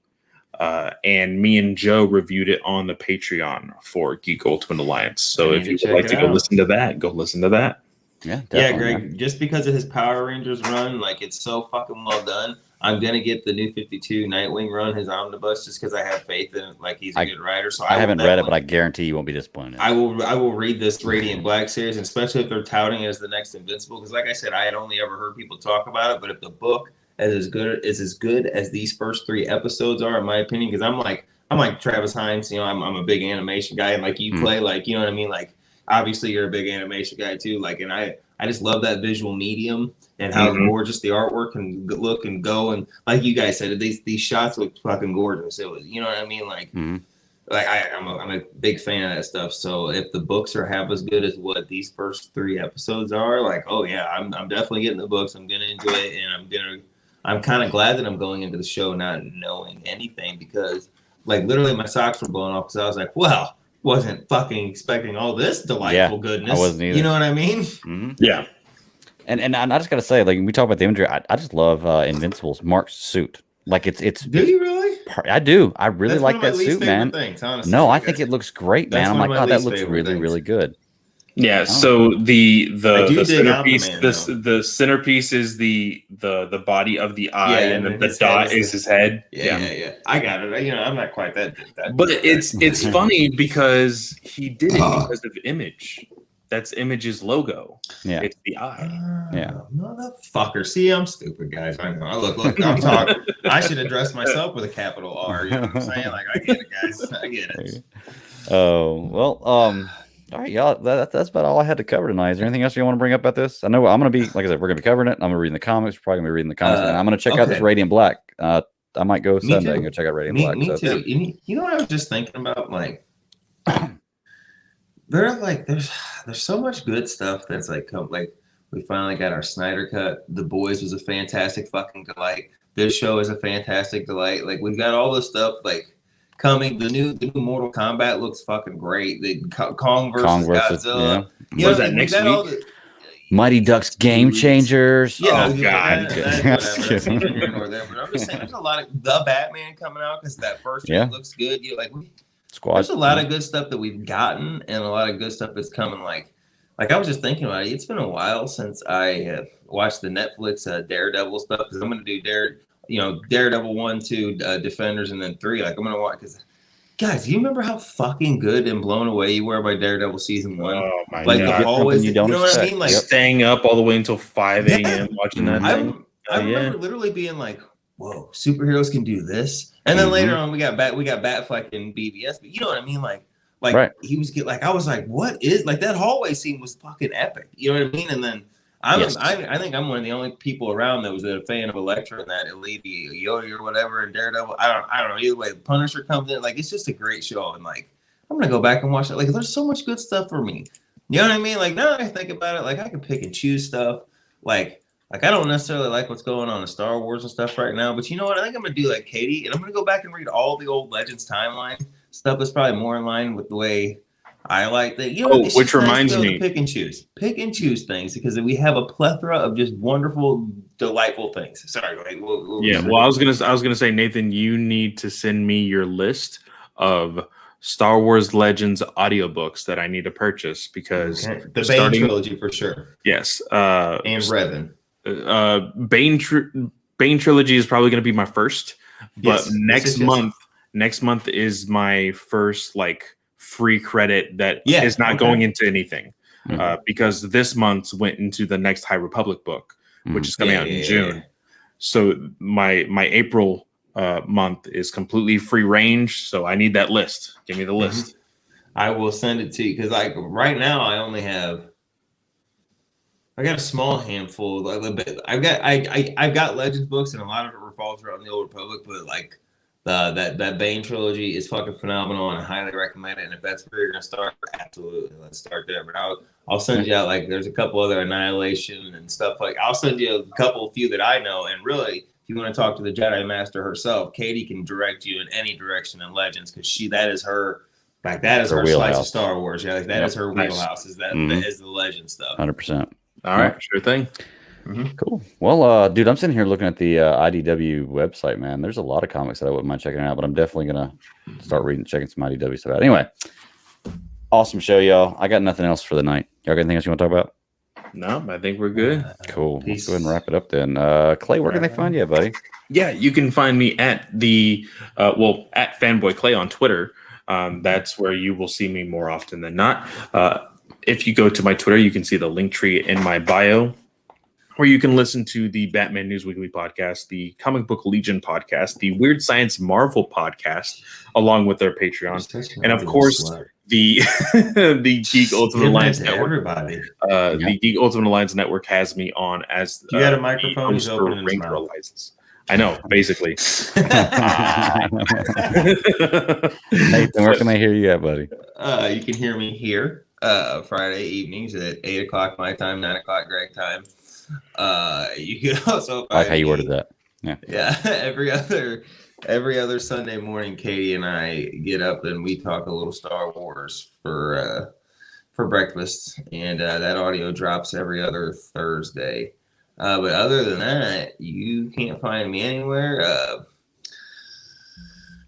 and me and Joe reviewed it on the Patreon for Geek Ultimate Alliance. So if you would like to go listen to that, go listen to that. Yeah, Greg. Man. Just because of his Power Rangers run, like it's so fucking well done. I'm gonna get the New 52 Nightwing run, his omnibus, just because I have faith in like he's a good writer. So I haven't read it, but I guarantee you won't be disappointed. I will read this Radiant Black series, and especially if they're touting it as the next Invincible. Because like I said, I had only ever heard people talk about it, but if the book is as good as these first 3 episodes are, in my opinion, because I'm like Travis Hines, you know, I'm a big animation guy, and like you play, like, you know what I mean, like obviously you're a big animation guy too, like, and I just love that visual medium and how gorgeous the artwork can look and go. And like you guys said, these shots look fucking gorgeous. It was, you know what I mean? Like, like I'm a big fan of that stuff. So if the books are half as good as what these first 3 episodes are, like, oh yeah, I'm definitely getting the books. I'm gonna enjoy it, and I'm kind of glad that I'm going into the show not knowing anything, because like literally my socks were blown off because I was like, well, wasn't fucking expecting all this delightful goodness. I wasn't either. You know what I mean? Yeah. And I just gotta say, like, we talk about the imagery. I just love Invincible's Mark's suit. Like it's. Do you really? I do. I really like that suit, man. Things, honestly, no, I think it looks great, man. I'm like, oh, that looks really, really good. Yeah. So the centerpiece, Aquaman, the centerpiece is the body of the eye, and the dot is his head. Yeah. I got it. You know, I'm not quite that. But it's funny because he did it because of Image. That's Image's logo. Yeah, it's the eye. Motherfucker. See, I'm stupid, guys. I know. Look. I'm talking. I should address myself with a capital R. You know what I'm saying? Like, I get it, guys. I get it. Oh well. All right, y'all. That's about all I had to cover tonight. Is there anything else you want to bring up about this? I know I'm going to be, like I said, we're going to be covering it. I'm going to be reading the comics. We're probably going to be reading the comics. And I'm going to check out this Radiant Black. I might go Sunday and go check out Radiant Black. Me too. You know what I was just thinking about? Like, there's so much good stuff that's like we finally got our Snyder cut. The Boys was a fantastic fucking delight. This show is a fantastic delight. Like, we've got all this stuff like coming. The new Mortal Kombat looks fucking great. The Kong versus Godzilla. Yeah. What is that next week? Mighty Ducks Game Changers. Yeah, oh god. But I'm just saying, there's a lot of the Batman coming out because that first one looks good. You're like, there's a lot of good stuff that we've gotten, and a lot of good stuff that's coming. Like I was just thinking about it. It's been a while since I have watched the Netflix Daredevil stuff, because I'm going to do Daredevil 1, 2, Defenders, and then 3. Like, I'm going to watch, because guys, you remember how fucking good and blown away you were by Daredevil season 1? Oh my like god! the hallways, you know what I mean? Like staying up all the way until 5 a.m. watching that thing. I remember literally being like, "Whoa, superheroes can do this!" And then later on, we got Batfleck and BVS. But you know what I mean? Like he was I was like, "What is like that hallway scene was fucking epic." You know what I mean? And then I think I'm one of the only people around that was a fan of Elektra and that Elite Yodi or whatever, and Daredevil. I don't know. Either way, Punisher comes in. Like, it's just a great show, and like I'm gonna go back and watch it. Like, there's so much good stuff for me. You know what I mean? Like, now that I think about it, like I can pick and choose stuff. Like I don't necessarily like what's going on in Star Wars and stuff right now, but you know what? I think I'm gonna do like Katie, and I'm gonna go back and read all the old Legends timeline stuff. That's probably more in line with the way I like that. You know, which reminds me, pick and choose things, because we have a plethora of just wonderful, delightful things. Sorry, I was gonna say, Nathan, you need to send me your list of Star Wars Legends audiobooks that I need to purchase because the Bane trilogy for sure. Yes, and Revan. Bane trilogy is probably going to be my first, but yes. next month is my first like free credit that is not going into anything, because this month's went into the next High Republic book, which is coming out in June. So my April month is completely free range. So I need that list. Give me the list. I will send it to you because like right now I got a small handful. I've got Legends books and a lot of it revolves around the Old Republic, but like that Bane trilogy is fucking phenomenal and I highly recommend it. And if that's where you're gonna start, absolutely, let's start there. But I'll send you out like there's a couple other Annihilation and stuff like. I'll send you a few that I know. And really, if you want to talk to the Jedi Master herself, Katie can direct you in any direction in Legends because that is her. Like that is her slice of Star Wars. Yeah, like that is her wheelhouse. Is that is the Legend stuff? 100%. All right, sure thing. Cool. Well, dude, I'm sitting here looking at the IDW website, man. There's a lot of comics that I wouldn't mind checking out, but I'm definitely gonna start checking some IDW stuff out. Anyway, awesome show, y'all. I got nothing else for the night. Y'all got anything else you want to talk about? No, I think we're good. Cool. Let's go ahead and wrap it up then. Clay, where can they find you, buddy? Yeah, you can find me at the at Fanboy Clay on Twitter. That's where you will see me more often than not. If you go to my Twitter, you can see the link tree in my bio, where you can listen to the Batman News Weekly podcast, the Comic Book Legion podcast, the Weird Science Marvel podcast, along with their Patreon, and of course the Geek Ultimate Alliance Network. Everybody, the Geek Ultimate Alliance Network has me on as you got a microphone who's open in his mouth. I know, basically. Nathan, where can I hear you at, buddy? You can hear me here Friday evenings at 8 o'clock my time, 9 o'clock Greg time. You can also like how you worded that. Yeah. Every other Sunday morning, Katie and I get up and we talk a little Star Wars for breakfast, and that audio drops every other Thursday. But other than that, you can't find me anywhere.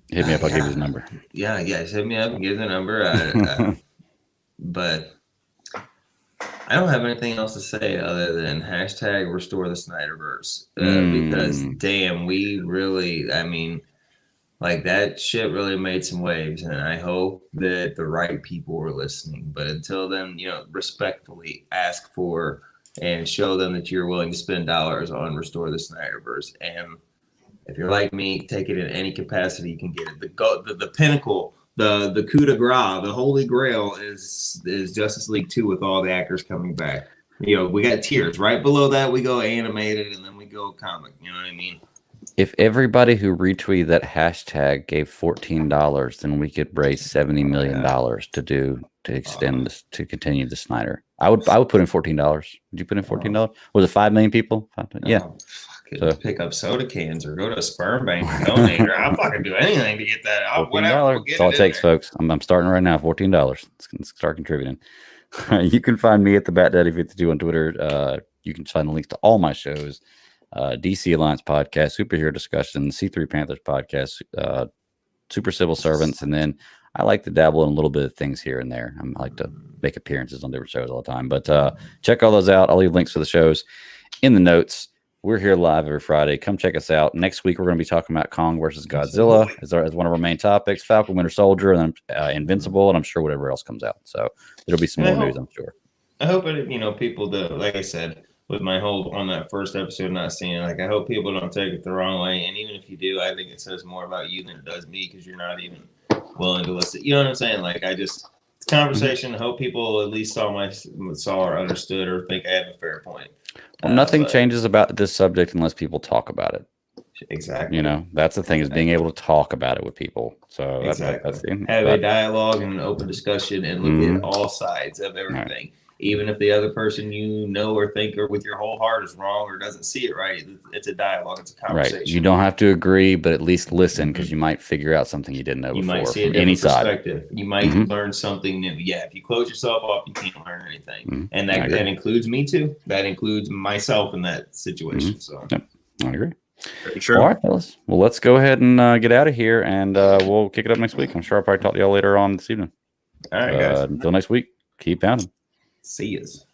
Hit me up. I'll give you his number. Yeah, hit me up and give the number. But I don't have anything else to say other than hashtag restore the Snyderverse. Because damn, we really, I mean, like that shit really made some waves, and I hope that the right people were listening. But until then, respectfully ask for and show them that you're willing to spend dollars on Restore the Snyderverse. And if you're like me, take it in any capacity you can get it. The pinnacle, the coup de grace, the holy grail is Justice League 2 with all the actors coming back. We got tiers. Right below that, we go animated, and then we go comic. You know what I mean? If everybody who retweeted that hashtag gave $14, then we could raise $70 million to continue the Snyder. I would put in $14. Would you put in $14? Was it 5 million people? Yeah. So pick up soda cans or go to a sperm bank and donate. Or I'll fucking do anything to get that out. Whatever. That's all it takes, folks. I'm starting right now. $14. Let's start contributing. You can find me at the Bat Daddy 52 on Twitter. You can find the links to all my shows. DC Alliance podcast, Superhero Discussion, C3 Panthers podcast, Super Civil Servants, and then I like to dabble in a little bit of things here and there. I like to make appearances on different shows all the time. But check all those out. I'll leave links to the shows in the notes. We're here live every Friday. Come check us out. Next week, we're going to be talking about Kong versus Godzilla as one of our main topics, Falcon Winter Soldier, and then Invincible, and I'm sure whatever else comes out. So there'll be some more news, I'm sure. I hope people do, like I said, with my whole on that first episode not seeing it, like I hope people don't take it the wrong way. And even if you do, I think it says more about you than it does me because you're not even willing to listen. You know what I'm saying? Like it's conversation. I hope people at least saw or understood or think I have a fair point. Well, nothing changes about this subject unless people talk about it. Exactly. That's the thing is being able to talk about it with people. So that's have a dialogue and an open discussion and look at all sides of everything. Right. Even if the other person or think or with your whole heart is wrong or doesn't see it right, it's a dialogue. It's a conversation. Right. You don't have to agree, but at least listen because you might figure out something you didn't know before. You might see a different perspective. You might learn something new. Yeah, if you close yourself off, you can't learn anything. And that includes me too. That includes myself in that situation. So yep. I agree. Very true. All right, fellas. Well, let's go ahead and get out of here, and we'll kick it up next week. I'm sure I'll probably talk to y'all later on this evening. All right, guys. Until next week, keep pounding. See yous.